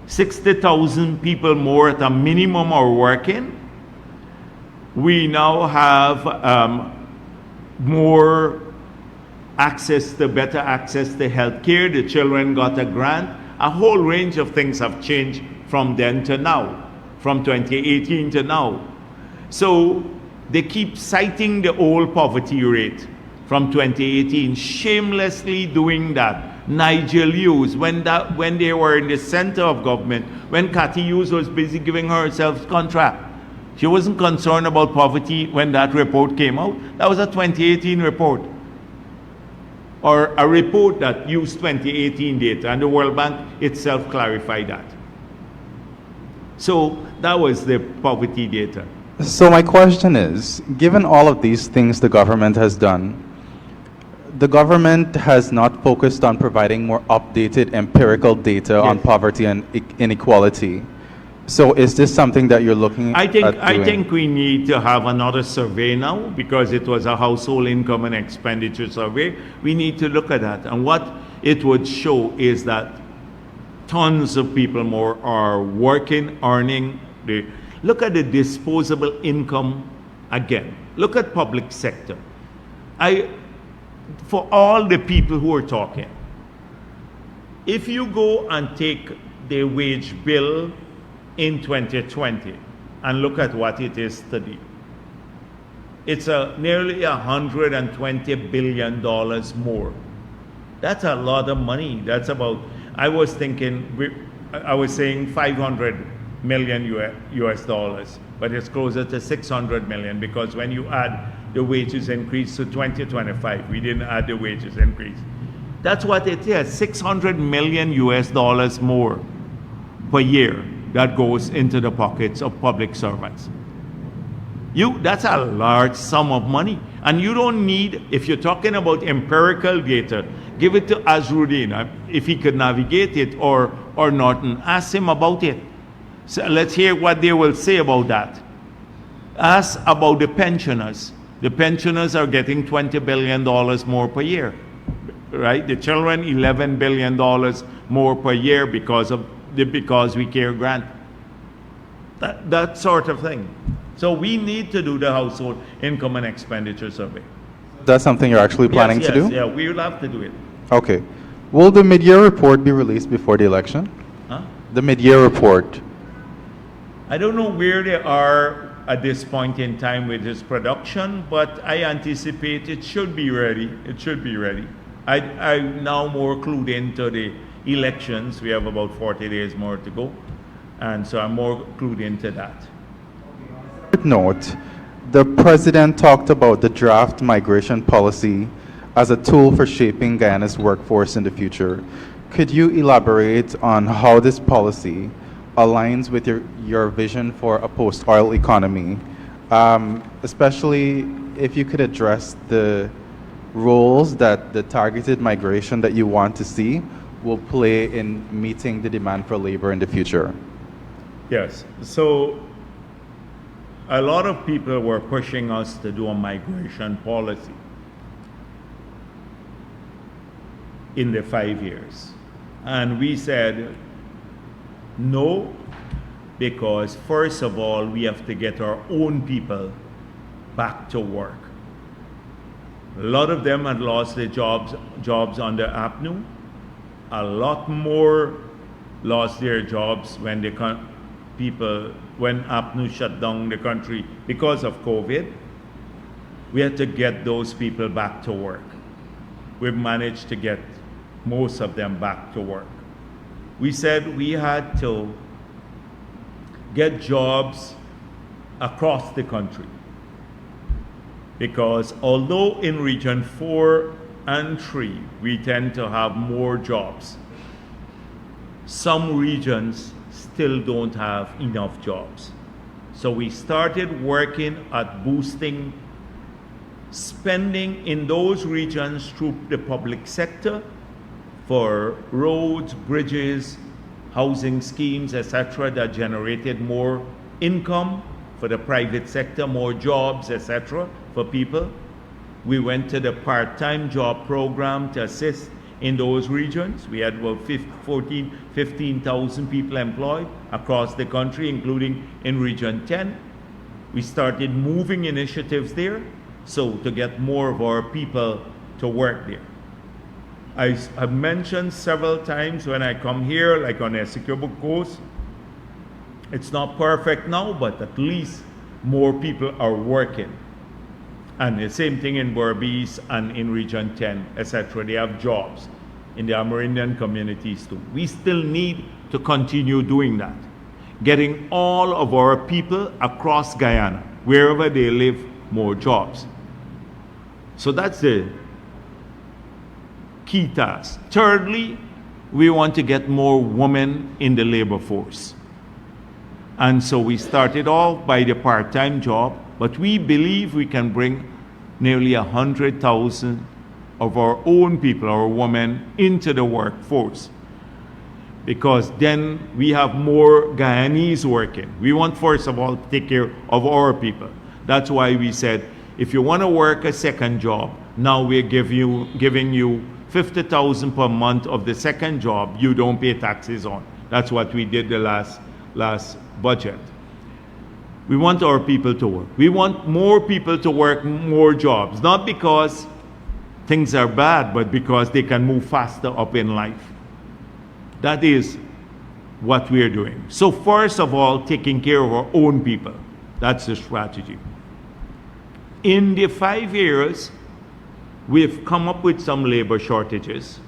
60,000 people more at a minimum are working. We now have more access to better access to health care. The children got a grant. A whole range of things have changed from then to now, from 2018 to now. So they keep citing the old poverty rate from 2018, shamelessly doing that. Nigel Hughes, when they were in the center of government, when Cathy Hughes was busy giving herself contract, she wasn't concerned about poverty when that report came out. That was a 2018 report, or a report that used 2018 data, and the World Bank itself clarified that. So that was the poverty data. So my question is, given all of these things the government has done, the government has not focused on providing more updated empirical data on Yes. poverty and inequality. So is this something that you're looking I at doing? think we need to have another survey now, because it was a household income and expenditure survey. We need to look at that. And what it would show is that tons of people more are working, earning. Look at the disposable income again. Look at public sector. For all the people who are talking, if you go and take the wage bill in 2020 and look at what it is today, it's nearly $120 billion more. That's a lot of money. That's about, I was saying 500 million US dollars, but it's closer to 600 million, because when you add the wages increase to 2025, we didn't add the wages increase. That's what it is, 600 million US dollars more per year that goes into the pockets of public servants. That's a large sum of money. And you don't need, if you're talking about empirical data, give it to Azruddin, if he could navigate it, or Norton, ask him about it. So let's hear what they will say about that. Ask about the pensioners. The pensioners are getting $20 billion more per year, right? The children, $11 billion more per year because of the Because We Care grant. That sort of thing. So we need to do the household income and expenditure survey. That's something you're actually planning to do? Yeah, we will have to do it. Okay. Will the mid-year report be released before the election? Huh? The mid-year report. I don't know where they are at this point in time with this production, but I anticipate it should be ready. It should be ready. I'm now more clued into the elections. We have about 40 days more to go, and so I'm more clued into that. Note, the president talked about the draft migration policy as a tool for shaping Guyana's workforce in the future. Could you elaborate on how this policy aligns with your vision for a post-oil economy, especially if you could address the roles that the targeted migration that you want to see will play in meeting the demand for labor in the future? Yes. So a lot of people were pushing us to do a migration policy in the 5 years. And we said, no, because first of all, we have to get our own people back to work. A lot of them had lost their jobs under APNU. A lot more lost their jobs when when APNU shut down the country because of COVID. We had to get those people back to work. we've managed to get most of them back to work. We said we had to get jobs across the country, because although in Region 4 and 3 we tend to have more jobs, some regions still don't have enough jobs. So we started working at boosting spending in those regions through the public sector for roads, bridges, housing schemes, etc., that generated more income for the private sector, more jobs, etc., for people. We went to the part-time job program to assist in those regions. We had about 15,000 people employed across the country, including in Region 10. We started moving initiatives there, so to get more of our people to work there. I have mentioned several times when I come here, like on Essequibo Coast, it's not perfect now, but at least more people are working. And the same thing in Berbice and in Region 10, etc. They have jobs in the Amerindian communities too. We still need to continue doing that, getting all of our people across Guyana, wherever they live, more jobs. So that's the key task. Thirdly, we want to get more women in the labor force. And so we started off by the part-time job, but we believe we can bring nearly 100,000 of our own people, our women, into the workforce. Because then we have more Guyanese working. We want, first of all, to take care of our people. That's why we said, if you want to work a second job, now we're giving you 50,000 per month of the second job you don't pay taxes on. That's what we did the last budget. We want our people to work. We want more people to work more jobs, not because things are bad, but because they can move faster up in life. That is what we are doing. So first of all, taking care of our own people. That's the strategy. In the 5 years, we've come up with some labor shortages,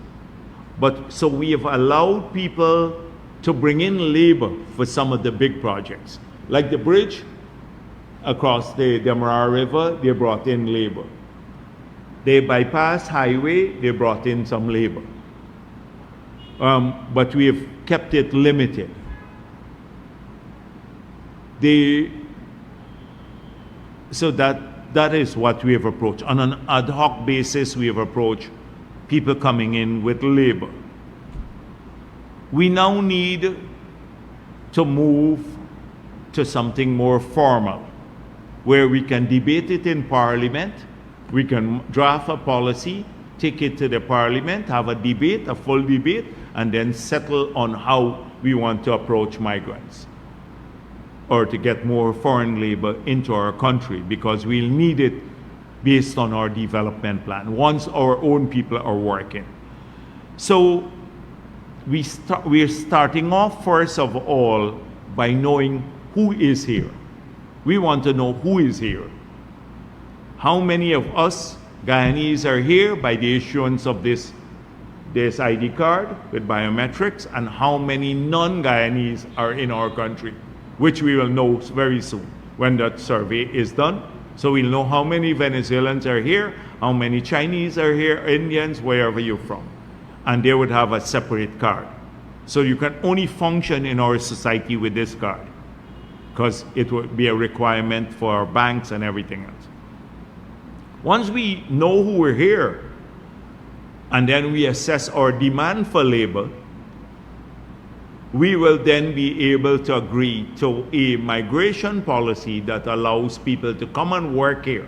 but so we have allowed people to bring in labor for some of the big projects. Like the bridge across the Demerara River, they brought in labor. They bypassed highway, they brought in some labor. But we have kept it limited. So that is what we have approached. On an ad hoc basis, we have approached people coming in with labor. We now need to move to something more formal, where we can debate it in Parliament, we can draft a policy, take it to the Parliament, have a debate, a full debate, and then settle on how we want to approach migrants, or to get more foreign labor into our country, because we'll need it based on our development plan, once our own people are working. So we're starting off, first of all, by knowing who is here. We want to know who is here. How many of us Guyanese are here by the issuance of this ID card with biometrics, and how many non-Guyanese are in our country, which we will know very soon when that survey is done. So we'll know how many Venezuelans are here, how many Chinese are here, Indians, wherever you're from. And they would have a separate card. So you can only function in our society with this card, because it would be a requirement for our banks and everything else. Once we know who we're here, and then we assess our demand for labor, we will then be able to agree to a migration policy that allows people to come and work here,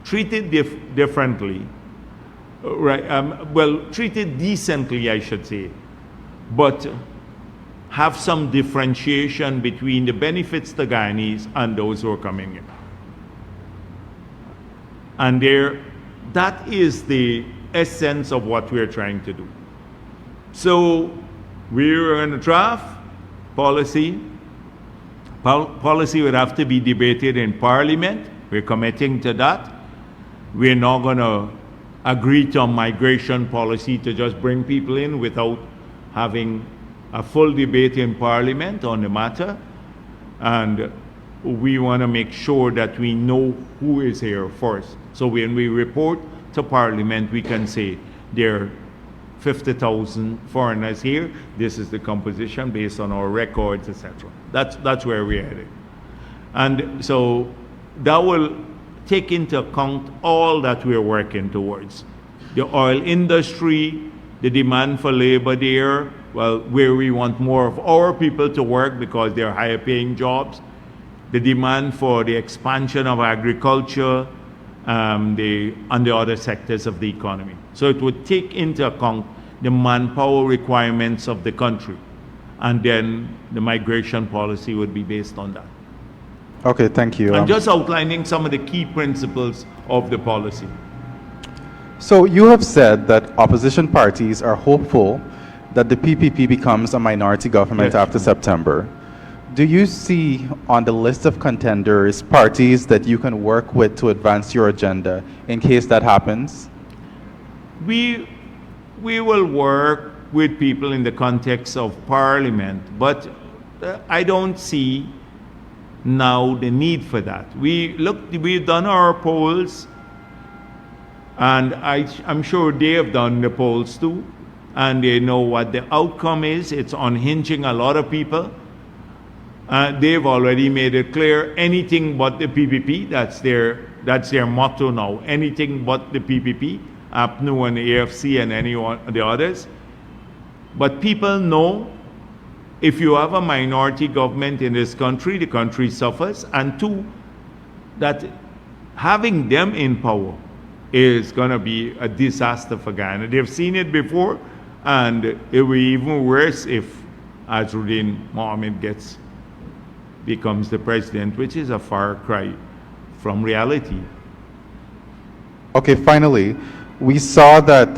treated differently, right? Treated decently, I should say, but have some differentiation between the benefits to Guyanese and those who are coming in. And that is the essence of what we're trying to do. So we're going to draft policy. Policy would have to be debated in Parliament. We're committing to that. We're not going to agree to a migration policy to just bring people in without having a full debate in Parliament on the matter. And we want to make sure that we know who is here first. So when we report to Parliament, we can say there are 50,000 foreigners here. This is the composition based on our records, etc. That's where we're headed. And so that will take into account all that we're working towards. The oil industry, the demand for labor there, well, where we want more of our people to work because they're higher paying jobs, the demand for the expansion of agriculture, and the other sectors of the economy. So it would take into account the manpower requirements of the country, and then the migration policy would be based on that. Okay, thank you. I'm just outlining some of the key principles of the policy. So you have said that opposition parties are hopeful that the PPP becomes a minority government Yes. after September. Do you see on the list of contenders parties that you can work with to advance your agenda in case that happens? We will work with people in the context of Parliament, but I don't see now the need for that. We've done our polls, and I'm sure they have done the polls too, and they know what the outcome is. It's unhinging a lot of people. They've already made it clear, anything but the PPP, that's their motto now, anything but the PPP, APNU and AFC and any one of the others. But people know if you have a minority government in this country, the country suffers, and two, that having them in power is going to be a disaster for Ghana. They've seen it before, and it will be even worse if Azruddin Mohammed becomes the president, which is a far cry from reality. Okay, finally, we saw that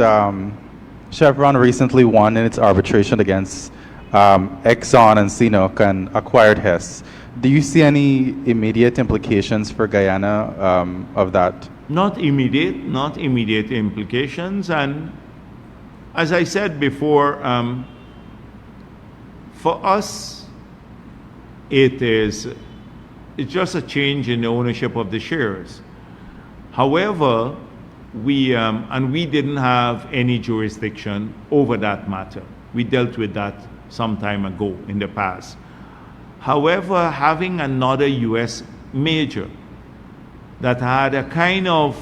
Chevron recently won in its arbitration against Exxon and CNOOC and acquired Hess. Do you see any immediate implications for Guyana of that? Not immediate implications. And as I said before, for us, it's just a change in the ownership of the shares. However, we didn't have any jurisdiction over that matter. We dealt with that some time ago in the past. However, having another U.S. major that had a kind of,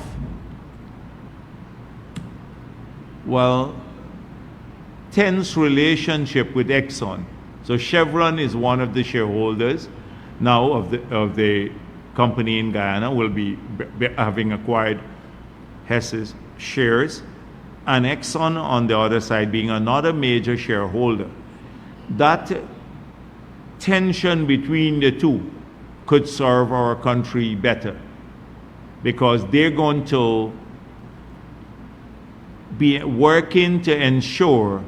tense relationship with Exxon. So Chevron is one of the shareholders now of the company in Guyana, will be having acquired Hess's shares, and Exxon on the other side being another major shareholder. That tension between the two could serve our country better, because they're going to be working to ensure,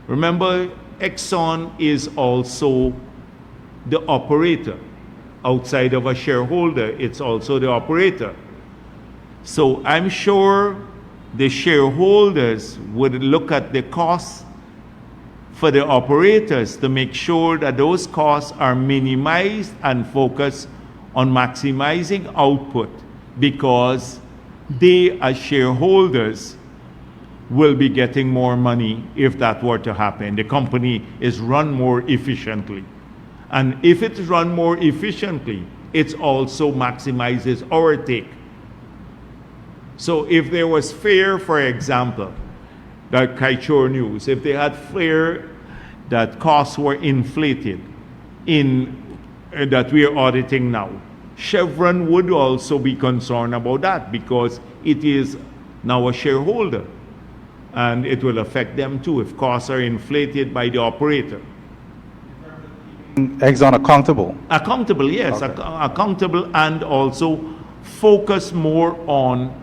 remember, Exxon is also the operator. Outside of a shareholder, it's also the operator. So I'm sure the shareholders would look at the costs for the operators to make sure that those costs are minimized and focus on maximizing output, because they, as shareholders, will be getting more money if that were to happen. The company is run more efficiently. And if it's run more efficiently, it also maximizes our take. So if there was fear, for example, that Kaichor News, if they had fear that costs were inflated that we are auditing now, Chevron would also be concerned about that, because it is now a shareholder. And it will affect them too if costs are inflated by the operator. Exxon accountable? Accountable, yes. Okay. Accountable, and also focus more on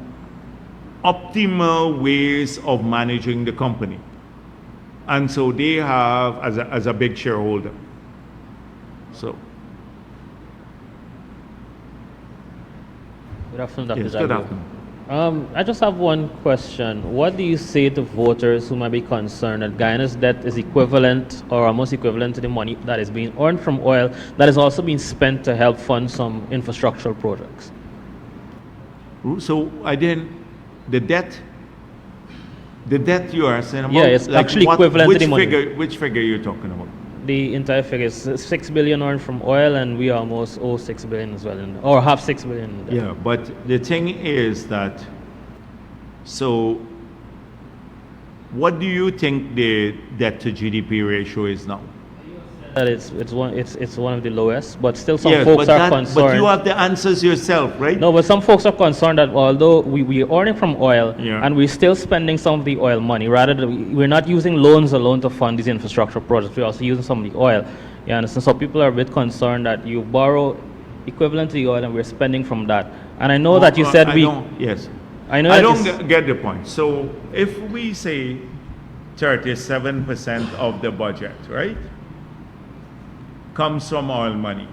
optimal ways of managing the company. And so they have as a big shareholder. So. Good afternoon, Dr. Yes, Jagdeo. good afternoon. I just have one question. What do you say to voters who might be concerned that Guyana's debt is equivalent or almost equivalent to the money that is being earned from oil that is also being spent to help fund some infrastructural projects? So I didn't, the debt you are saying about? Yeah, it's actually equivalent to the money. Which figure are you talking about? The entire figure is 6 billion earned from oil, and we almost owe 6 billion as well, or have 6 billion. In debt. Yeah, but the thing is that, so what do you think the debt to GDP ratio is now? That it's one of the lowest, but still some Yes, folks but are concerned. But you have the answers yourself, right? No, but some folks are concerned that although we are earning from oil, Yeah. and we're still spending some of the oil money, rather than we're not using loans alone to fund these infrastructure projects, we're also using some of the oil. You understand? So people are a bit concerned that you borrow equivalent to the oil and we're spending from that. And I know that you said Yes. I know I that don't you get the point. So if we say 37% of the budget, right, comes from oil money.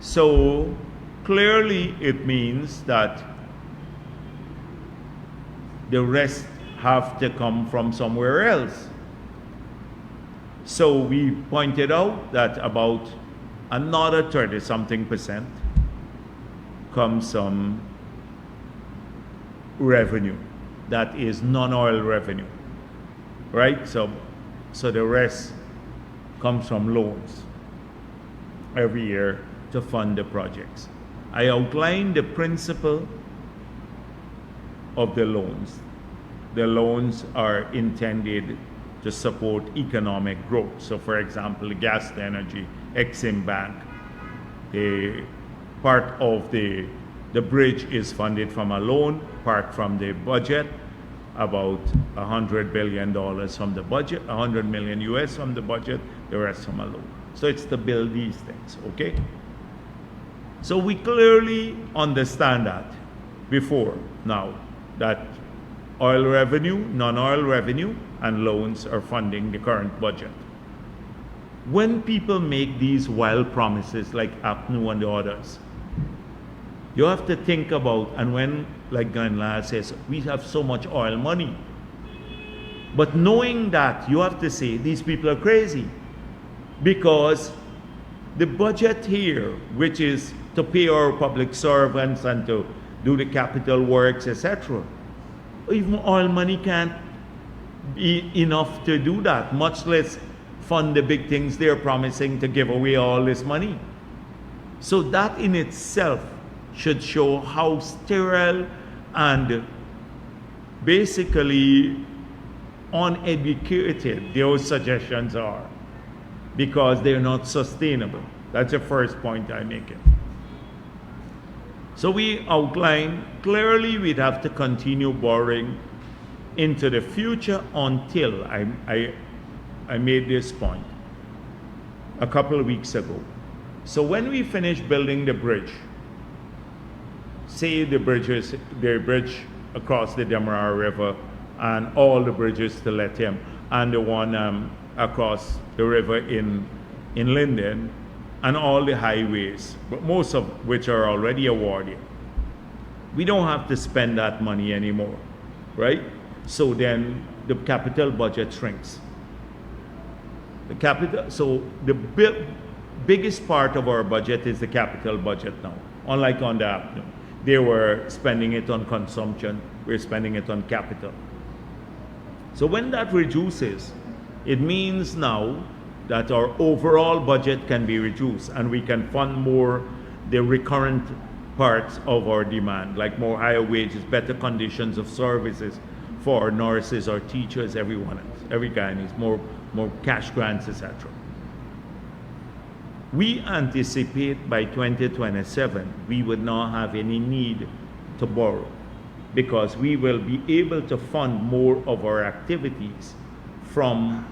So clearly it means that the rest have to come from somewhere else. So we pointed out that about another 30-something% comes from revenue that is non-oil revenue, right? So the rest comes from loans every year to fund the projects. I outlined the principle of the loans. The loans are intended to support economic growth. So for example, gas to energy, Exim Bank, the part of the bridge is funded from a loan, part from the budget, about $100 billion from the budget, 100 million US from the budget, the rest from a loan. So it's to build these things, okay? So we clearly understand that before now, that oil revenue, non-oil revenue, and loans are funding the current budget. When people make these wild promises like APNU and the others, you have to think about, and when, like Ganla says, we have so much oil money. But knowing that, you have to say, these people are crazy. Because the budget here, which is to pay our public servants and to do the capital works, etc., even oil money can't be enough to do that, much less fund the big things they're promising to give away all this money. So that in itself should show how sterile and basically uneducated those suggestions are, because they're not sustainable. That's the first point I make it. So we outline clearly we'd have to continue borrowing into the future until I made this point a couple of weeks ago. So when we finish building the bridge, say the bridge across the Demerara River and all the bridges to Lethem and the one across the river in Linden and all the highways, but most of which are already awarded. We don't have to spend that money anymore, right? So then the capital budget shrinks. So the biggest part of our budget is the capital budget now, unlike on the APNU. They were spending it on consumption, we're spending it on capital. So when that reduces, it means now that our overall budget can be reduced and we can fund more the recurrent parts of our demand, like more higher wages, better conditions of services for our nurses, our teachers, everyone else, every guy needs more cash grants, etc. We anticipate by 2027 we would not have any need to borrow because we will be able to fund more of our activities from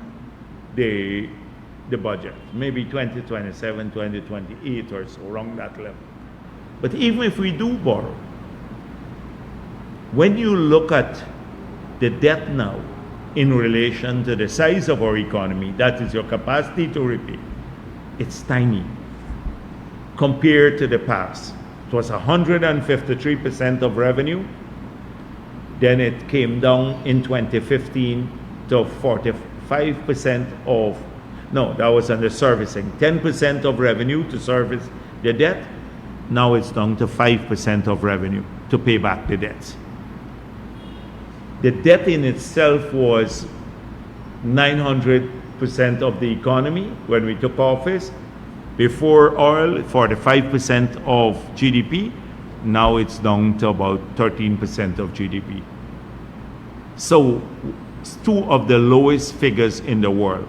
the budget, maybe 2027, 2028 or so, around that level. But even if we do borrow, when you look at the debt now in relation to the size of our economy, that is your capacity to repay, it's tiny compared to the past. It was 153% of revenue. Then it came down in 2015 to 45% of, no, that was under servicing. 10% of revenue to service the debt. Now it's down to 5% of revenue to pay back the debts. The debt in itself was 900% of the economy when we took office. Before oil, 45% of GDP. Now it's down to about 13% of GDP. So it's two of the lowest figures in the world.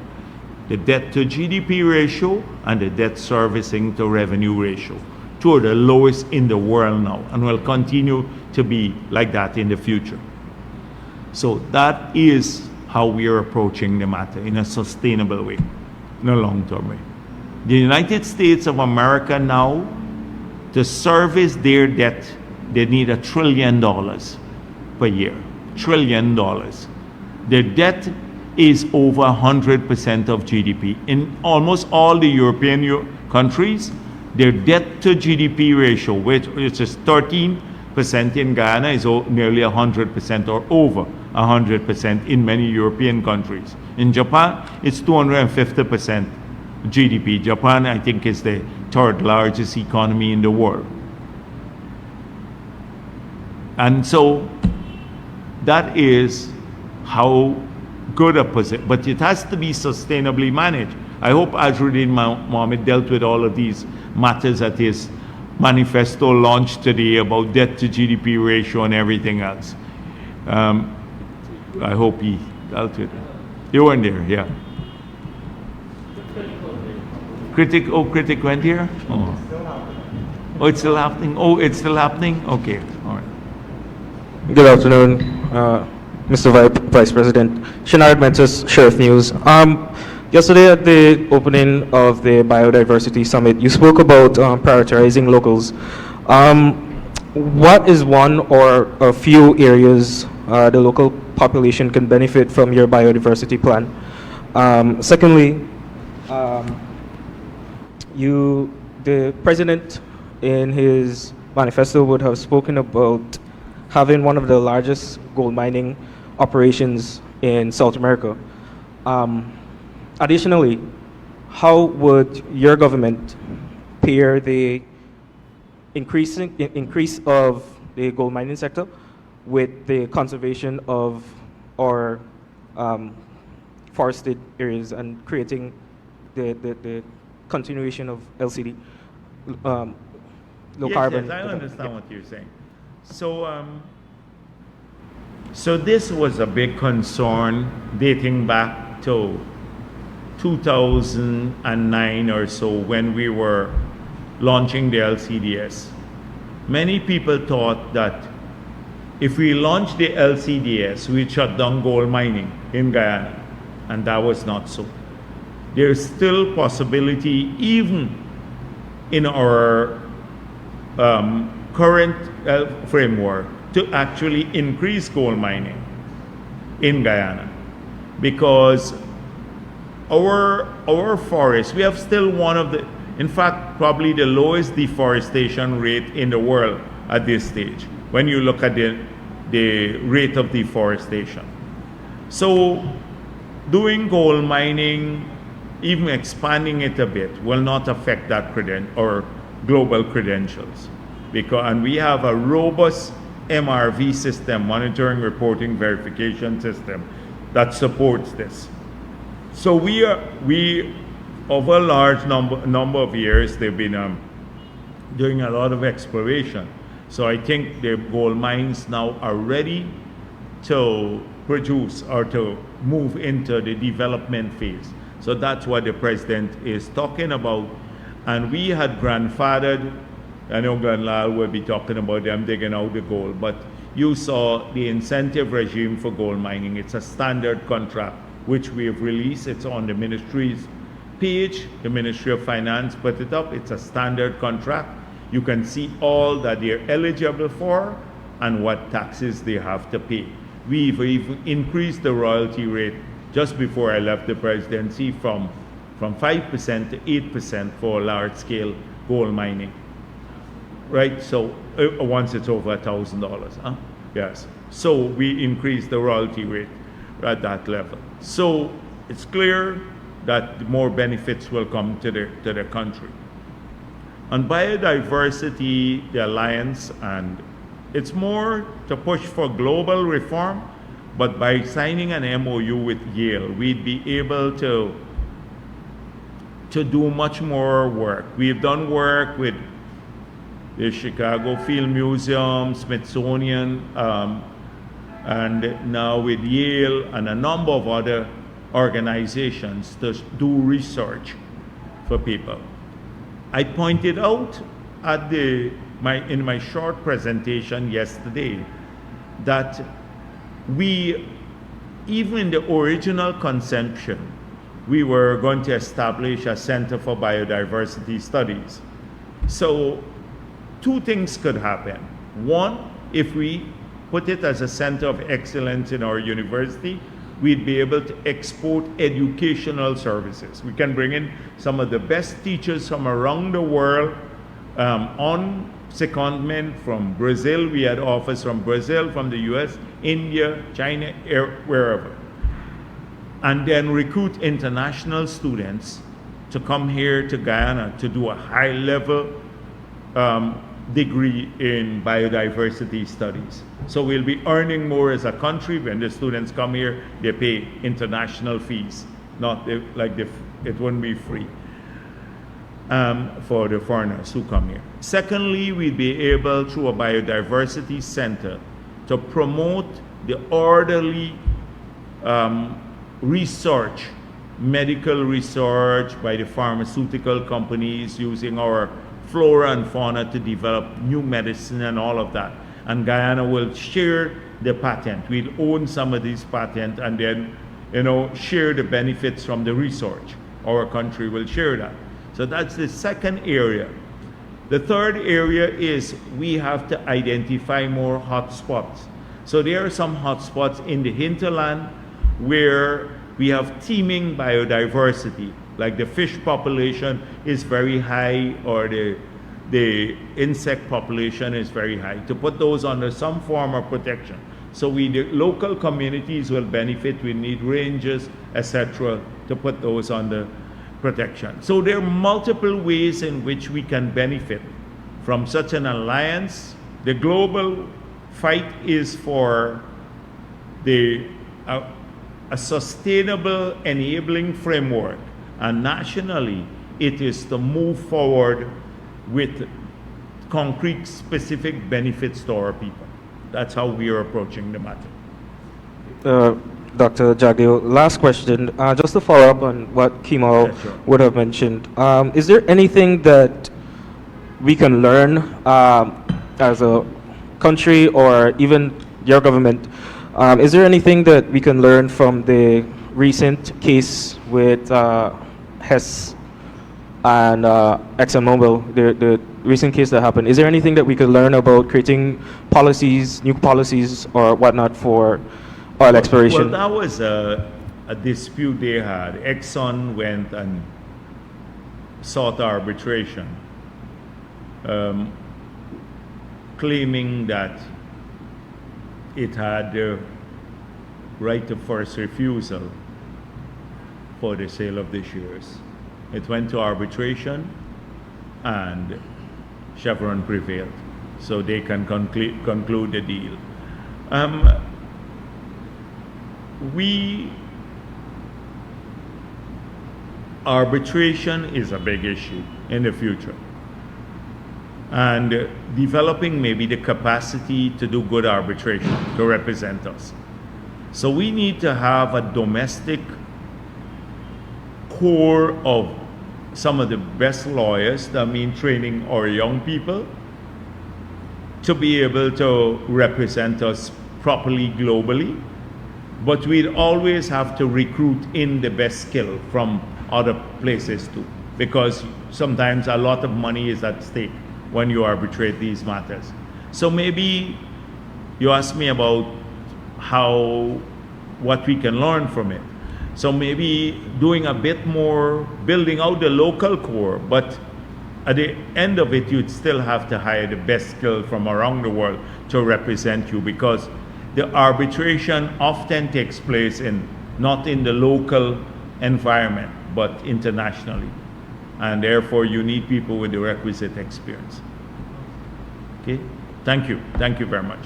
The debt to GDP ratio and the debt servicing to revenue ratio. Two of the lowest in the world now, and will continue to be like that in the future. So that is how we are approaching the matter in a sustainable way, in a long-term way. The United States of America now, to service their debt, they need $1 trillion per year. $1 trillion. Their debt is over 100% of GDP. In almost all the European countries, their debt to GDP ratio, which is 13% in Guyana, is nearly 100% or over 100% in many European countries. In Japan, it's 250% GDP. Japan, I think, is the third largest economy in the world. And so that is how good a position, but it has to be sustainably managed. I hope Azruddin Mohammed dealt with all of these matters at his manifesto launch today about debt to GDP ratio and everything else. I hope he dealt with it. You weren't there, yeah. Critic went here? Oh, it's still happening? Oh, it's still happening? Okay, all right. Good afternoon, Mr. Vice President. Shenard Mentis, Sheriff News. Yesterday at the opening of the Biodiversity Summit, you spoke about prioritizing locals. What is one or a few areas the local population can benefit from your biodiversity plan? Secondly, the president in his manifesto would have spoken about having one of the largest gold mining operations in South America. Additionally, how would your government pair the increase of the gold mining sector with the conservation of our forested areas and creating the continuation of LCD, low carbon? Yes, I understand what you're saying. So this was a big concern dating back to 2009 or so when we were launching the LCDS. Many people thought that if we launched the LCDS, we'd shut down gold mining in Guyana, and that was not so. There's still possibility, even in our current framework, to actually increase gold mining in Guyana, because our forests, we have still one of the, in fact, probably the lowest deforestation rate in the world at this stage, when you look at the rate of deforestation. So doing gold mining, even expanding it a bit, will not affect that or global credentials. And we have a robust MRV system, monitoring, reporting, verification system, that supports this. So we over a large number of years, they've been doing a lot of exploration. So I think the gold mines now are ready to produce or to move into the development phase. So that's what the president is talking about. And we had grandfathered, I know Glenlal will be talking about them digging out the gold, but you saw the incentive regime for gold mining. It's a standard contract, which we have released. It's on the ministry's page. The Ministry of Finance put it up. It's a standard contract. You can see all that they're eligible for and what taxes they have to pay. We've increased the royalty rate just before I left the presidency from 5% to 8% for large-scale gold mining. right? So once it's over $1,000, huh? Yes. So we increase the royalty rate at that level. So it's clear that more benefits will come to the country. On biodiversity, the alliance, and it's more to push for global reform, but by signing an MOU with Yale, we'd be able to do much more work. We've done work with the Chicago Field Museum, Smithsonian, and now with Yale and a number of other organizations to do research for people. I pointed out at in my short presentation yesterday that we, even in the original conception, we were going to establish a Center for Biodiversity Studies. So two things could happen. One, if we put it as a center of excellence in our university, we'd be able to export educational services. We can bring in some of the best teachers from around the world on secondment from Brazil. We had offers from Brazil, from the US, India, China, wherever. And then recruit international students to come here to Guyana to do a high-level degree in biodiversity studies. So we'll be earning more as a country. When the students come here, they pay international fees, not it wouldn't be free for the foreigners who come here. Secondly, we'd be able, through a biodiversity center, to promote the orderly research, medical research by the pharmaceutical companies using our flora and fauna to develop new medicine and all of that. And Guyana will share the patent. We'll own some of these patents and then, share the benefits from the research. Our country will share that. So that's the second area. The third area is we have to identify more hotspots. So there are some hotspots in the hinterland where we have teeming biodiversity, like the fish population is very high or the insect population is very high, to put those under some form of protection. So the local communities will benefit. We need rangers, etc., to put those under protection. So there are multiple ways in which we can benefit from such an alliance. The global fight is for a sustainable enabling framework, and nationally it is to move forward with concrete specific benefits to our people. That's how we are approaching the matter. Dr. Jagdeo, last question, just to follow up on what Kimo Yeah, sure. would have mentioned. Is there anything that we can learn as a country or even your government? Is there anything that we can learn from the recent case with Hess and ExxonMobil, the recent case that happened? Is there anything that we could learn about creating policies, new policies or whatnot for oil exploration? Well, that was a dispute they had. Exxon went and sought arbitration, claiming that it had the right of first refusal for the sale of the shares. It went to arbitration and Chevron prevailed, so they can conclude the deal. Arbitration is a big issue in the future, and developing maybe the capacity to do good arbitration to represent us. So we need to have a domestic core of some of the best lawyers, that mean training our young people to be able to represent us properly globally. But we'd always have to recruit in the best skill from other places too, because sometimes a lot of money is at stake when you arbitrate these matters. So maybe you asked me about what we can learn from it. So maybe doing a bit more, building out the local core, but at the end of it, you'd still have to hire the best skill from around the world to represent you, because the arbitration often takes place not in the local environment, but internationally. And therefore, you need people with the requisite experience. Okay? Thank you. Thank you very much.